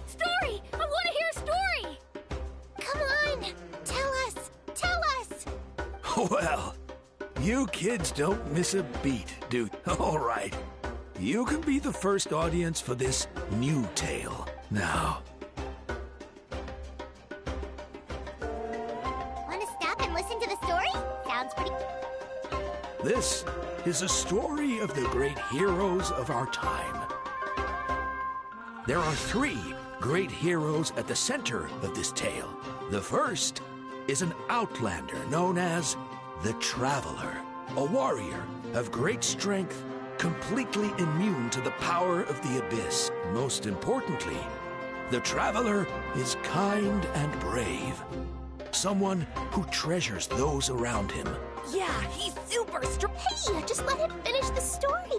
Story! I want to hear a story! Come on! Tell us! Tell us! Well, you kids don't miss a beat, do you? All right. You can be the first audience for this new tale. Now, Want to stop and listen to the story? Sounds pretty... this is a story of the great heroes of our time. There are 3 great heroes at the center of this tale. The first is an outlander known as the Traveler, a warrior of great strength, completely immune to the power of the Abyss. Most importantly, the Traveler is kind and brave. Someone who treasures those around him. Yeah, he's super strong. Hey, just let him finish the story.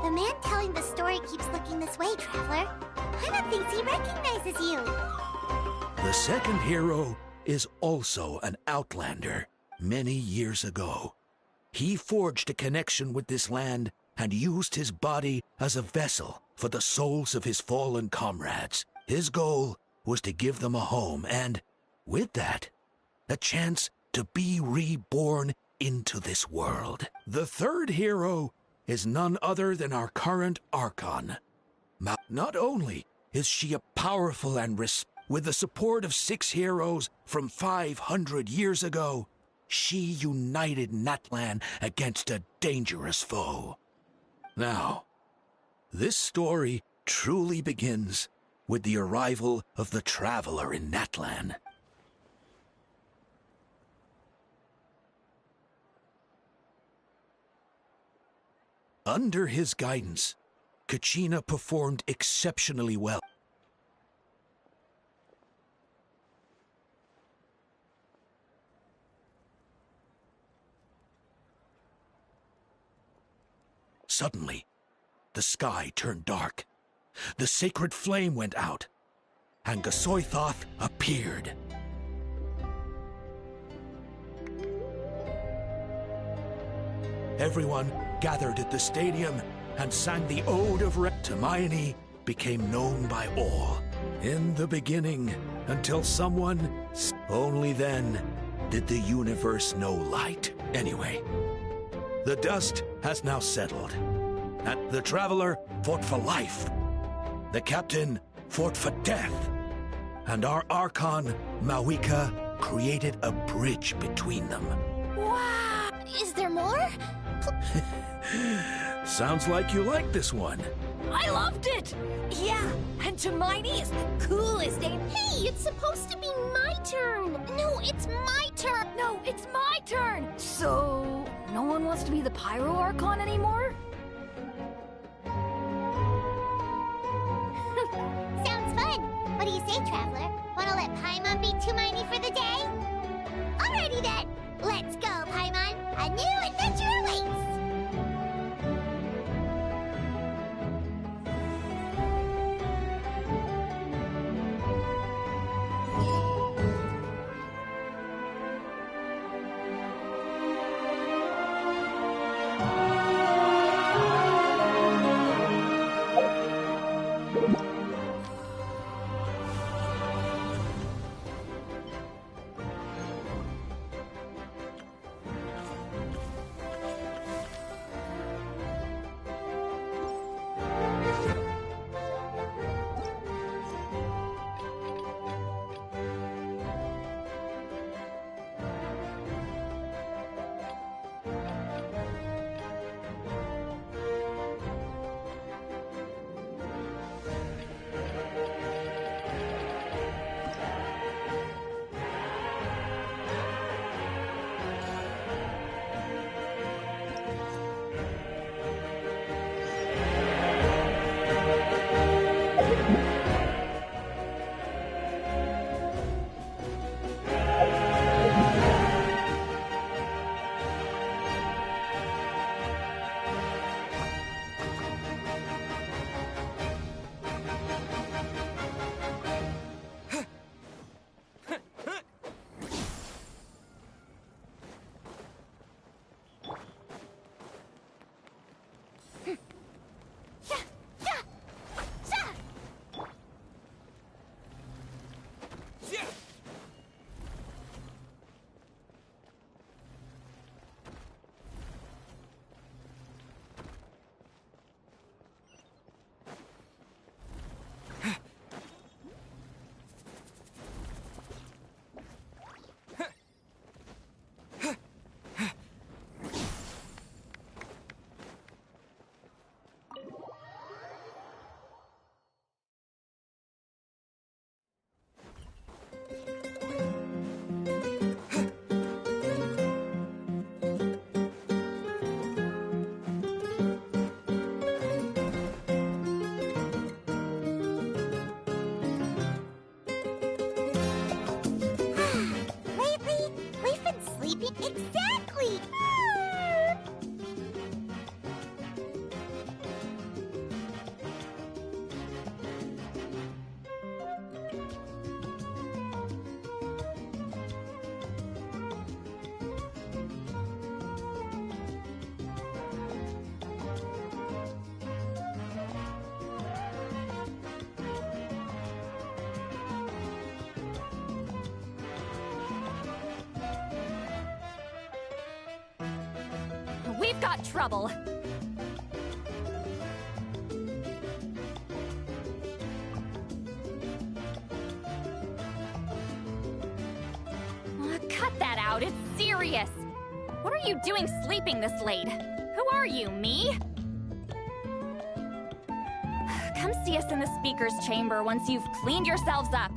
The man telling the story keeps looking this way, Traveler. Paimon thinks he recognizes you. The second hero is also an outlander. Many years ago, he forged a connection with this land and used his body as a vessel for the souls of his fallen comrades. His goal was to give them a home and, with that, a chance to be reborn into this world. The third hero is none other than our current Archon. Not only is she a powerful and with the support of 6 heroes from 500 years ago, she united Natlan against a dangerous foe. Now, this story truly begins with the arrival of the Traveler in Natlan. Under his guidance, Kachina performed exceptionally well. Suddenly, the sky turned dark. The sacred flame went out, and Gasoithoth appeared. everyone gathered at the stadium and sang the Ode of Reserrection. Hermione became known by all. In the beginning, until someone... Only then did the universe know light. Anyway, the dust has now settled. And the Traveler fought for life. The Captain fought for death. And our Archon, Mawika, created a bridge between them. Wow! Is there more? Sounds like you like this one. I loved it! Yeah, and Hermione is the coolest, ain't... Hey, it's supposed to be my turn! No, it's my turn! No, it's my turn! So, no one wants to be the Pyro Archon anymore? Sounds fun! What do you say, Traveler? Wanna let Paimon be Hermione for the day? Alrighty then! Let's go, Paimon! A new adventure awaits! Exactly! We've got trouble. Cut that out, it's serious. What are you doing sleeping this late? Who are you, me? Come see us in the speaker's chamber once you've cleaned yourselves up.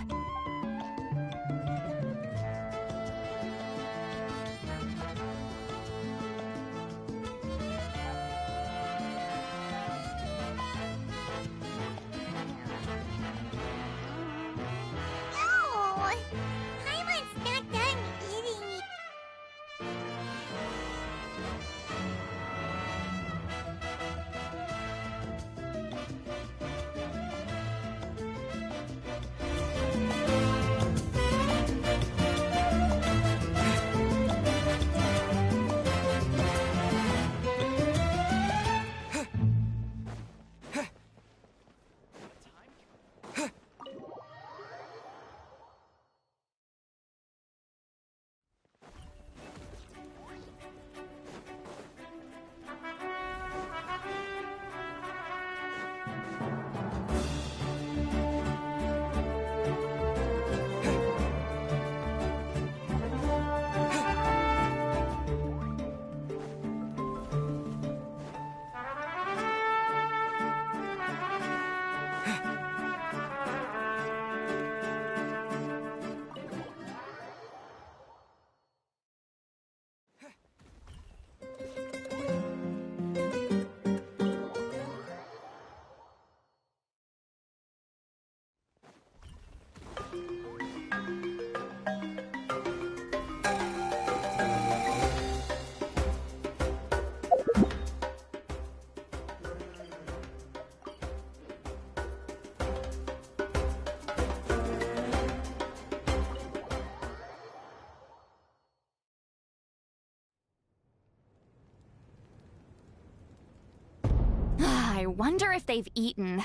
I wonder if they've eaten.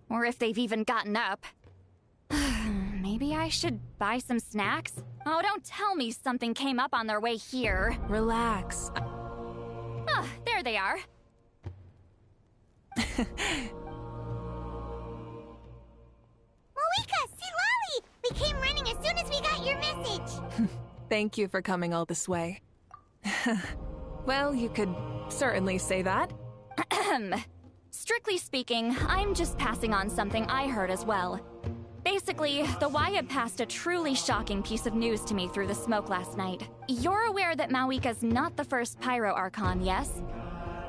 Or if they've even gotten up. Maybe I should buy some snacks? Oh, don't tell me something came up on their way here. Relax. Ah, there they are. Moika, see Lolly! We came running as soon as we got your message. Thank you for coming all this way. Well, you could certainly say that. Strictly speaking, I'm just passing on something I heard as well. Basically, the Wyatt passed a truly shocking piece of news to me through the smoke last night. You're aware that Mawika's not the first Pyro Archon, yes?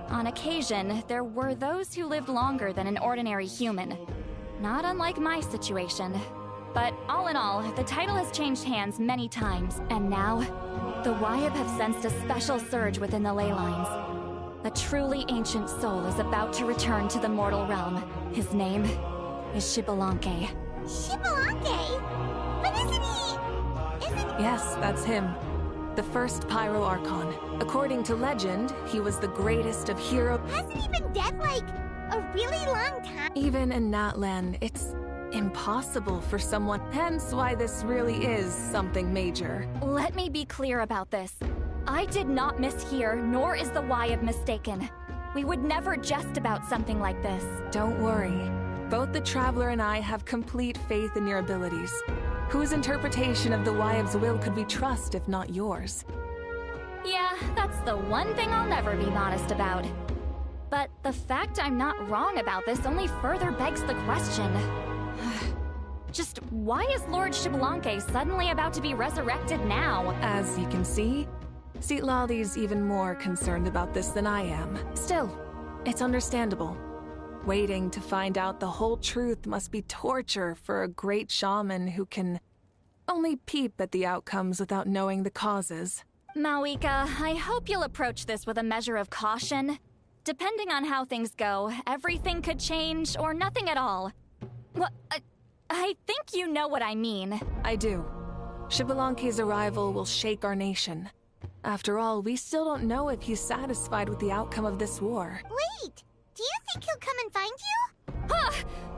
On occasion, there were those who lived longer than an ordinary human. Not unlike my situation. But all in all, the title has changed hands many times, and now, the Wyatt have sensed a special surge within the ley lines. A truly ancient soul is about to return to the mortal realm. His name is Xbalanque. Xbalanque? But isn't Yes, that's him. The first Pyro Archon. According to legend, he was the greatest of heroes. Hasn't he been dead, like, a really long time? Even in Natlan, it's impossible for someone. Hence why this really is something major. Let me be clear about this. I did not mishear, nor is the Wyatt mistaken. We would never jest about something like this. Don't worry. Both the Traveler and I have complete faith in your abilities. Whose interpretation of the Wyatt's will could we trust if not yours? Yeah, that's the one thing I'll never be modest about. But the fact I'm not wrong about this only further begs the question. Just why is Lord Xbalanque suddenly about to be resurrected now? As you can see, Citlali's even more concerned about this than I am. Still, it's understandable. Waiting to find out the whole truth must be torture for a great shaman who can only peep at the outcomes without knowing the causes. Mawika, I hope you'll approach this with a measure of caution. Depending on how things go, everything could change or nothing at all. Well, I think you know what I mean. I do. Xbalanque's arrival will shake our nation. After all, we still don't know if he's satisfied with the outcome of this war. Wait! Do you think he'll come and find you? Huh!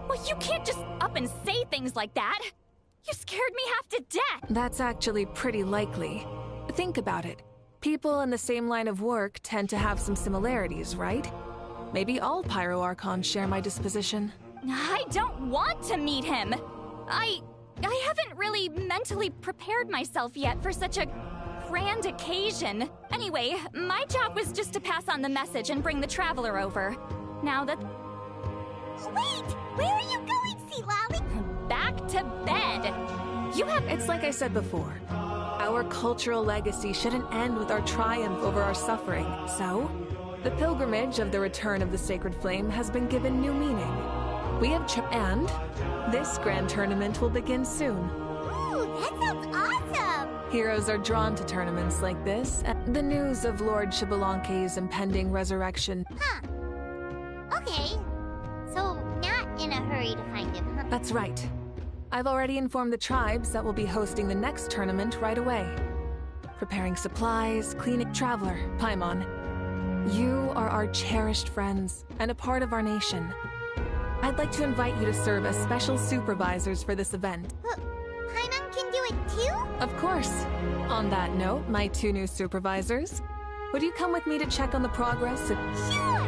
Well, you can't just up and say things like that! You scared me half to death! That's actually pretty likely. Think about it. People in the same line of work tend to have some similarities, right? Maybe all Pyro Archons share my disposition. I don't want to meet him! I haven't really mentally prepared myself yet for such a grand occasion. Anyway, my job was just to pass on the message and bring the Traveler over. Now that... Wait! Where are you going, Citlali? Back to bed! You have... It's like I said before. Our cultural legacy shouldn't end with our triumph over our suffering. So, the pilgrimage of the return of the Sacred Flame has been given new meaning. We have and this grand tournament will begin soon. Ooh, that sounds awesome! Heroes are drawn to tournaments like this, and the news of Lord Xbalanque's impending resurrection. Huh. Okay. So, not in a hurry to find him, huh? That's right. I've already informed the tribes that we'll be hosting the next tournament right away. Preparing supplies, cleaning... Traveler, Paimon, you are our cherished friends and a part of our nation. I'd like to invite you to serve as special supervisors for this event. Paimon can do it too? Of course. On that note, my 2 new supervisors, would you come with me to check on the progress of... Sure!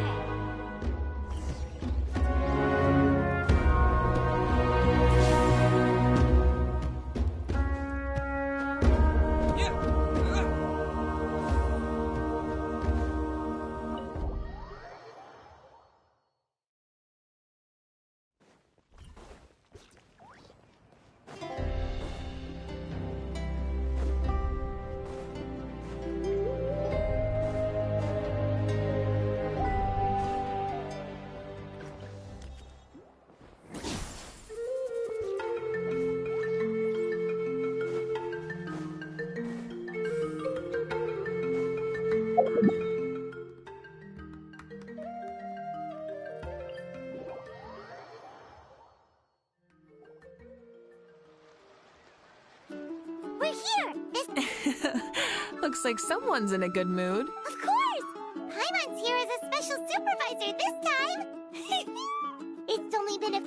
Looks like someone's in a good mood. Of course! Paimon's here as a special supervisor this time! It's only been a...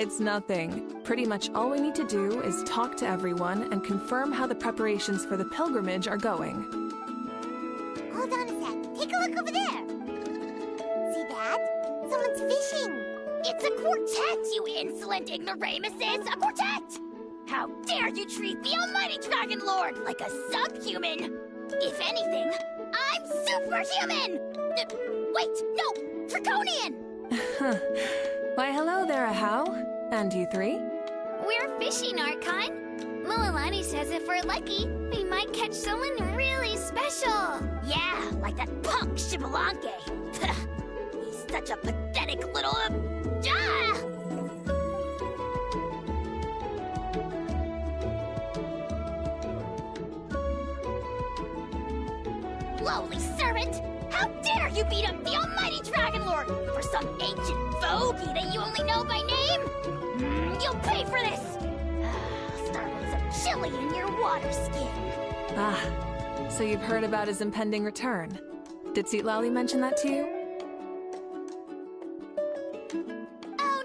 It's nothing. Pretty much all we need to do is talk to everyone and confirm how the preparations for the pilgrimage are going. Hold on a sec. Take a look over there. See that? Someone's fishing. It's a quartet, you insolent ignoramuses! A quartet! How dare you treat the almighty Dragon Lord like a subhuman! If anything, I'm superhuman! Wait, no! Draconian! Why, hello there, Ahau. And you three? We're fishing, Archon. Mualani says if we're lucky, we might catch someone really special. Yeah, like that punk Shibalanke. He's such a pathetic little... Lowly servant! How dare you beat up the almighty Dragon Lord for some ancient bogey that you only know by name? You'll pay for this! I'll start with some chili in your water skin. Ah, so you've heard about his impending return. Did Lali mention that to you? Oh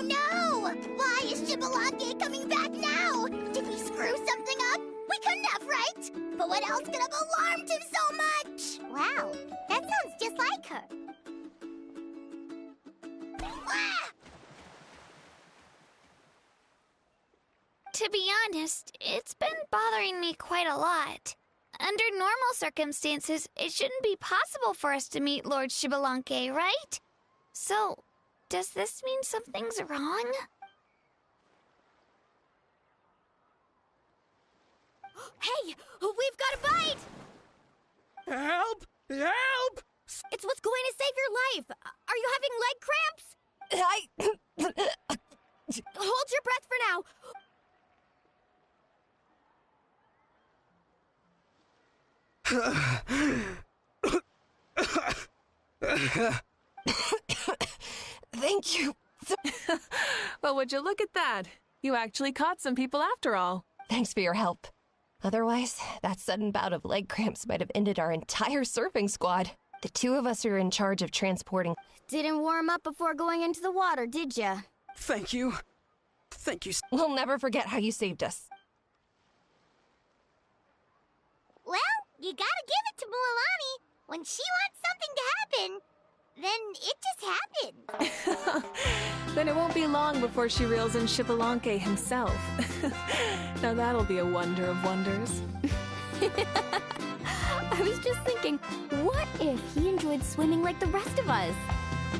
no! Why is Shibalanke coming back now? Did we screw something up? We couldn't have, right? But what else could have alarmed him so much? Wow, that sounds just like her. Ah! To be honest, it's been bothering me quite a lot. Under normal circumstances, it shouldn't be possible for us to meet Lord Shibalanke, right? So, does this mean something's wrong? Hey! We've got a bite! Help! Help! It's what's going to save your life! Are you having leg cramps? Hold your breath for now! Thank you. Well, would you look at that? You actually caught some people after all. Thanks for your help. Otherwise, that sudden bout of leg cramps might have ended our entire surfing squad. The two of us are in charge of transporting. Didn't warm up before going into the water, did ya? Thank you. Thank you. We'll never forget how you saved us. Well, you gotta give it to Mualani. When she wants something to happen, then it just happens. Then it won't be long before she reels in Shibalanke himself. Now that'll be a wonder of wonders. I was just thinking, what if he enjoyed swimming like the rest of us?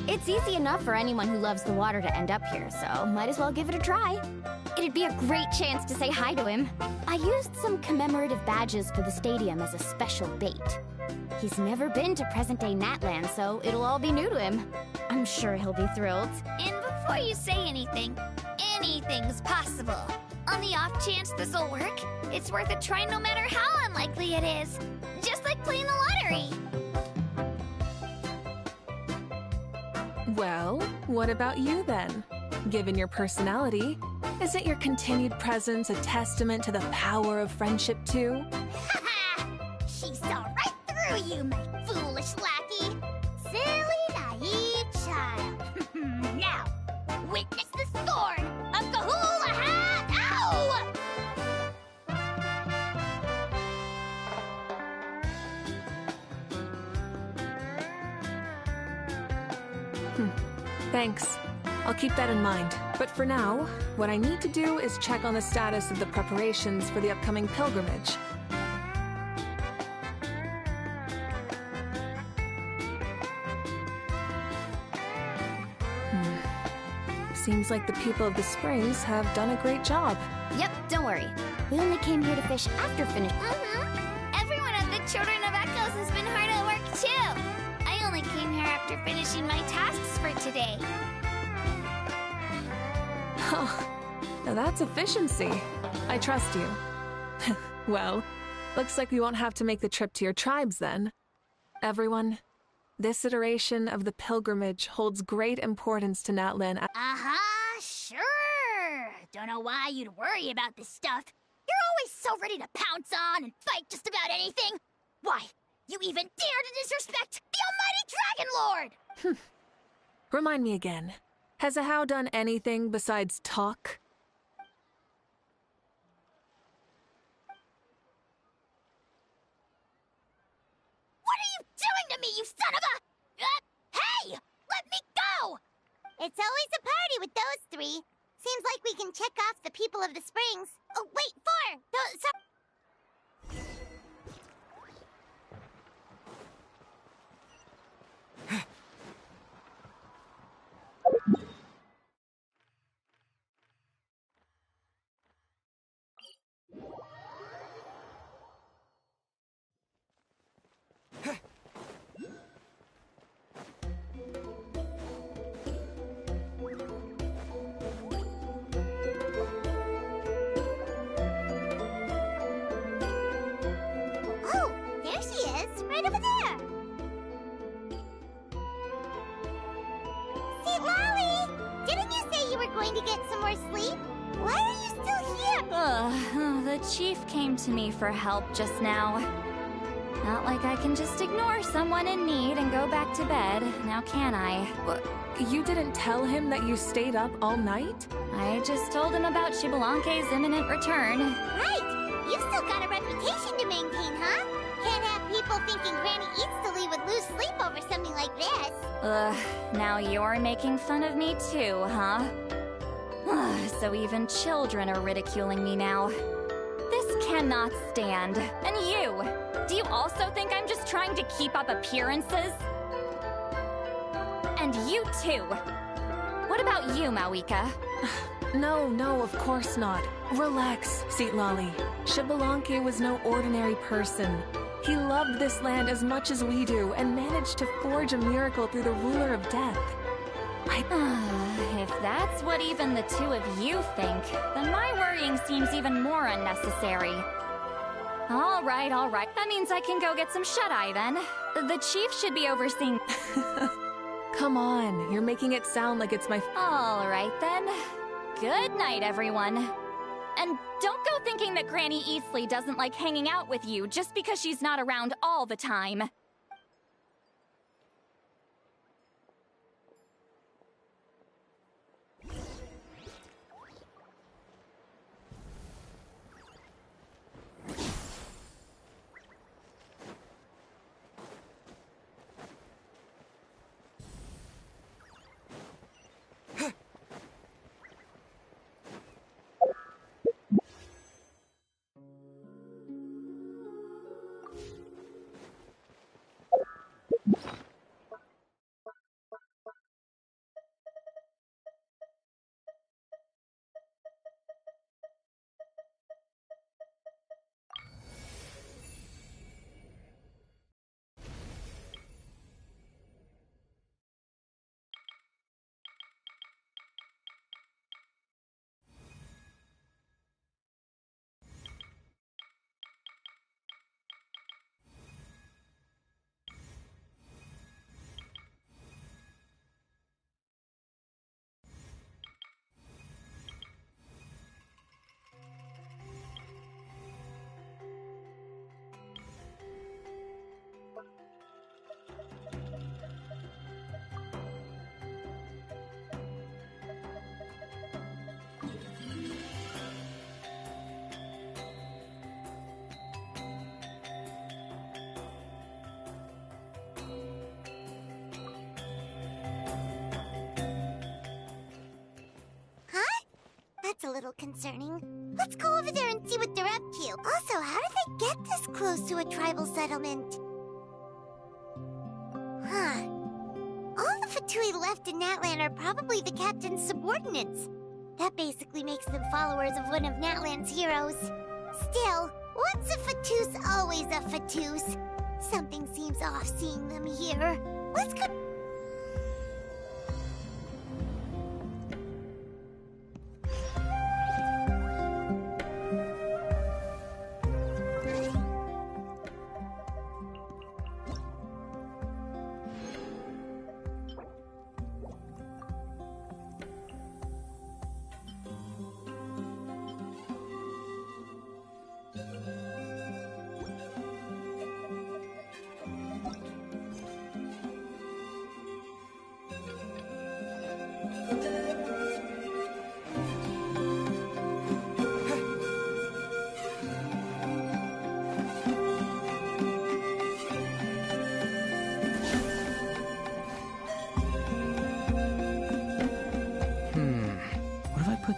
It's easy enough for anyone who loves the water to end up here, so might as well give it a try. It'd be a great chance to say hi to him. I used some commemorative badges for the stadium as a special bait. He's never been to present-day Natland, so it'll all be new to him. I'm sure he'll be thrilled. And before you say anything, anything's possible. On the off chance this'll work, it's worth a try no matter how unlikely it is. Just like playing the lottery. Well, what about you then? Given your personality, isn't your continued presence a testament to the power of friendship too? She saw right through you, my foolish lackey. Silly, naive child. Now, witness the scorn of Kahula Hat! Ow! Thanks. I'll keep that in mind. But for now, what I need to do is check on the status of the preparations for the upcoming pilgrimage. Seems like the people of the Springs have done a great job. Yep, don't worry. We only came here to fish after finish. Everyone at the Children of Echoes has been hard at work too. I only came here after finishing my tasks for today. Now that's efficiency. I trust you. Well, looks like we won't have to make the trip to your tribes then. Everyone, this iteration of the pilgrimage holds great importance to Natlan. Sure. Don't know why you'd worry about this stuff. You're always so ready to pounce on and fight just about anything. Why, you even dare to disrespect the almighty Dragon Lord! Remind me again. Has Ahau done anything besides talk? What are you doing to me, you son of a... hey! Let me go! It's always a party with those three. Seems like we can check off the people of the springs. Oh, wait, 4! Oh, there she is, right over there. See, Lolly, didn't you say you were going to get some more sleep? Why are you still here? The chief came to me for help just now. Not like I can just ignore someone in need and go back to bed, now can I? You didn't tell him that you stayed up all night? I just told him about Xbalanque's imminent return. Right! You've still got a reputation to maintain, huh? Can't have people thinking Granny Eatsilly would lose sleep over something like this. Now you're making fun of me too, huh? So even children are ridiculing me now. This cannot stand. And you! Do you also think I'm just trying to keep up appearances? And you too! What about you, Mawika? No, of course not. Relax, Seatlolly. Xbalanque was no ordinary person. He loved this land as much as we do and managed to forge a miracle through the ruler of death. If that's what even the two of you think, then my worrying seems even more unnecessary. All right. That means I can go get some shut-eye then. The chief should be overseeing... Come on, you're making it sound like it's my... All right then. Good night, everyone. And don't go thinking that Granny Eastleigh doesn't like hanging out with you just because she's not around all the time. That's a little concerning. Let's go over there and see what they're up to. Also, how did they get this close to a tribal settlement? Huh. All the Fatui left in Natlan are probably the captain's subordinates. That basically makes them followers of one of Natlan's heroes. Still, once a Fatuse, always a Fatuse. Something seems off seeing them here. Let's go...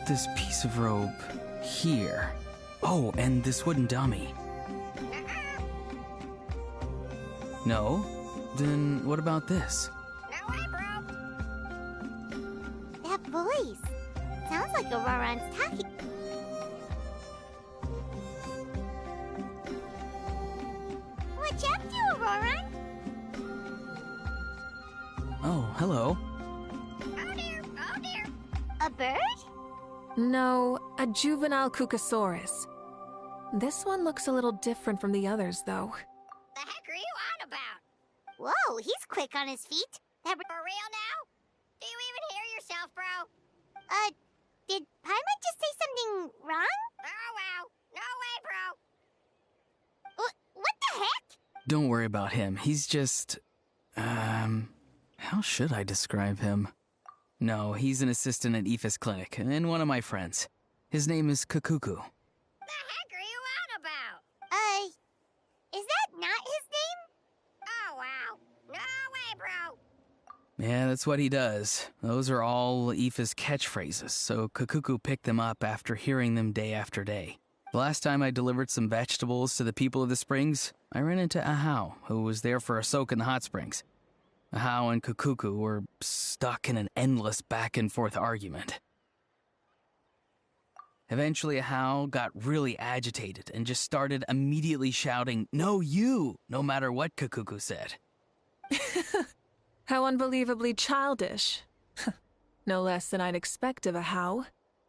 this piece of rope here. Oh, and this wooden dummy. No? Then what about this? That voice. Sounds like Auroran's talking. Watch out, you, Auroran! Oh, hello. Oh dear. A bird? No, a juvenile Cucasaurus. This one looks a little different from the others, though. The heck are you on about? Whoa, he's quick on his feet. That for real now? Do you even hear yourself, bro? Did Paimon just say something wrong? Oh, wow. No way, bro. What the heck? Don't worry about him. He's just... how should I describe him? No, he's an assistant at Aoife's clinic, and one of my friends. His name is Kukuku. The heck are you on about? Is that not his name? Oh, wow. No way, bro. Yeah, that's what he does. Those are all Aoife's catchphrases, so Kukuku picked them up after hearing them day after day. The last time I delivered some vegetables to the people of the springs, I ran into Ahau, who was there for a soak in the hot springs. Ahau and Kukuku were stuck in an endless back-and-forth argument. Eventually, Ahau got really agitated and just started immediately shouting, "No, you!" no matter what Kukuku said. How unbelievably childish. No less than I'd expect of Ahau.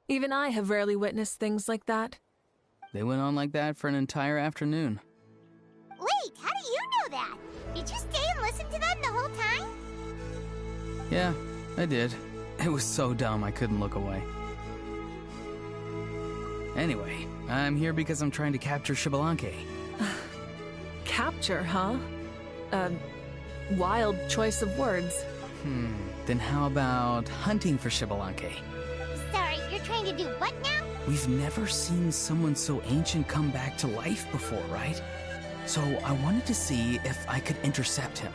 Even I have rarely witnessed things like that. They went on like that for an entire afternoon. Wait, how do you know that? Did you stay and listen to them the whole time? Yeah, I did. It was so dumb I couldn't look away. Anyway, I'm here because I'm trying to capture Xbalanque. Capture, huh? Wild choice of words. Then how about hunting for Xbalanque? Sorry, you're trying to do what now? We've never seen someone so ancient come back to life before, right? So I wanted to see if I could intercept him.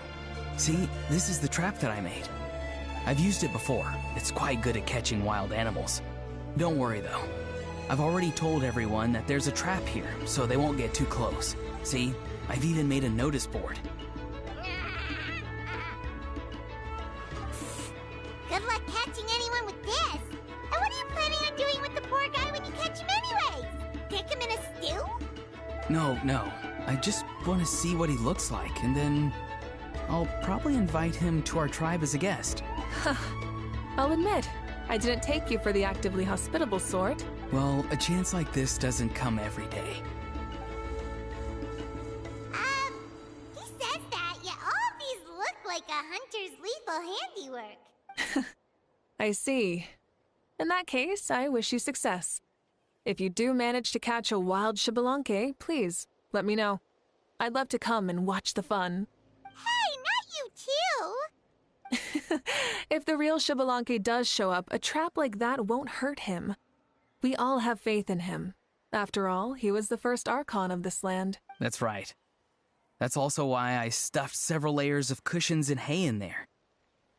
See, this is the trap that I made. I've used it before. It's quite good at catching wild animals. Don't worry though. I've already told everyone that there's a trap here, so they won't get too close. See, I've even made a notice board. Good luck catching anyone with this. And what are you planning on doing with the poor guy when you catch him anyways? Take him in a stew? No. I just want to see what he looks like, and then I'll probably invite him to our tribe as a guest. I'll admit, I didn't take you for the actively hospitable sort. Well, a chance like this doesn't come every day. He says that, yet all of these look like a hunter's lethal handiwork. I see. In that case, I wish you success. If you do manage to catch a wild Xbalanque, please, let me know. I'd love to come and watch the fun. Hey, not you too! If the real Xbalanque does show up, a trap like that won't hurt him. We all have faith in him. After all, he was the first Archon of this land. That's right. That's also why I stuffed several layers of cushions and hay in there.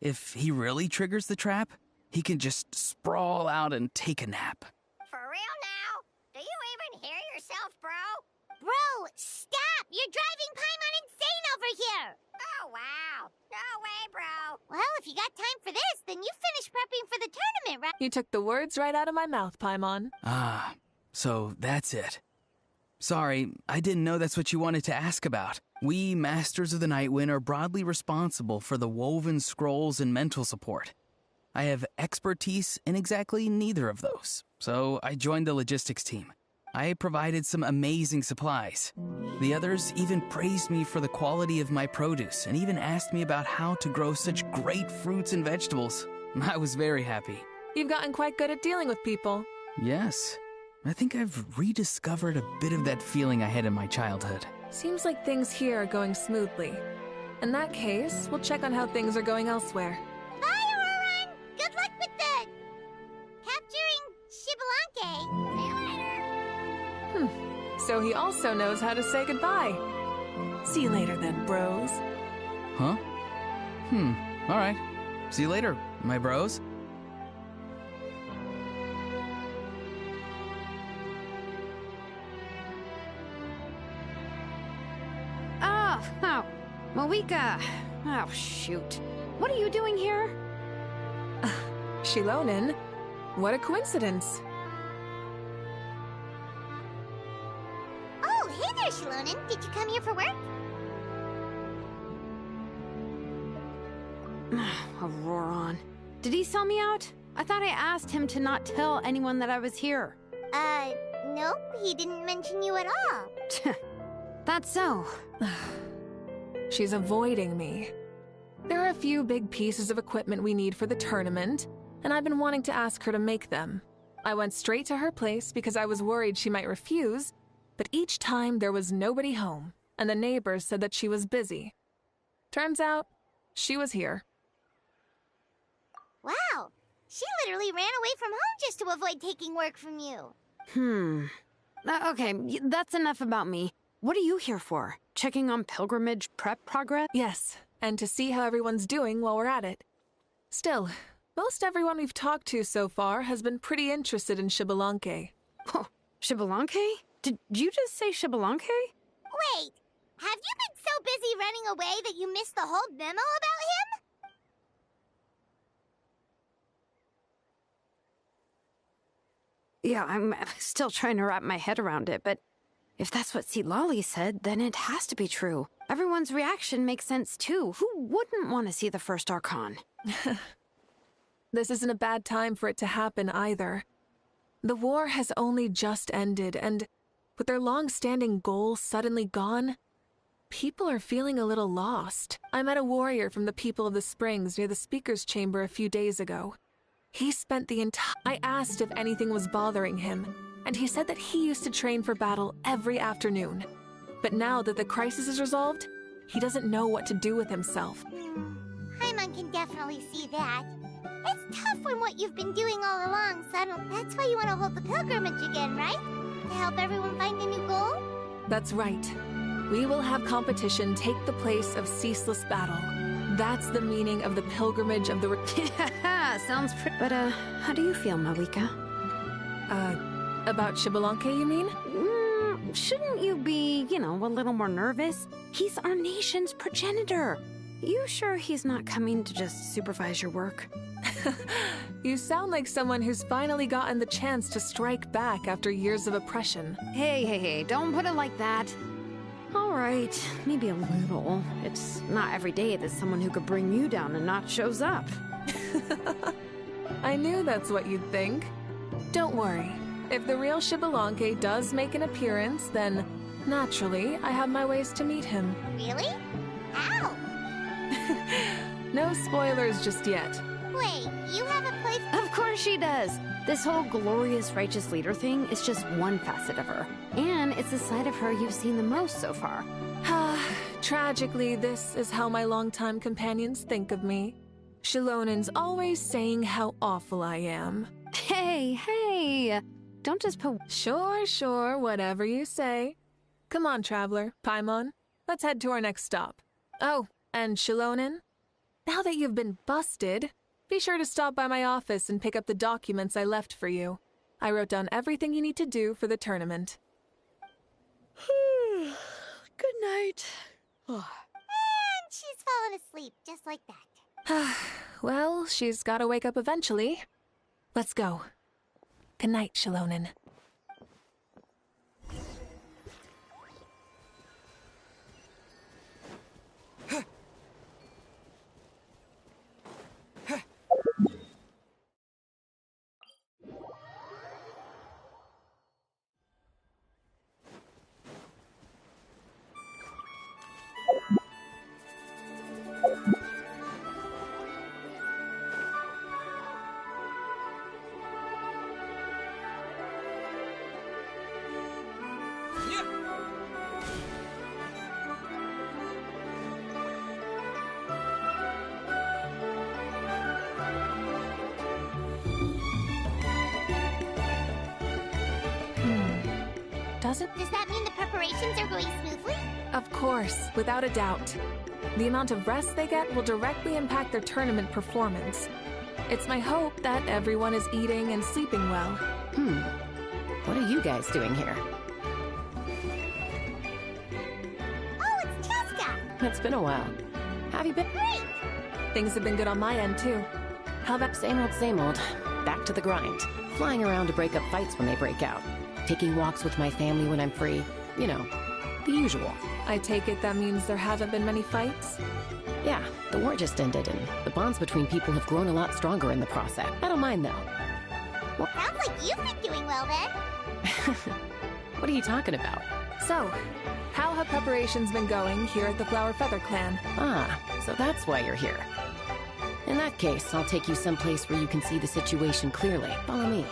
If he really triggers the trap, he can just sprawl out and take a nap. For real now? Do you even hear yourself, bro? Bro, stop! You're driving Paimon insane over here! Oh, wow. No way, bro. Well, if you got time for this, then you finish prepping for the tournament, right? You took the words right out of my mouth, Paimon. Ah, so that's it. Sorry, I didn't know that's what you wanted to ask about. We, Masters of the Nightwind, are broadly responsible for the woven scrolls and mental support. I have expertise in exactly neither of those, so I joined the logistics team. I provided some amazing supplies. The others even praised me for the quality of my produce and even asked me about how to grow such great fruits and vegetables. I was very happy. You've gotten quite good at dealing with people. Yes. I think I've rediscovered a bit of that feeling I had in my childhood. Seems like things here are going smoothly. In that case, we'll check on how things are going elsewhere. Bye, Auroran! Good luck with the... capturing Xbalanque. See you later. So he also knows how to say goodbye. See you later then, bros. Huh? Alright. See you later, my bros. Moika! Oh, shoot. What are you doing here? Shilonen, what a coincidence. Oh, hey there, Shilonen. Did you come here for work? Auroron. Did he sell me out? I thought I asked him to not tell anyone that I was here. Nope. He didn't mention you at all. That's so. She's avoiding me. There are a few big pieces of equipment we need for the tournament, and I've been wanting to ask her to make them. I went straight to her place because I was worried she might refuse, but each time there was nobody home, and the neighbors said that she was busy. Turns out, she was here. Wow. She literally ran away from home just to avoid taking work from you. Okay, that's enough about me. What are you here for? Checking on pilgrimage prep progress? Yes, and to see how everyone's doing while we're at it. Still, most everyone we've talked to so far has been pretty interested in Xbalanque. Oh, Xbalanque? Did you just say Xbalanque? Wait, have you been so busy running away that you missed the whole memo about him? Yeah, I'm still trying to wrap my head around it, but if that's what Lolly said, then it has to be true. Everyone's reaction makes sense too. Who wouldn't want to see the first Archon? This isn't a bad time for it to happen either. The war has only just ended, and with their long-standing goals suddenly gone, people are feeling a little lost. I met a warrior from the People of the Springs near the Speaker's Chamber a few days ago. He spent the entire... I asked if anything was bothering him, and he said that he used to train for battle every afternoon. But now that the crisis is resolved, he doesn't know what to do with himself. Paimon can definitely see that. It's tough when what you've been doing all along suddenly... That's why you want to hold the pilgrimage again, right? To help everyone find a new goal? That's right. We will have competition take the place of ceaseless battle. That's the meaning of the pilgrimage of the... Yeah, sounds pretty... But, how do you feel, Moika? About Xbalanque, you mean? Shouldn't you be, a little more nervous? He's our nation's progenitor. You sure he's not coming to just supervise your work? You sound like someone who's finally gotten the chance to strike back after years of oppression. Hey, don't put it like that. All right, maybe a little. It's not every day that someone who could bring you down a notch shows up. I knew that's what you'd think. Don't worry. If the real Xbalanque does make an appearance, then, naturally, I have my ways to meet him. Really? How? No spoilers just yet. Wait, you have a place... Of course she does! This whole glorious righteous leader thing is just one facet of her. And it's the side of her you've seen the most so far. Tragically, this is how my longtime companions think of me. Shilonen's always saying how awful I am. Hey! Don't just put... Sure, whatever you say. Come on, traveler, Paimon. Let's head to our next stop. Oh, and Shilonen, now that you've been busted, be sure to stop by my office and pick up the documents I left for you. I wrote down everything you need to do for the tournament. Good night. And she's fallen asleep, just like that. Well, she's gotta wake up eventually. Let's go. Good night, Shilonen. Does that mean the preparations are going smoothly? Of course, without a doubt. The amount of rest they get will directly impact their tournament performance. It's my hope that everyone is eating and sleeping well. What are you guys doing here? Oh, it's Cheska! It's been a while. Have you been? Great! Things have been good on my end, too. How about same old, same old? Back to the grind. Flying around to break up fights when they break out. Taking walks with my family when I'm free. You know, the usual. I take it that means there haven't been many fights? Yeah, the war just ended, and the bonds between people have grown a lot stronger in the process. I don't mind, though. Well, sounds like you've been doing well, then. What are you talking about? So, how have preparations been going here at the Flower Feather Clan? Ah, so that's why you're here. In that case, I'll take you someplace where you can see the situation clearly. Follow me.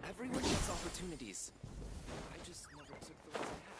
Everyone gets opportunities. I just never took the ones I had.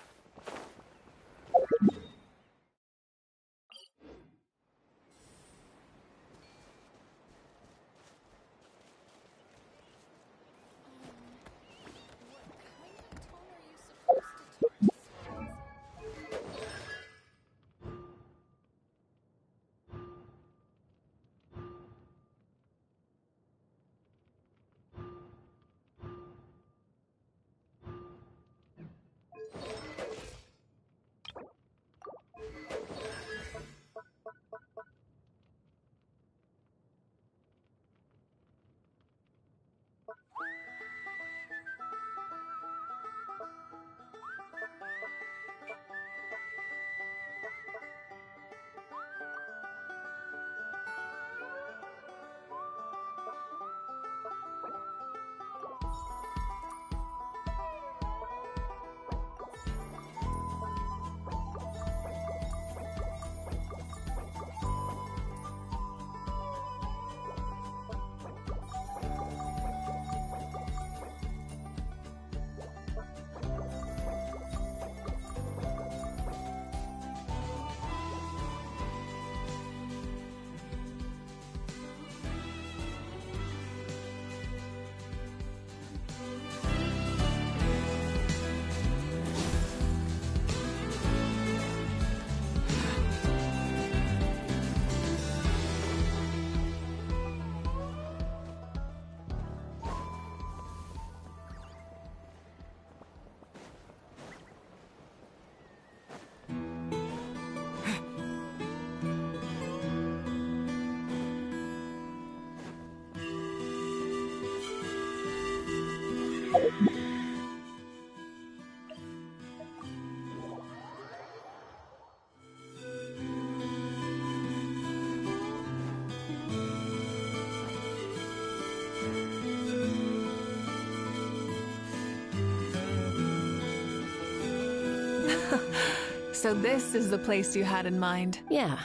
So this is the place you had in mind? Yeah.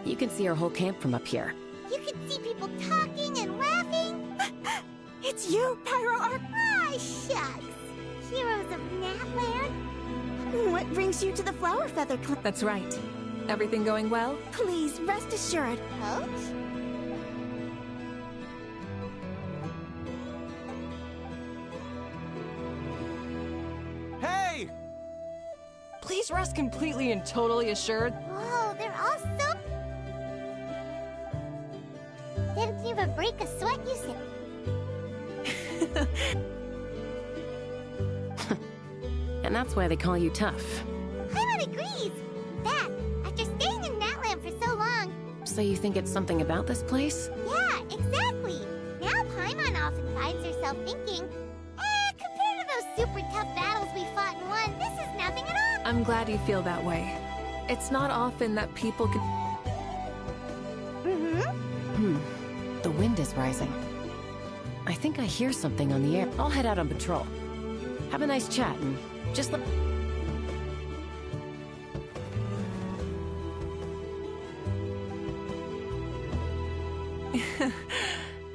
You can see our whole camp from up here. You can see people talking and laughing. It's you, Pyro Arc. Ah, shucks. Heroes of Natland? What brings you to the Flower Feather Clan? That's right. Everything going well? Please, rest assured. Coach? Hey! Please rest completely and totally assured. Whoa, they're all so... Didn't even break a sweat, you said. And that's why they call you tough. Paimon agrees. That, after staying in Natland for so long... So you think it's something about this place? Yeah, exactly. Now Paimon often finds herself thinking, compared to those super tough battles we fought and won, this is nothing at all. I'm glad you feel that way. It's not often that people can... The wind is rising. I think I hear something on the air. I'll head out on patrol. Have a nice chat and just let...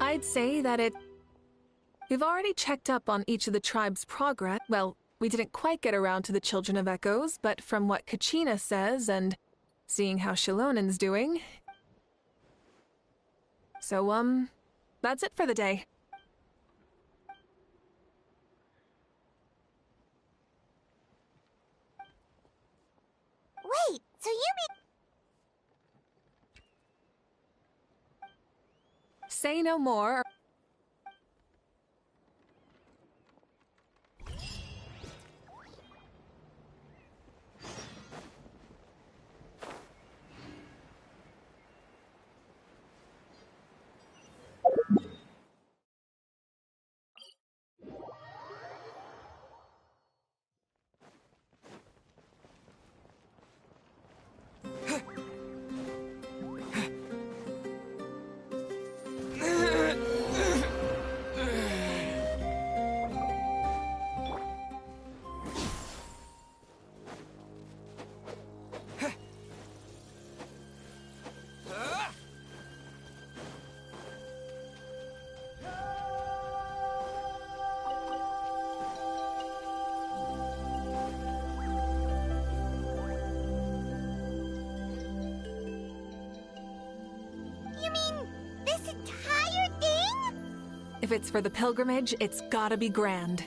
I'd say that we've already checked up on each of the tribe's progress. Well, we didn't quite get around to the Children of Echoes, but from what Kachina says and seeing how Shilonen's doing... So, that's it for the day. say no more. You mean this entire thing? If it's for the pilgrimage, it's gotta be grand.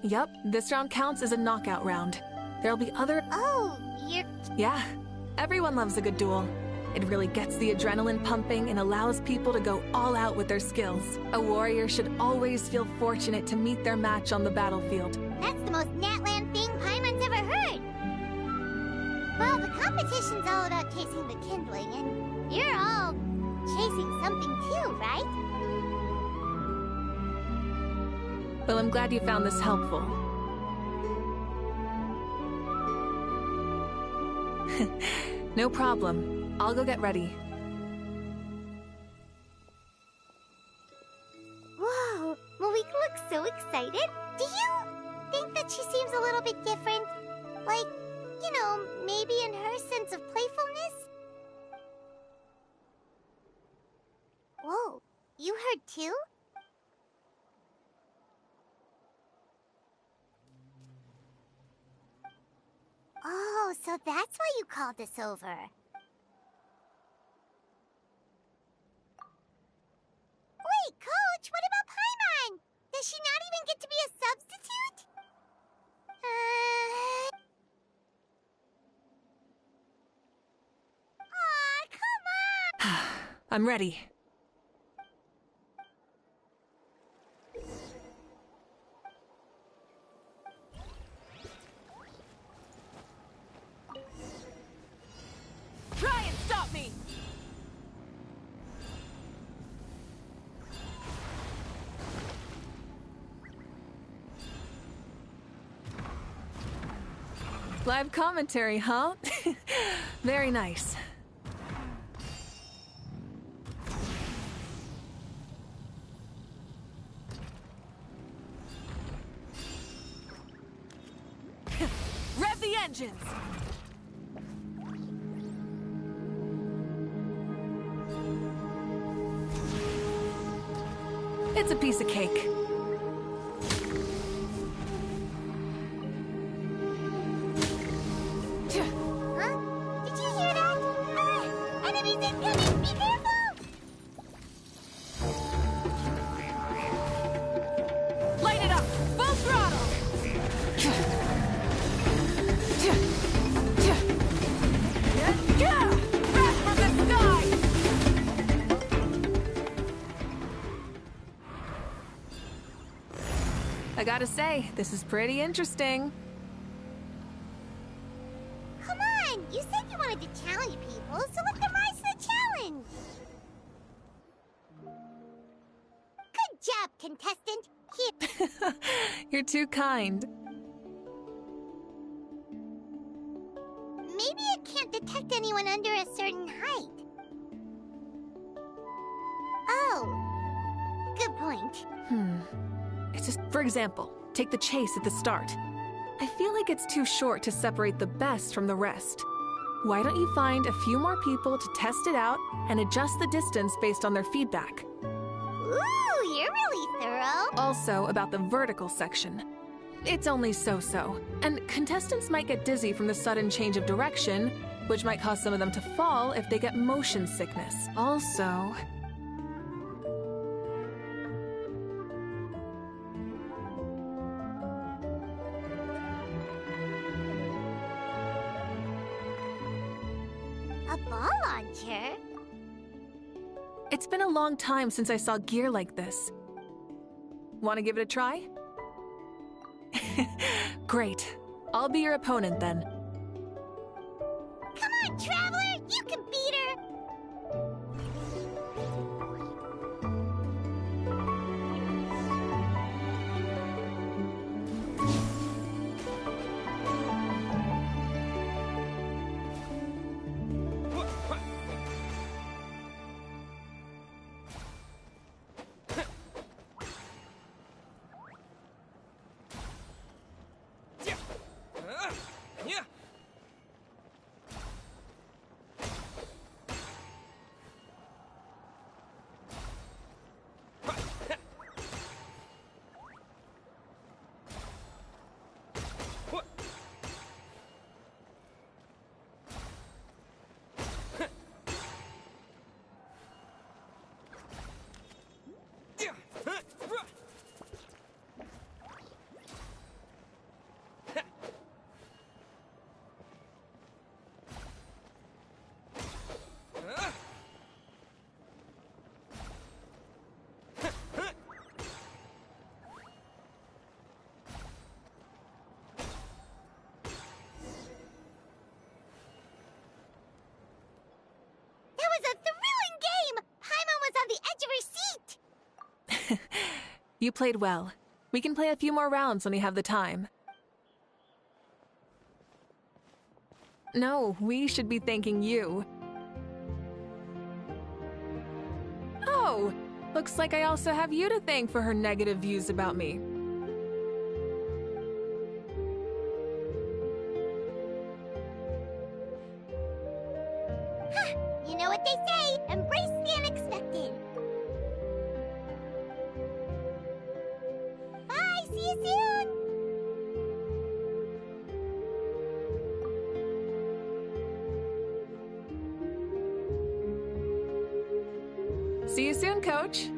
Yup, this round counts as a knockout round. There'll be other— Oh, you're... Yeah, everyone loves a good duel. It really gets the adrenaline pumping and allows people to go all out with their skills. A warrior should always feel fortunate to meet their match on the battlefield. That's the most Natland thing Paimon's ever heard. Well, the competition's all about chasing the kindling, and you're all chasing something too, right? Well, I'm glad you found this helpful. No problem. I'll go get ready. Whoa, Malika looks so excited. Do you think that she seems a little bit different? Like, you know, maybe in her sense of playfulness? Whoa, you heard too? Oh, so that's why you called us over. Wait, Coach, what about Paimon? Does she not even get to be a substitute? Aw, come on! I'm ready. Try and stop me! Live commentary, huh? Very nice. Rev the engines! It's a piece of cake. Huh? Did you hear that? Enemies incoming! Be careful! Light it up! Full throttle! Wrath from the sky! I gotta say, this is pretty interesting. Come on! You said you wanted to challenge people, so let them rise to the challenge! Good job, contestant! Here. You're too kind. Maybe it can't detect anyone under a certain height. Oh. Good point. It's just, for example, take the chase at the start. I feel like it's too short to separate the best from the rest. Why don't you find a few more people to test it out and adjust the distance based on their feedback? Ooh, you're really thorough. Also, about the vertical section. It's only so-so, and contestants might get dizzy from the sudden change of direction, which might cause some of them to fall if they get motion sickness. Also... launcher. It's been a long time since I saw gear like this. Want to give it a try? Great. I'll be your opponent then. Come on, Traveler! You can beat her! You played well. We can play a few more rounds when we have the time. No, we should be thanking you. Oh, looks like I also have you to thank for her negative views about me. You know what they say, embrace the unexpected. Bye, see you soon! See you soon, Coach.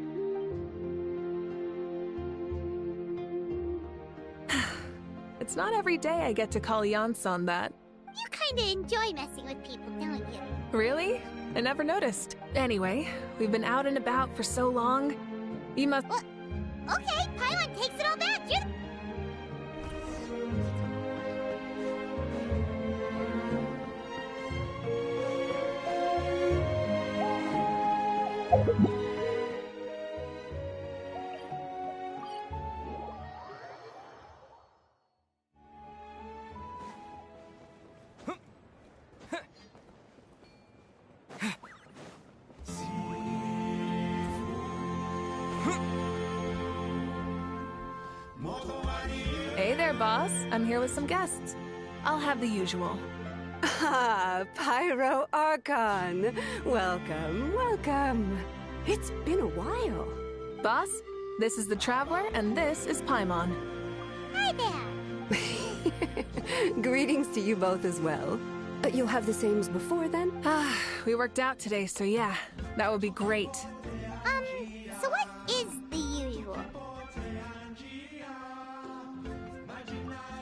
It's not every day I get to call Yowza on that. You kinda enjoy messing with people, don't you? Really? I never noticed. Anyway, we've been out and about for so long. You must... Well, okay, Paimon takes it all back. Hey there, boss. I'm here with some guests. I'll have the usual. Ah, Pyro Archon. Welcome, welcome. It's been a while. Boss, this is the Traveler, and this is Paimon. Hi there. Greetings to you both as well. You'll have the same as before, then? Ah, we worked out today, so yeah, that would be great. So what is the usual?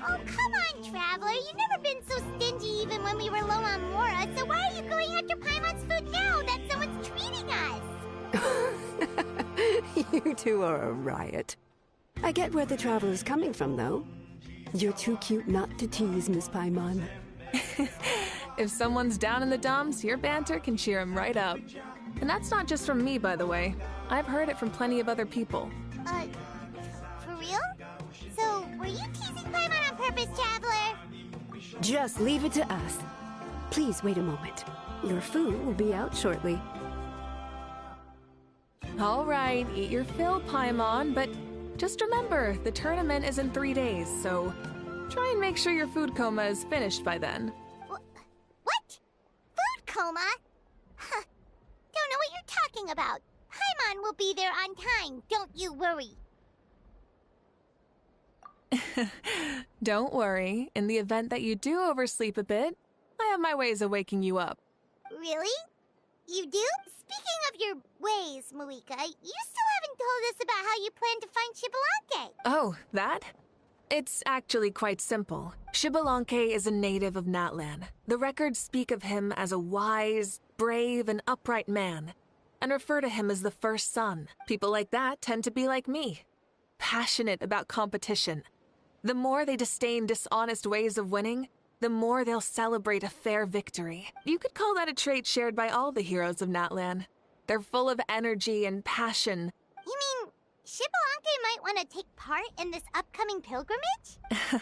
Oh, come on, Traveler. You've never been so stingy even when we were low on Mora, so why are you going after Paimon's food now that someone's treating us? You two are a riot. I get where the Traveler's coming from, though. You're too cute not to tease, Miss Paimon. If someone's down in the dumps, your banter can cheer him right up. And that's not just from me, by the way. I've heard it from plenty of other people. For real? So, were you teasing Paimon on purpose, Traveler? Just leave it to us. Please wait a moment. Your food will be out shortly. All right, eat your fill, Paimon, but just remember, the tournament is in 3 days, so try and make sure your food coma is finished by then. What? Food coma? Huh. Don't know what you're talking about. Paimon will be there on time, don't you worry. Don't worry. In the event that you do oversleep a bit, I have my ways of waking you up. Really? You do? Speaking of your ways, Moika, you still haven't told us about how you plan to find Xbalanque. Oh, that? It's actually quite simple. Xbalanque is a native of Natlan. The records speak of him as a wise, brave and upright man, and refer to him as the first son. People like that tend to be like me, passionate about competition. The more they disdain dishonest ways of winning, the more they'll celebrate a fair victory. You could call that a trait shared by all the heroes of Natlan. They're full of energy and passion. You mean Xbalanque might want to take part in this upcoming pilgrimage?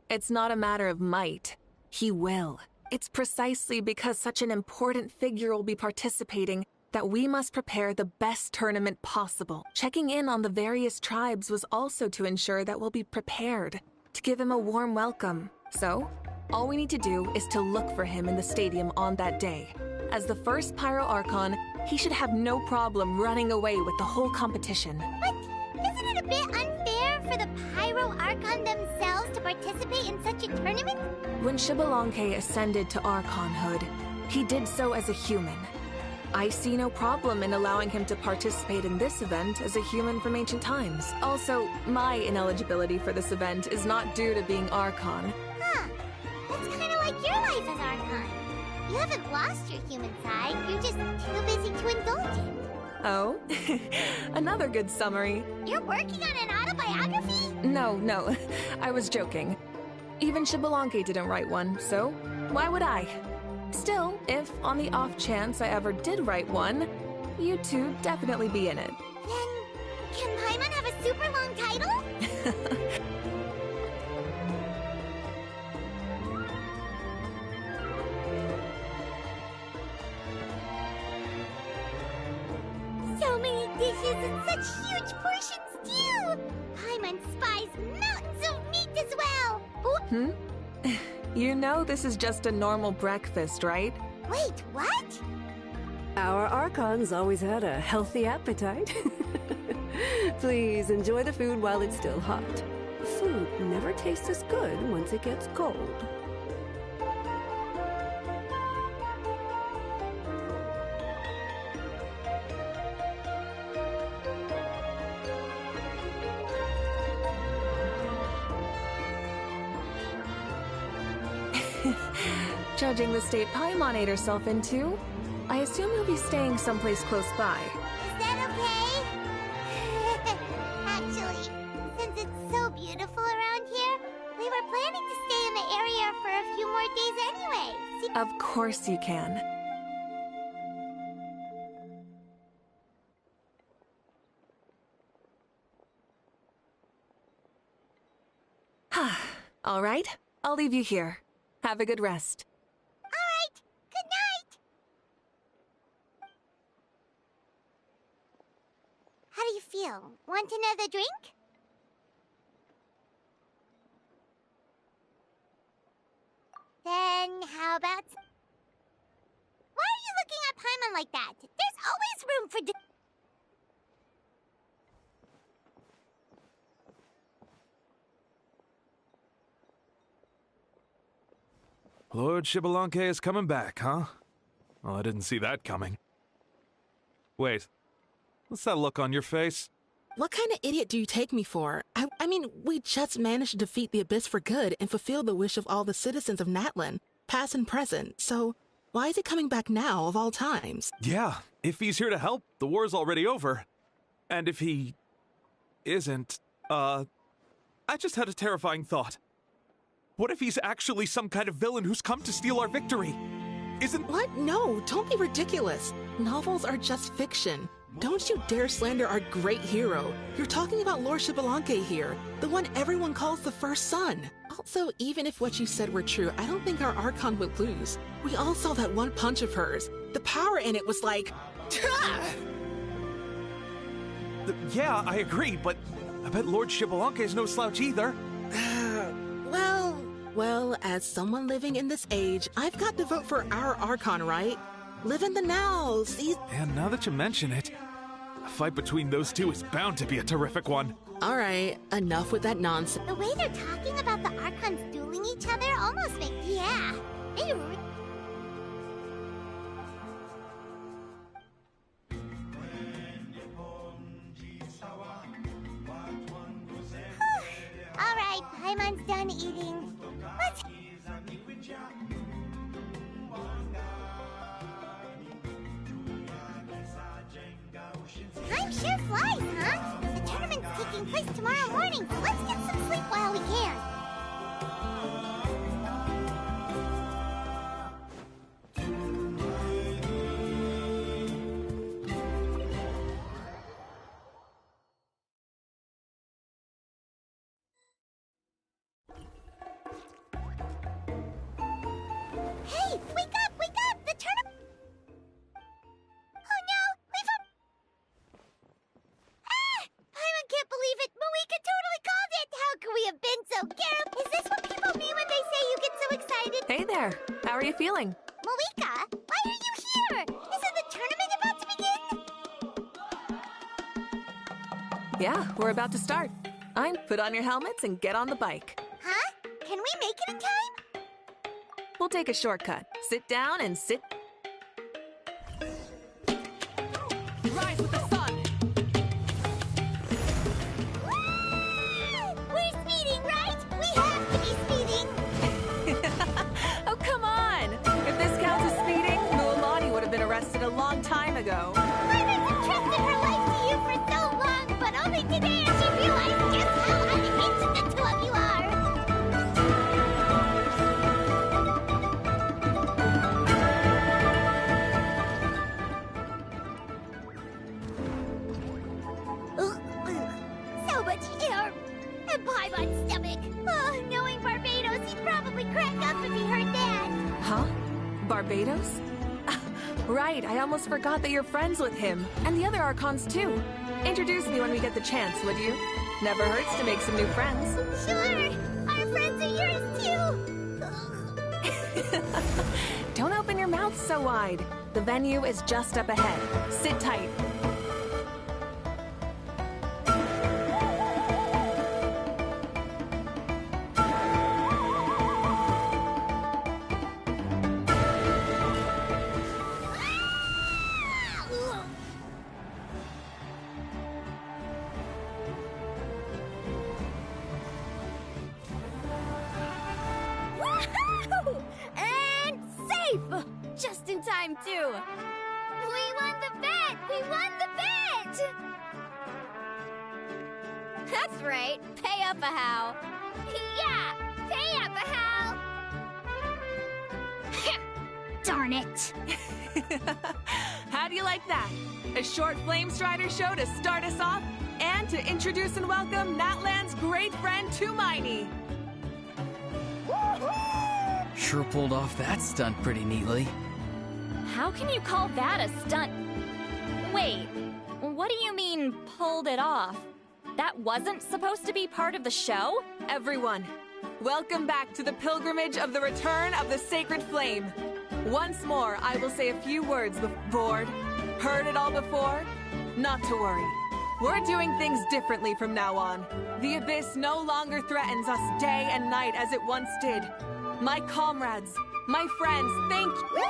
It's not a matter of might. He will. It's precisely because such an important figure will be participating that we must prepare the best tournament possible. Checking in on the various tribes was also to ensure that we'll be prepared, to give him a warm welcome. So, all we need to do is to look for him in the stadium on that day. As the first Pyro Archon, he should have no problem running away with the whole competition. But isn't it a bit unfair for the Pyro Archon themselves to participate in such a tournament? When Xbalanque ascended to Archonhood, he did so as a human. I see no problem in allowing him to participate in this event as a human from ancient times. Also, my ineligibility for this event is not due to being Archon. Huh. That's kind of like your life as Archon. You haven't lost your human side, you're just too busy to indulge in. Oh? Another good summary. You're working on an autobiography? No, I was joking. Even Xbalanque didn't write one, so why would I? Still, if on the off chance I ever did write one, you two definitely be in it. Then, can Paimon have a super long title? So many dishes and such huge portions too! Paimon spies mountains of meat as well! Ooh. You know this is just a normal breakfast, right? Wait, what? Our Archons always had a healthy appetite. Please enjoy the food while it's still hot. Food never tastes as good once it gets cold. Judging the state Paimon ate herself into, I assume you'll be staying someplace close by. Is that okay? Actually, since it's so beautiful around here, we were planning to stay in the area for a few more days anyway. See? Of course you can. All right, I'll leave you here. Have a good rest. Alright, good night! How do you feel? Want another drink? Then how about... Why are you looking at Paimon like that? There's always room for... Lord Xbalanque is coming back, huh? Well, I didn't see that coming. Wait, what's that look on your face? What kind of idiot do you take me for? I mean, we just managed to defeat the Abyss for good and fulfill the wish of all the citizens of Natlan, past and present, so why is he coming back now, of all times? Yeah, if he's here to help, the war's already over. And if he... isn't, I just had a terrifying thought. What if he's actually some kind of villain who's come to steal our victory? Isn't... What? No, don't be ridiculous. Novels are just fiction. Don't you dare slander our great hero. You're talking about Lord Xbalanque here, the one everyone calls the first son. Also, even if what you said were true, I don't think our Archon would lose. We all saw that one punch of hers. The power in it was like... Yeah, I agree, but I bet Lord Xbalanque is no slouch either. Well, as someone living in this age, I've got to vote for our Archon, right? Live in the now, see? And now that you mention it, a fight between those two is bound to be a terrific one. All right, enough with that nonsense. The way they're talking about the Archons dueling each other almost makes... Yeah, they... Alright, Paimon's done eating. Let's... place tomorrow morning, so let's get some sleep while we can. Hey, wake up, wake up! The turnip... Oh no, we've... Ah! Paimon can't believe it! Moeka totally called it! How could we have been so careless? Is this what people mean when they say you get so excited? Hey there. How are you feeling? Moeka, why are you here? Isn't the tournament about to begin? Yeah, we're about to start. Fine, put on your helmets and get on the bike. Huh? Can we make it in time? We'll take a shortcut. Sit down and sit. Rise with the sun! We're speeding, right? We have to be speeding! Oh, come on! If this counts as speeding, Mualani would have been arrested a long time ago. Paimon entrusted her life to you for so long, but only today has she realized just how unancient the two of you are! So much air! And Paimon's stomach! Oh, knowing Barbados, he'd probably crack up if he heard that! Huh? Barbados? Right, I almost forgot that you're friends with him. And the other Archons, too. Introduce me when we get the chance, would you? Never hurts to make some new friends. Sure! Our friends are yours, too! Don't open your mouth so wide. The venue is just up ahead. Sit tight. Woohoo! And safe! Just in time, too. We won the bet! We won the bet! That's right. Pay up a how. Yeah! Pay up, Hal! Darn it! How do you like that? A short Flame Strider show to start us off, and to introduce and welcome Natlan's great friend Tumaini. Sure pulled off that stunt pretty neatly. How can you call that a stunt? Wait, what do you mean, pulled it off? That wasn't supposed to be part of the show? Everyone, welcome back to the pilgrimage of the return of the sacred flame. Once more, I will say a few words bored. Heard it all before? Not to worry. We're doing things differently from now on. The abyss no longer threatens us day and night as it once did. My comrades, my friends, thank you.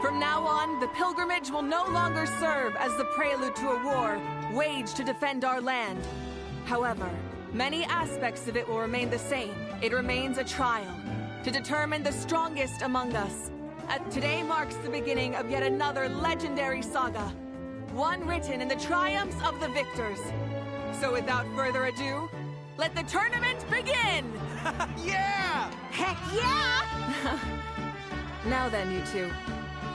From now on, the pilgrimage will no longer serve as the prelude to a war waged to defend our land. However, many aspects of it will remain the same. It remains a trial to determine the strongest among us. Today marks the beginning of yet another legendary saga, one written in the triumphs of the victors. So without further ado, let the tournament begin! Yeah! Heck yeah! Now then, you two.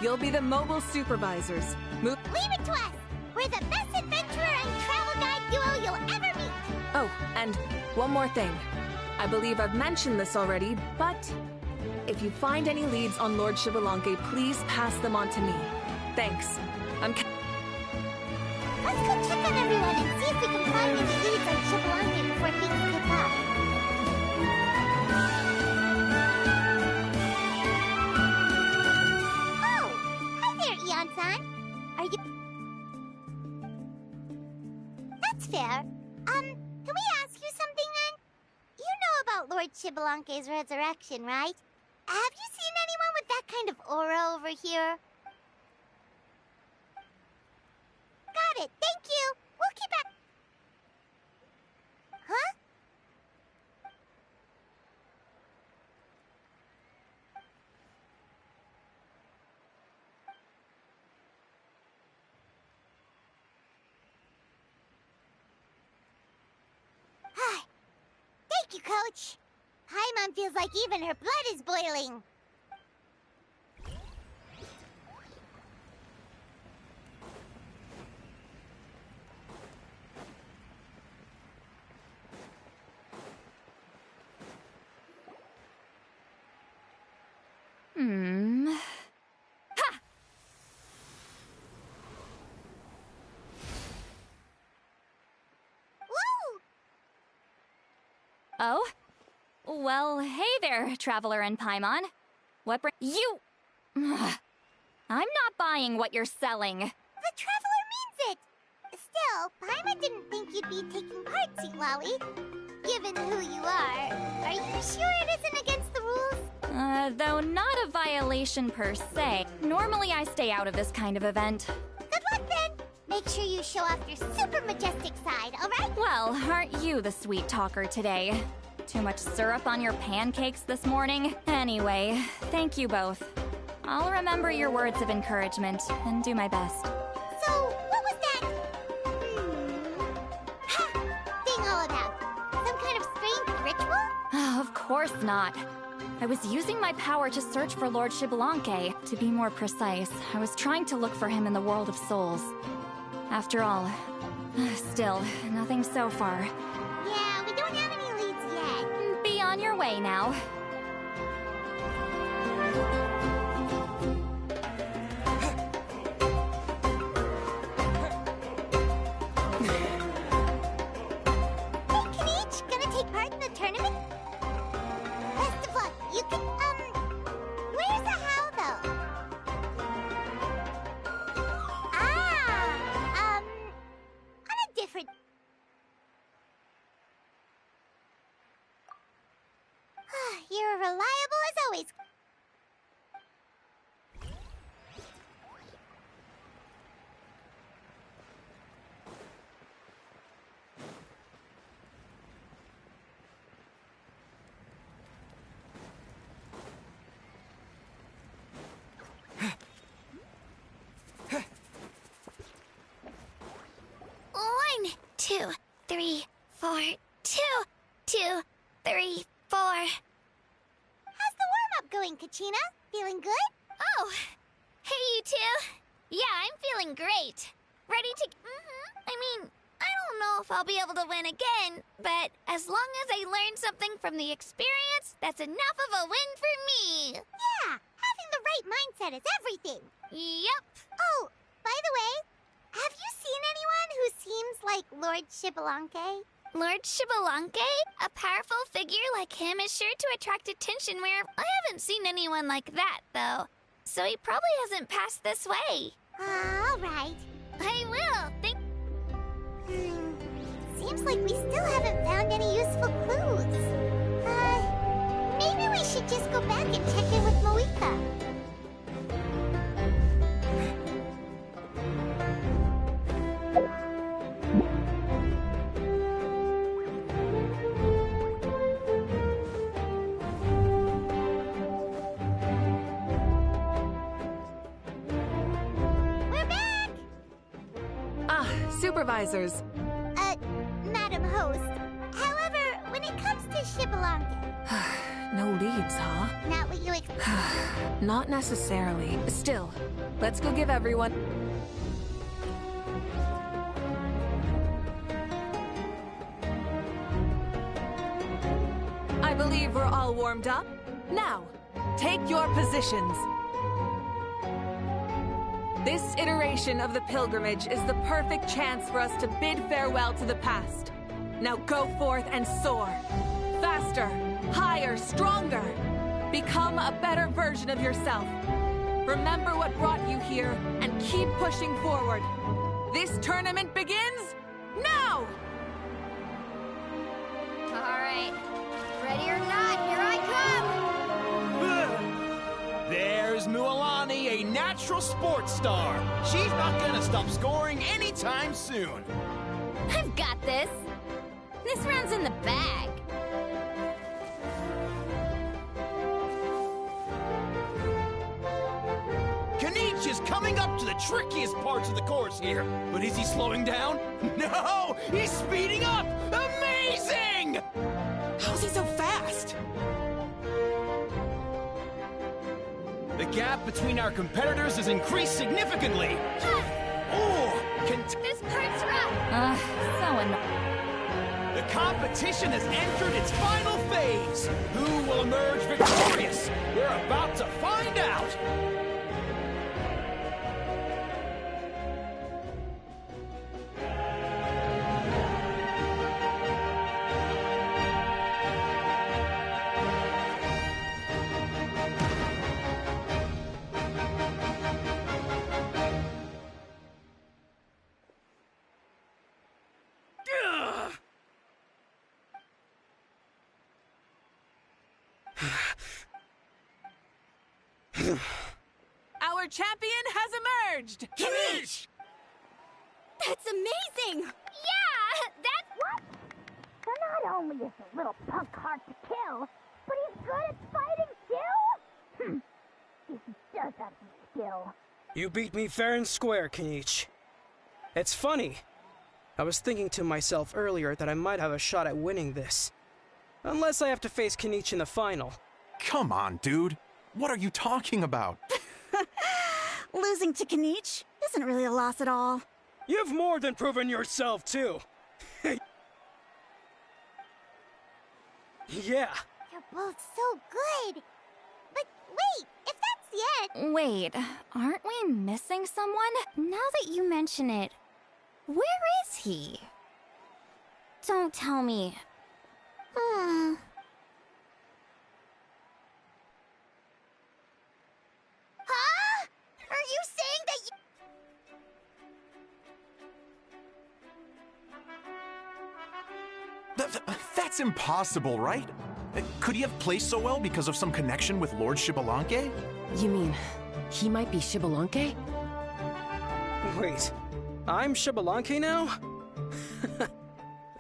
You'll be the mobile supervisors. Leave it to us! We're the best adventurer and travel guide duo you'll ever meet! Oh, and one more thing. I believe I've mentioned this already, but if you find any leads on Lord Xbalanque, please pass them on to me. Thanks. Let's go check on everyone and see if we can find any leads on Xbalanque before things pick up. Oh! Hi there, Eon-san. Are you... That's fair. Can we ask you something then? You know about Lord Xbalanque's resurrection, right? Have you seen anyone with that kind of aura over here? Got it, thank you! We'll keep it... Huh? Ouch! Paimon feels like even her blood is boiling. Ha! Woo! Oh? Well, hey there, Traveler and Paimon. What you... I'm not buying what you're selling. The Traveler means it! Still, Paimon didn't think you'd be taking part, Sweet Wowie. Given who you are you sure it isn't against the rules? Though not a violation per se. Normally I stay out of this kind of event. Good luck then! Make sure you show off your super majestic side, alright? Well, aren't you the sweet talker today? Too much syrup on your pancakes this morning? Anyway, thank you both. I'll remember your words of encouragement and do my best. So, what was that? Thing all about? Some kind of strange ritual? Of course not. I was using my power to search for Lord Xbalanque. To be more precise, I was trying to look for him in the world of souls. After all, still, nothing so far. Yeah, we don't have any leads yet. Be on your way now. Hey, Kinich, gonna take part in the tournament? Best of luck. You can, where's the how, though? On a different... You're reliable as always. One, 2, 3, 4, 2, 2, 3, 4. How's the warm-up going, Kachina? Feeling good? Oh, hey you two. Yeah, I'm feeling great. Ready to... I mean, I don't know if I'll be able to win again, but as long as I learn something from the experience, that's enough of a win for me. Yeah, having the right mindset is everything. Yep. Oh, by the way, have you seen anyone who seems like Lord Xbalanque? Lord Xbalanque? A powerful figure like him is sure to attract attention where I haven't seen anyone like that, though. So he probably hasn't passed this way. All right. I will. Seems like we still haven't found any useful clues. Maybe we should just go back and check in with Moika. Supervisors. Madam Host. However, when it comes to Xbalanque... No leads, huh? Not what you expect. Not necessarily. Still, let's go give everyone... I believe we're all warmed up. Now, take your positions. This iteration of the pilgrimage is the perfect chance for us to bid farewell to the past. Now go forth and soar. Faster, higher, stronger. Become a better version of yourself. Remember what brought you here and keep pushing forward. This tournament begins now! All right. Ready or not, here I come! There's Mualani, a natural sports star. She's not gonna stop scoring anytime soon. I've got this. This round's in the bag. Kanich is coming up to the trickiest parts of the course here. But is he slowing down? No! He's speeding up! Amazing! How's he so fast? The gap between our competitors has increased significantly. Oh, This part's rough. So annoying. the competition has entered its final phase. Who will emerge victorious? We're about to find out. Our champion has emerged! Kanish! That's amazing! Yeah, that's what? So not only is the little punk hard to kill, but he's good at fighting too? He does have some skill. You beat me fair and square, Kanish. It's funny. I was thinking to myself earlier that I might have a shot at winning this. Unless I have to face Kanish in the final. Come on, dude. What are you talking about? Losing to Kanish isn't really a loss at all. You've more than proven yourself, too. Yeah. You're both so good. But wait, if that's it... Wait, aren't we missing someone? Now that you mention it, where is he? Don't tell me. Huh? Are you saying that That's impossible, right? Could he have placed so well because of some connection with Lord Xbalanque? You mean, he might be Xbalanque? Wait, I'm Xbalanque now?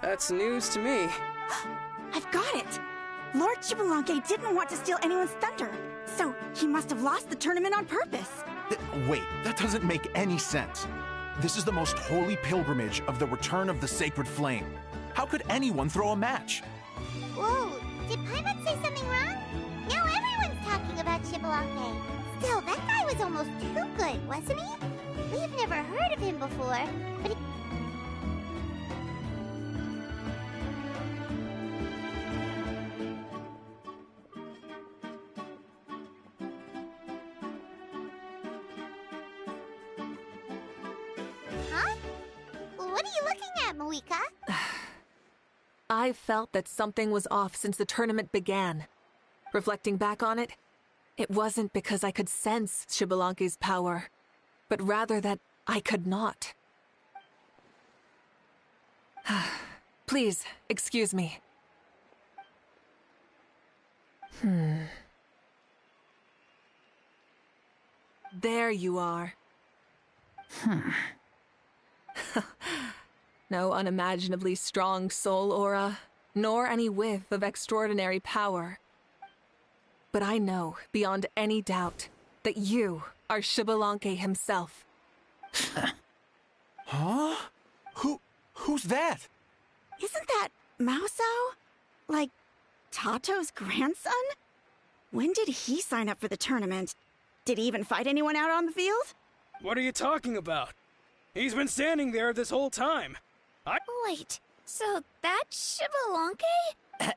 That's news to me. I've got it! Lord Xbalanque didn't want to steal anyone's thunder, so he must have lost the tournament on purpose. Wait, that doesn't make any sense. This is the most holy pilgrimage of the return of the sacred flame. How could anyone throw a match? Whoa, did Paimon say something wrong? Now everyone's talking about Xbalanque. Still, that guy was almost too good, wasn't he? We've never heard of him before, but he... Huh? What are you looking at, Moika? I felt that something was off since the tournament began. Reflecting back on it, it wasn't because I could sense Xbalanque's power, but rather that I could not. Please, excuse me. There you are. No unimaginably strong soul aura, nor any whiff of extraordinary power. But I know, beyond any doubt, that you are Xbalanque himself. Huh? Who's that? Isn't that Mausao? Like, Tato's grandson? When did he sign up for the tournament? Did he even fight anyone out on the field? What are you talking about? He's been standing there this whole time. Wait, so that's Xbalanque? Ha!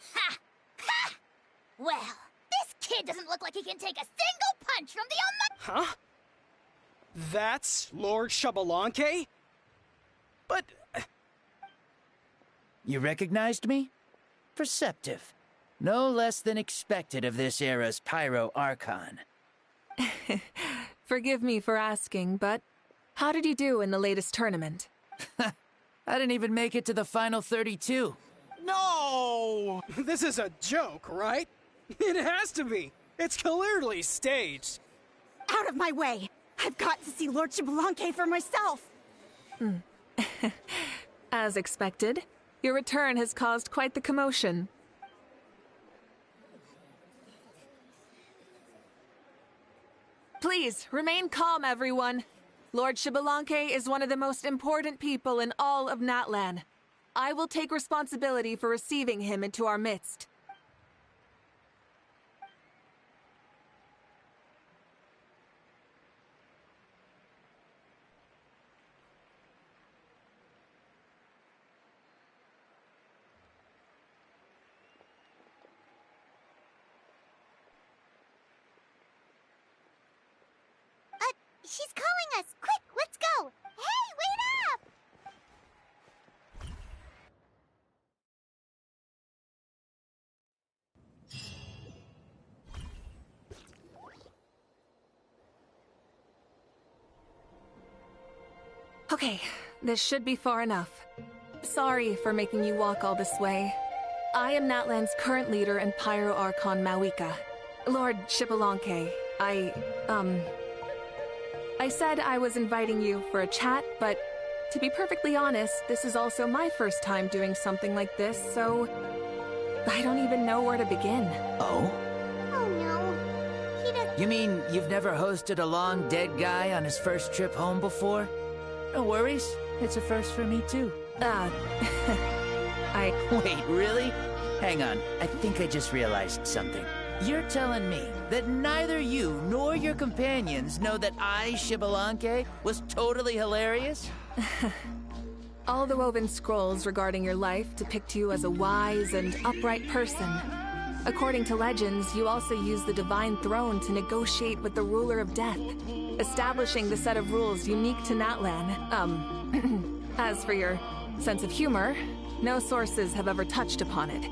Ha! Well, this kid doesn't look like he can take a single punch from the almighty— Huh? That's Lord Xbalanque? But... You recognized me? Perceptive. No less than expected of this era's Pyro Archon. Forgive me for asking, but how did you do in the latest tournament? I didn't even make it to the final 32. No! This is a joke, right? It has to be. It's clearly staged. Out of my way! I've got to see Lord Xbalanque for myself! As expected, your return has caused quite the commotion. Please, remain calm, everyone. Lord Xbalanque is one of the most important people in all of Natlan. I will take responsibility for receiving him into our midst. She's calling us! Quick, let's go! Hey, wait up! Okay, this should be far enough. Sorry for making you walk all this way. I am Natlan's current leader and Pyro Archon Mawika, Lord Xbalanque. I said I was inviting you for a chat, but to be perfectly honest, this is also my first time doing something like this, so I don't even know where to begin. Oh? Oh no. He doesn't... You mean you've never hosted a long dead guy on his first trip home before? No worries. It's a first for me, too. Wait, really? Hang on. I think I just realized something. You're telling me that neither you nor your companions know that I, Xbalanque, was totally hilarious? All the woven scrolls regarding your life depict you as a wise and upright person. According to legends, you also use the Divine Throne to negotiate with the Ruler of Death, establishing the set of rules unique to Natlan. As for your sense of humor, no sources have ever touched upon it.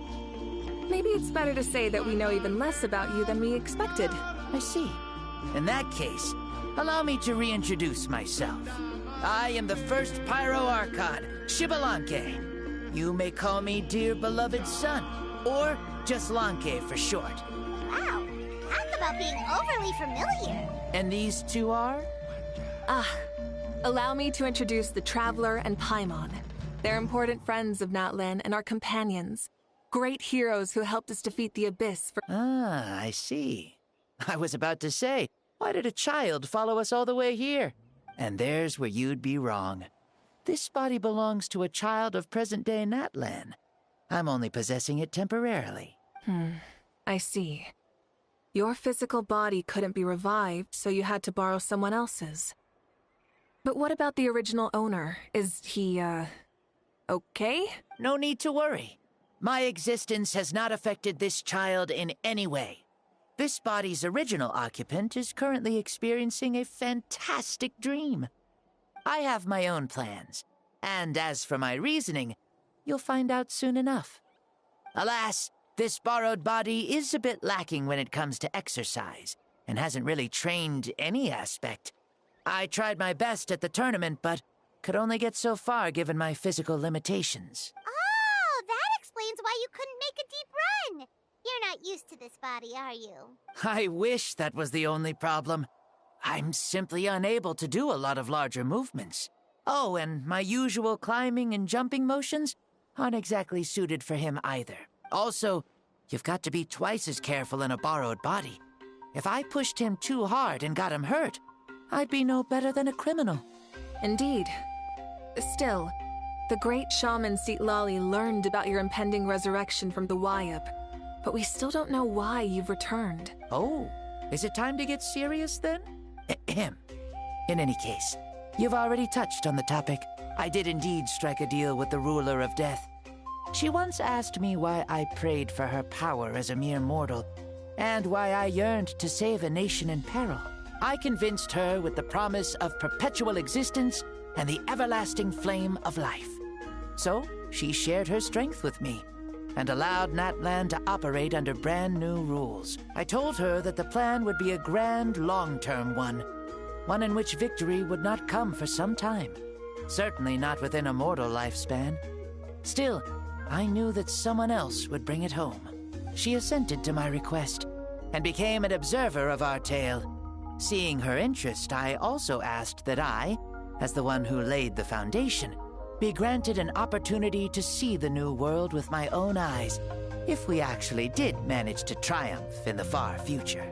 Maybe it's better to say that we know even less about you than we expected. I see. In that case, allow me to reintroduce myself. I am the first Pyro Archon, Xbalanque. You may call me dear beloved son, or just Lanque for short. Wow, talk about being overly familiar. And these two are? Allow me to introduce the Traveler and Paimon. They're important friends of Natlan and our companions. Great heroes who helped us defeat the Abyss for— Ah, I see. I was about to say, why did a child follow us all the way here? And there's where you'd be wrong. This body belongs to a child of present-day Natlan. I'm only possessing it temporarily. I see. Your physical body couldn't be revived, so you had to borrow someone else's. But what about the original owner? Is he, okay? No need to worry. My existence has not affected this child in any way. This body's original occupant is currently experiencing a fantastic dream. I have my own plans, and as for my reasoning, you'll find out soon enough. Alas, this borrowed body is a bit lacking when it comes to exercise, and hasn't really trained any aspect. I tried my best at the tournament, but could only get so far given my physical limitations. Oh, that explains why you couldn't make a deep run. You're not used to this body, are you? I wish that was the only problem. I'm simply unable to do a lot of larger movements. Oh, and my usual climbing and jumping motions aren't exactly suited for him either. Also, you've got to be twice as careful in a borrowed body. If I pushed him too hard and got him hurt, I'd be no better than a criminal. Indeed. Still, the great shaman Lali learned about your impending resurrection from the Wyup, but we still don't know why you've returned. Oh, is it time to get serious then? Ahem. In any case, you've already touched on the topic. I did indeed strike a deal with the Ruler of Death. She once asked me why I prayed for her power as a mere mortal, and why I yearned to save a nation in peril. I convinced her with the promise of perpetual existence and the everlasting flame of life. So, she shared her strength with me, and allowed Natlan to operate under brand new rules. I told her that the plan would be a grand, long-term one in which victory would not come for some time. Certainly not within a mortal lifespan. Still, I knew that someone else would bring it home. She assented to my request, and became an observer of our tale. Seeing her interest, I also asked that I, as the one who laid the foundation, be granted an opportunity to see the new world with my own eyes, if we actually did manage to triumph in the far future.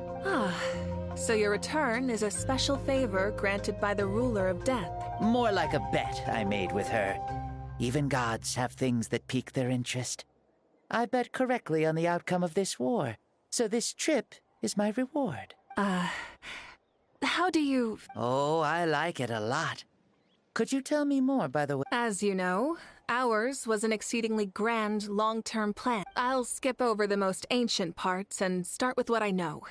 So your return is a special favor granted by the Ruler of Death. More like a bet I made with her. Even gods have things that pique their interest. I bet correctly on the outcome of this war, so this trip is my reward. How do you... Oh, I like it a lot. Could you tell me more, by the way? As you know, ours was an exceedingly grand, long-term plan. I'll skip over the most ancient parts and start with what I know.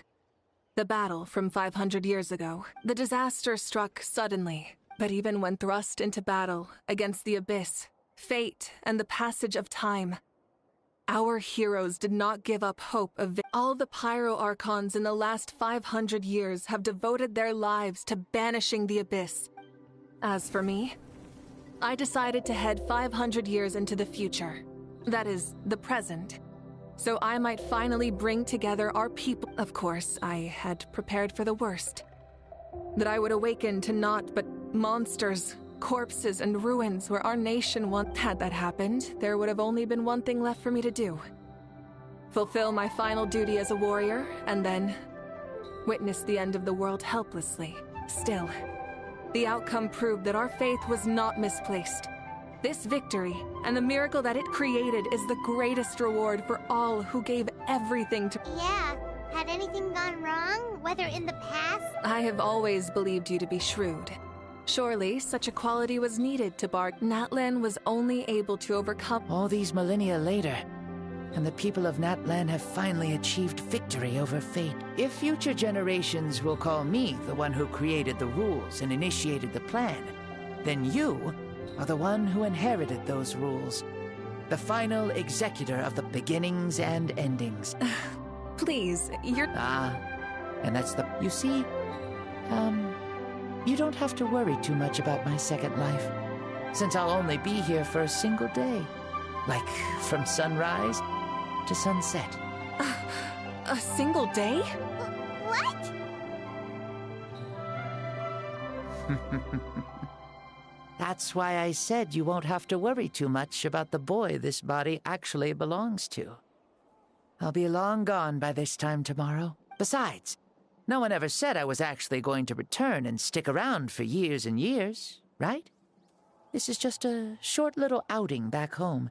The battle from 500 years ago. The disaster struck suddenly, but even when thrust into battle against the abyss, fate, and the passage of time, our heroes did not give up hope of all the Pyro Archons in the last 500 years have devoted their lives to banishing the abyss. As for me, I decided to head 500 years into the future. That is, the present. So I might finally bring together our people. Of course, I had prepared for the worst. That I would awaken to naught but monsters, corpses, and ruins where our nation once. Had that happened, there would have only been one thing left for me to do. Fulfill my final duty as a warrior, and then witness the end of the world helplessly. Still, the outcome proved that our faith was not misplaced. This victory, and the miracle that it created, is the greatest reward for all who gave everything to— Yeah, had anything gone wrong, whether in the past? I have always believed you to be shrewd. Surely, such a quality was needed to bar— Natlan was only able to overcome— All these millennia later, and the people of Natlan have finally achieved victory over fate. If future generations will call me the one who created the rules and initiated the plan, then you are the one who inherited those rules. The final executor of the beginnings and endings. Please, you're— and that's the— You see, you don't have to worry too much about my second life, since I'll only be here for a single day. Like, from sunrise to sunset. A single day? What? That's why I said you won't have to worry too much about the boy this body actually belongs to. I'll be long gone by this time tomorrow. Besides, no one ever said I was actually going to return and stick around for years and years, right? This is just a short little outing back home,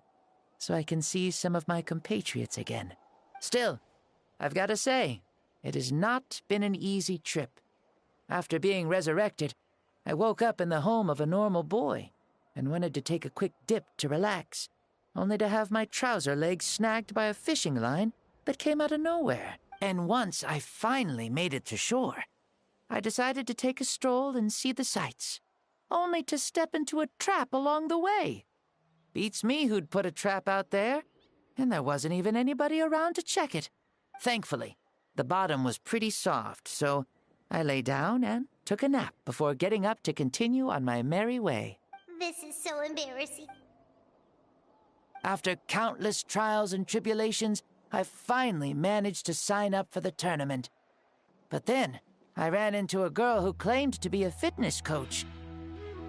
so I can see some of my compatriots again. Still, I've got to say, it has not been an easy trip. After being resurrected, I woke up in the home of a normal boy and wanted to take a quick dip to relax, only to have my trouser legs snagged by a fishing line that came out of nowhere. And once I finally made it to shore, I decided to take a stroll and see the sights, only to step into a trap along the way. Beats me who'd put a trap out there, and there wasn't even anybody around to check it. Thankfully, the bottom was pretty soft, so I lay down and took a nap before getting up to continue on my merry way. This is so embarrassing. After countless trials and tribulations, I finally managed to sign up for the tournament. But then, I ran into a girl who claimed to be a fitness coach.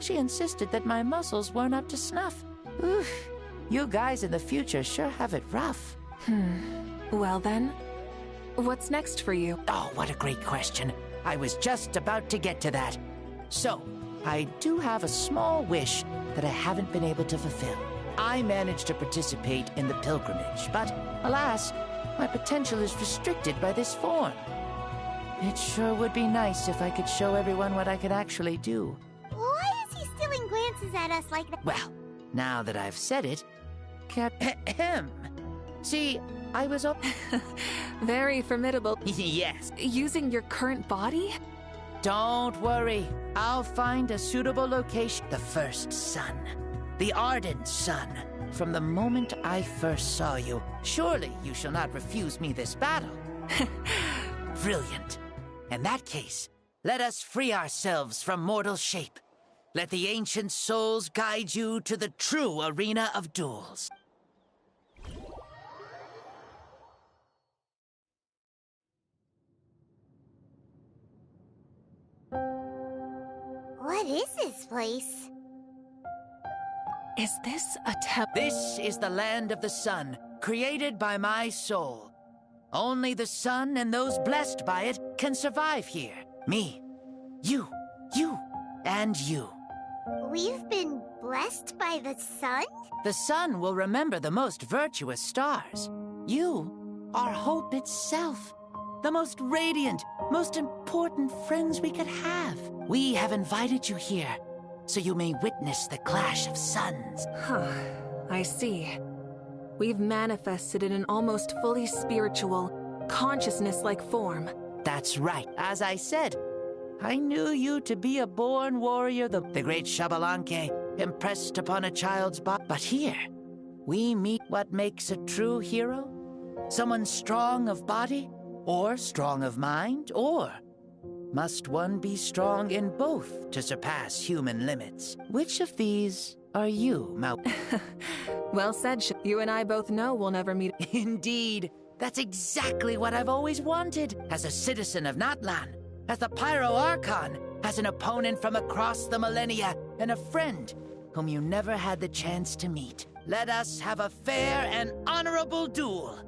She insisted that my muscles weren't up to snuff. Oof, you guys in the future sure have it rough. Well then, what's next for you? Oh, what a great question. I was just about to get to that. So, I do have a small wish that I haven't been able to fulfill. I managed to participate in the pilgrimage, but alas, my potential is restricted by this form. It sure would be nice if I could show everyone what I could actually do. Why is he stealing glances at us like that? Well, now that I've said it, See, I was Very formidable. Yes. Using your current body? Don't worry. I'll find a suitable location. The first sun. The ardent sun. From the moment I first saw you, surely you shall not refuse me this battle. Brilliant. In that case, let us free ourselves from mortal shape. Let the ancient souls guide you to the true arena of duels. What is this place? Is this a temple? This is the land of the sun, created by my soul. Only the sun and those blessed by it can survive here. Me, you, and you. We've been blessed by the sun? The sun will remember the most virtuous stars. You are hope itself. The most radiant, most important friends we could have. We have invited you here, so you may witness the clash of suns. Huh. I see. We've manifested in an almost fully spiritual, consciousness-like form. That's right. As I said, I knew you to be a born warrior, the great Xbalanque, impressed upon a child's body. But here, we meet what makes a true hero. Someone strong of body, or strong of mind, or must one be strong in both to surpass human limits? Which of these are you, Well said, you and I both know we'll never meet. Indeed. That's exactly what I've always wanted. As a citizen of Natlan, as the Pyro Archon, as an opponent from across the millennia, and a friend whom you never had the chance to meet. Let us have a fair and honorable duel.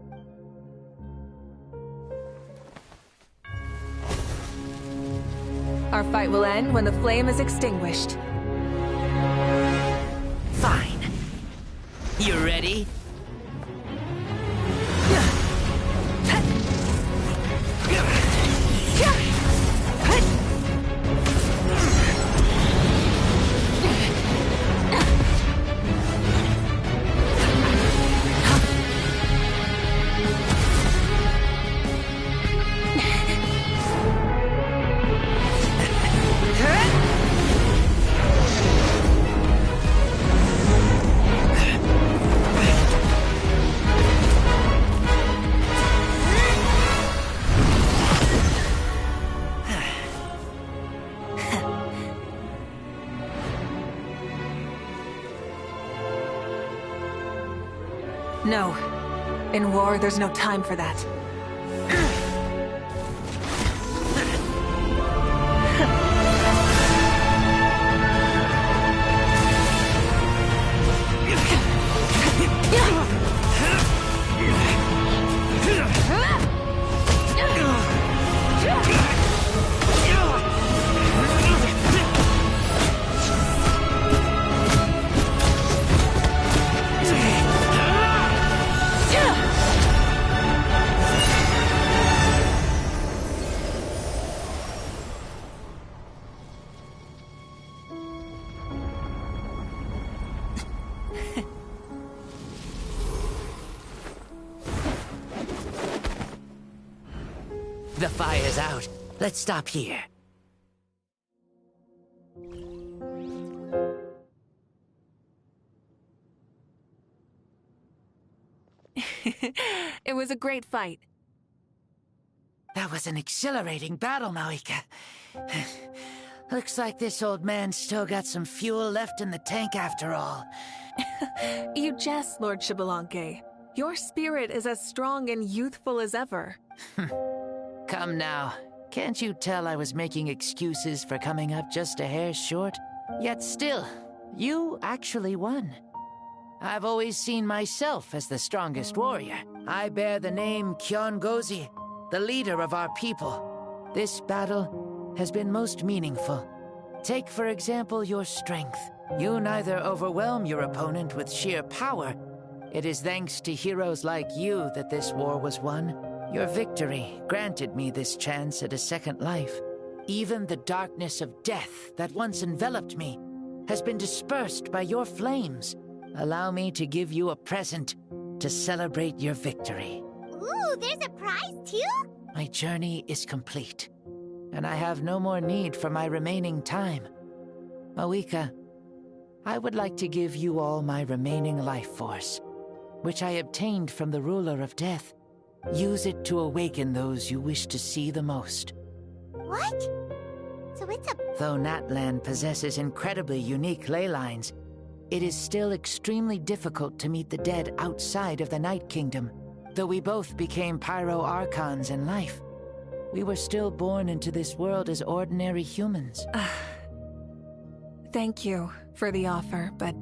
Our fight will end when the flame is extinguished. Fine. You ready? No. In war, there's no time for that. The fire's out. Let's stop here. It was a great fight. That was an exhilarating battle, Maika. Looks like this old man's still got some fuel left in the tank after all. You jest, Lord Xbalanque. Your spirit is as strong and youthful as ever. Come now. Can't you tell I was making excuses for coming up just a hair short? Yet still, you actually won. I've always seen myself as the strongest warrior. I bear the name Kyon-Gozi, the leader of our people. This battle has been most meaningful. Take, for example, your strength. You neither overwhelm your opponent with sheer power. It is thanks to heroes like you that this war was won. Your victory granted me this chance at a second life. Even the darkness of death that once enveloped me has been dispersed by your flames. Allow me to give you a present to celebrate your victory. Ooh, there's a prize too? My journey is complete, and I have no more need for my remaining time. Maika, I would like to give you all my remaining life force, which I obtained from the ruler of death. Use it to awaken those you wish to see the most. What? So it's a... Though Natlan possesses incredibly unique ley lines, it is still extremely difficult to meet the dead outside of the Night Kingdom. Though we both became Pyro Archons in life, we were still born into this world as ordinary humans. Thank you for the offer, but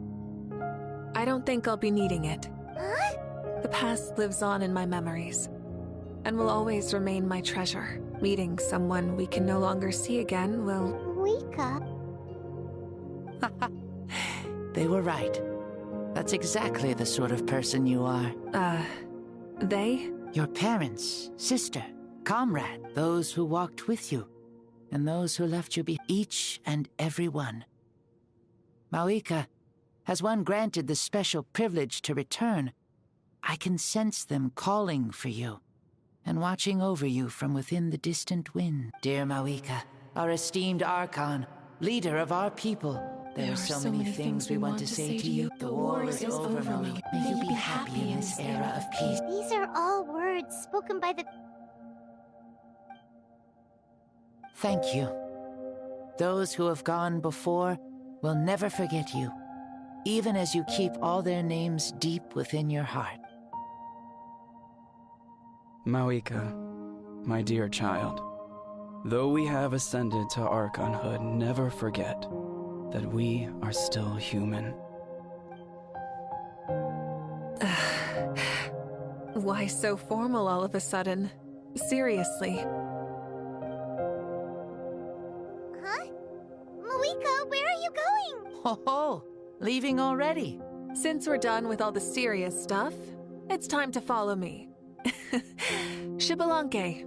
I don't think I'll be needing it. Huh? The past lives on in my memories, and will always remain my treasure. Meeting someone we can no longer see again will... Wika. They were right. That's exactly the sort of person you are. They? Your parents, sister, comrade, those who walked with you, and those who left you behind. Each and every one. Mauika, has one granted the special privilege to return, I can sense them calling for you, and watching over you from within the distant wind. Dear Mauika, our esteemed Archon, leader of our people, there are so many things we want to say to you. The war is over, Mauika. May you be happy in this era of peace. These are all words spoken by the... Thank you. Those who have gone before will never forget you, even as you keep all their names deep within your heart. Mauika, my dear child, though we have ascended to Archonhood, never forget that we are still human. Why so formal all of a sudden? Seriously. Huh? Mauika, where are you going? Ho ho! Leaving already? Since we're done with all the serious stuff, it's time to follow me. Xbalanque,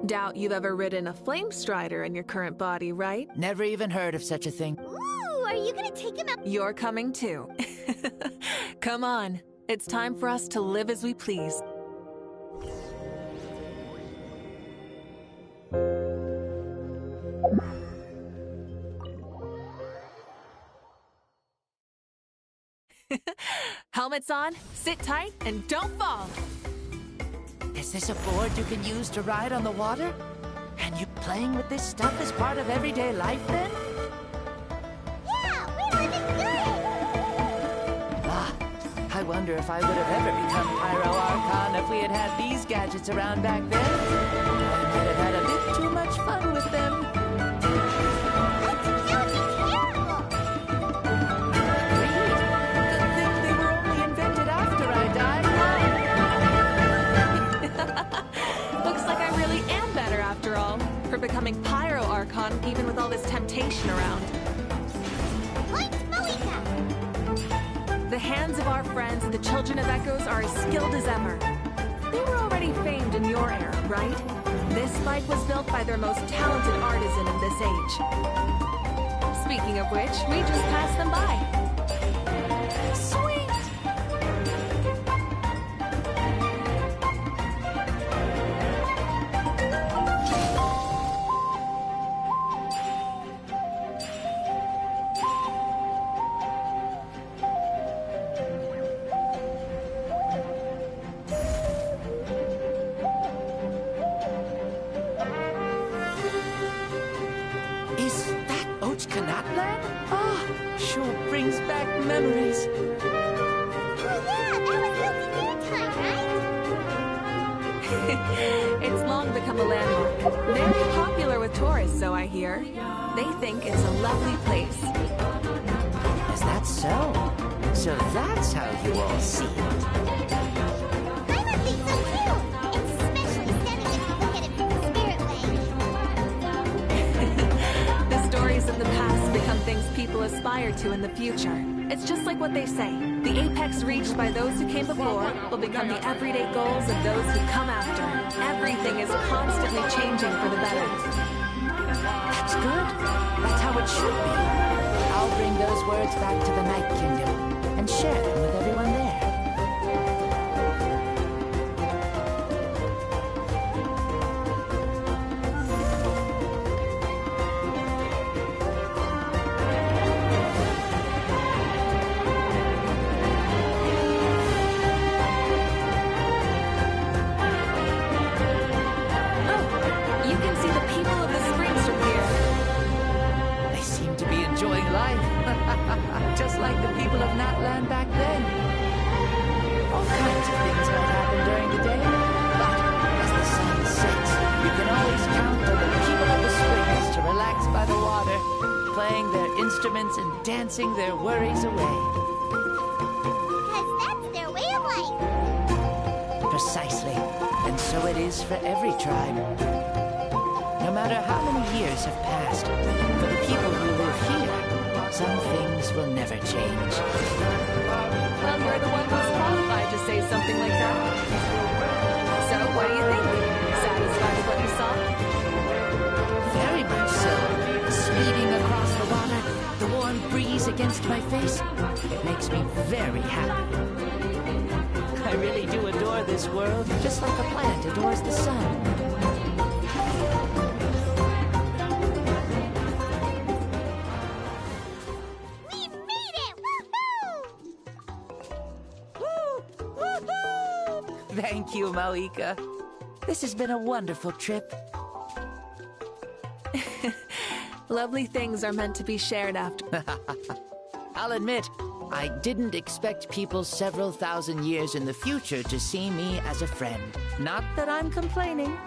doubt you've ever ridden a flame strider in your current body, right? Never even heard of such a thing. Ooh, are you gonna take him out? You're coming too. Come on, it's time for us to live as we please. Helmets on, sit tight, and don't fall! Is this a board you can use to ride on the water? And you playing with this stuff as part of everyday life then? Yeah, we're living good! Ah, I wonder if I would have ever become Pyro Archon if we had had these gadgets around back then. I might have had a bit too much fun with them. For becoming Pyro Archon, even with all this temptation around. Points, Mauika! The hands of our friends, the Children of Echoes, are as skilled as ever. They were already famed in your era, right? This bike was built by their most talented artisan in this age. Speaking of which, we just passed them by. Sweet! It's long become a landmark. Very popular with tourists, so I hear. They think it's a lovely place. Is that so? So that's how you all see it. I would think so too! Especially standing if you look at it from the spirit way. The stories of the past become things people aspire to in the future. It's just like what they say. The apex reached by those who came before will become the everyday goals of those who come after. Everything is constantly changing for the better. That's good. That's how it should be. I'll bring those words back to the Night Kingdom and share them with everyone there. Just like the people of Natlan back then. All kinds of things might happen during the day, but as the sun sets, you can always count on the people of the springs to relax by the water, playing their instruments and dancing their worries away. Because that's their way of life. Precisely. And so it is for every tribe. No matter how many years have passed, for the people who live here, Some things will never change. Well, you're the one who's qualified to say something like that. So, what do you think? Satisfied with what you saw? Very much so. Speeding across the water, the warm breeze against my face, it makes me very happy. I really do adore this world, just like a plant adores the sun. We made it! Woohoo! Thank you, Mauika. This has been a wonderful trip. Lovely things are meant to be shared after. I'll admit, I didn't expect people several thousand years in the future to see me as a friend. Not that I'm complaining.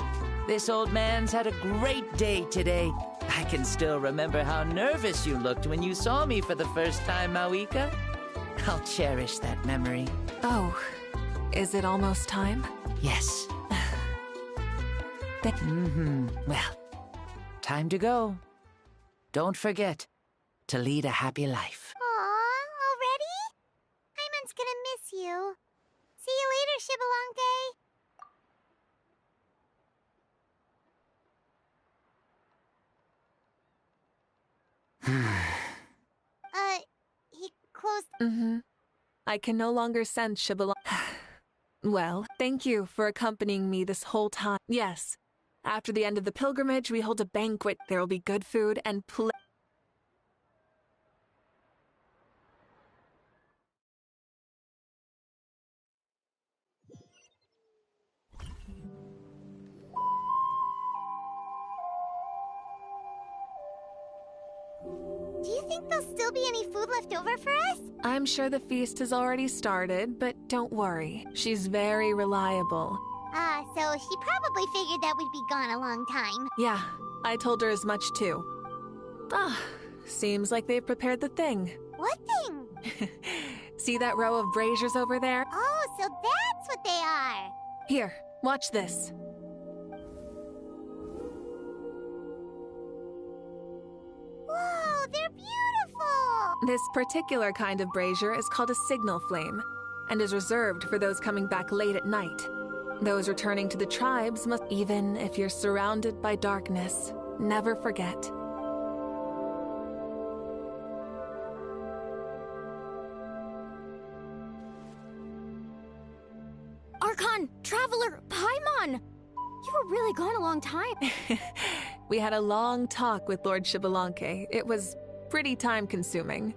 This old man's had a great day today. I can still remember how nervous you looked when you saw me for the first time, Mauika. I'll cherish that memory. Oh, is it almost time? Yes. Well, time to go. Don't forget to lead a happy life. Aw, already? Paimon's gonna miss you. See you later, Shibalonke. He closed... I can no longer sense Shibalonke. Well, thank you for accompanying me this whole time. Yes, after the end of the pilgrimage, we hold a banquet. There will be good food and Do you think there'll still be any food left over for us? I'm sure the feast has already started, but don't worry. She's very reliable. So she probably figured that we'd be gone a long time. Yeah, I told her as much too. Seems like they've prepared the thing. What thing? See that row of braziers over there? Oh, so that's what they are. Here, watch this. Whoa, they're beautiful! This particular kind of brazier is called a signal flame, and is reserved for those coming back late at night. Those returning to the tribes must, even if you're surrounded by darkness, never forget. Archon, Traveler, Paimon! You were really gone a long time. We had a long talk with Lord Shibalonke. It was pretty time-consuming.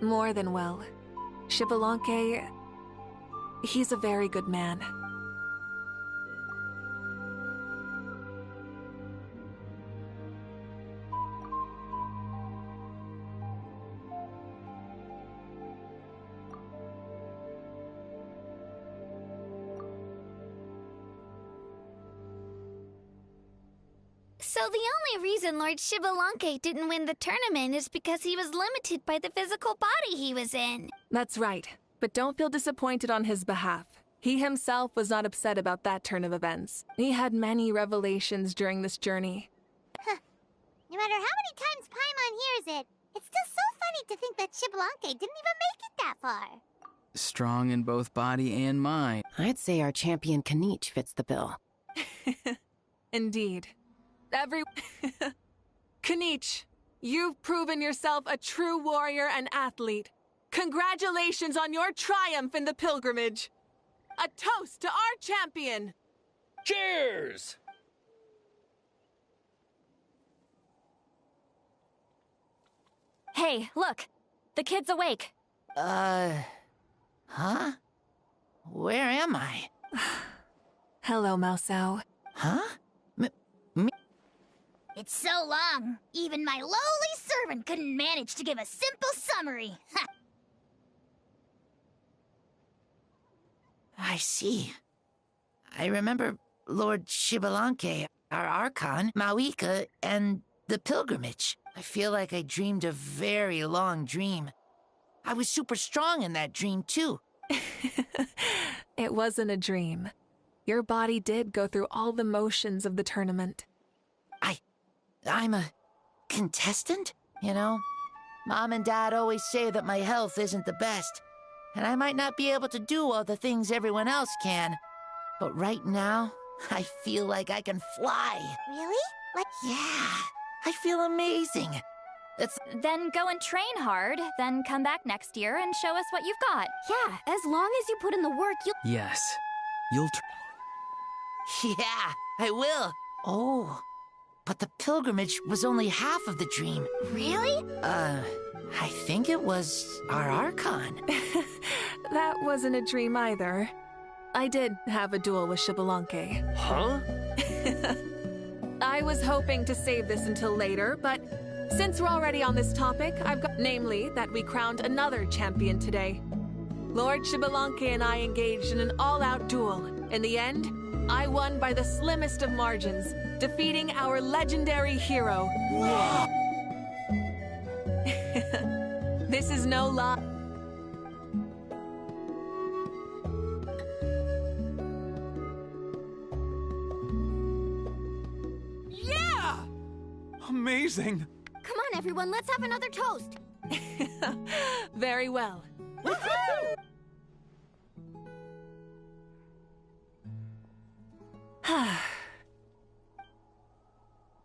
More than well. Shibalonke, he's a very good man. So the only reason Lord Shibalonke didn't win the tournament is because he was limited by the physical body he was in. That's right, but don't feel disappointed on his behalf. He himself was not upset about that turn of events. He had many revelations during this journey. No matter how many times Paimon hears it, it's still so funny to think that Shibalonke didn't even make it that far. Strong in both body and mind. I'd say our champion Kanich fits the bill. Indeed. Kanich, you've proven yourself a true warrior and athlete. Congratulations on your triumph in the pilgrimage. A toast to our champion. Cheers! Hey, look. The kid's awake. Huh? Where am I? Hello, Mausau. Huh? It's so long, even my lowly servant couldn't manage to give a simple summary. I see. I remember Lord Shibalonke, our Archon, Mauika, and the pilgrimage. I feel like I dreamed a very long dream. I was super strong in that dream, too. It wasn't a dream. Your body did go through all the motions of the tournament. I'm a contestant, you know? Mom and Dad always say that my health isn't the best, and I might not be able to do all the things everyone else can. But right now, I feel like I can fly. Really? Like... Yeah, I feel amazing. Then go and train hard, then come back next year and show us what you've got. Yeah, as long as you put in the work, you'll... Yes, you'll... Yeah, I will. Oh, but the pilgrimage was only half of the dream. Really? I think it was our Archon. That wasn't a dream either. I did have a duel with Xbalanque. Huh? I was hoping to save this until later, but since we're already on this topic, I've got... Namely, that we crowned another champion today. Lord Xbalanque and I engaged in an all-out duel. In the end, I won by the slimmest of margins, defeating our legendary hero. Whoa! This is no lie. Yeah! Amazing! Come on, everyone, let's have another toast. Very well.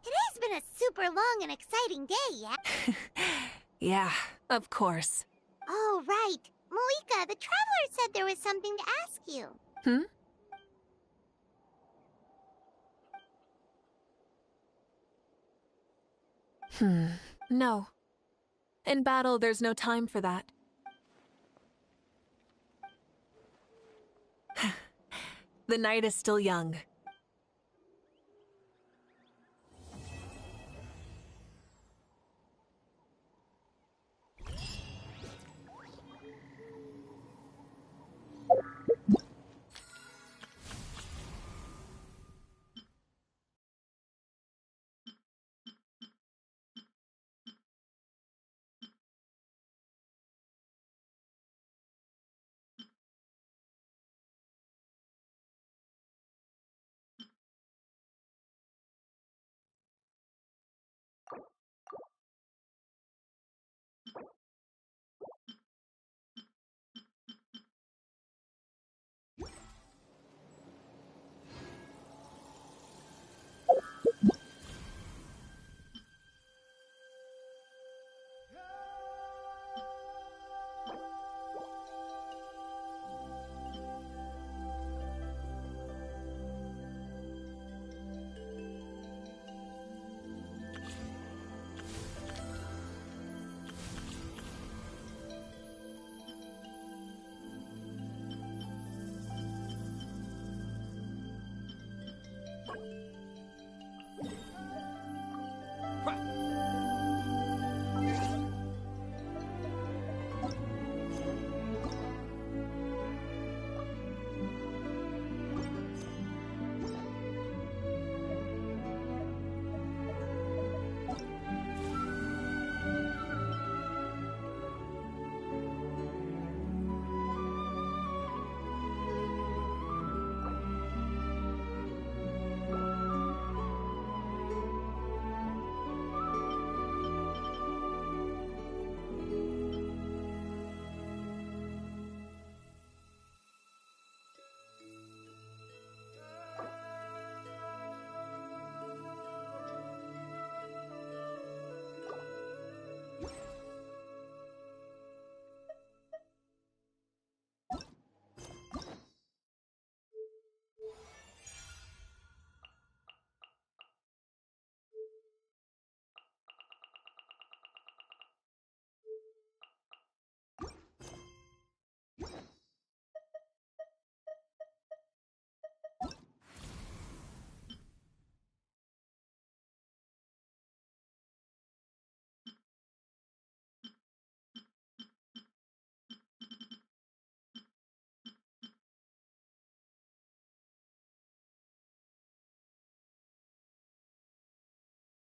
Today's been a super long and exciting day, yeah? Yeah, of course. Oh, right. Malika, the Traveler said there was something to ask you. No. In battle, there's no time for that. The night is still young.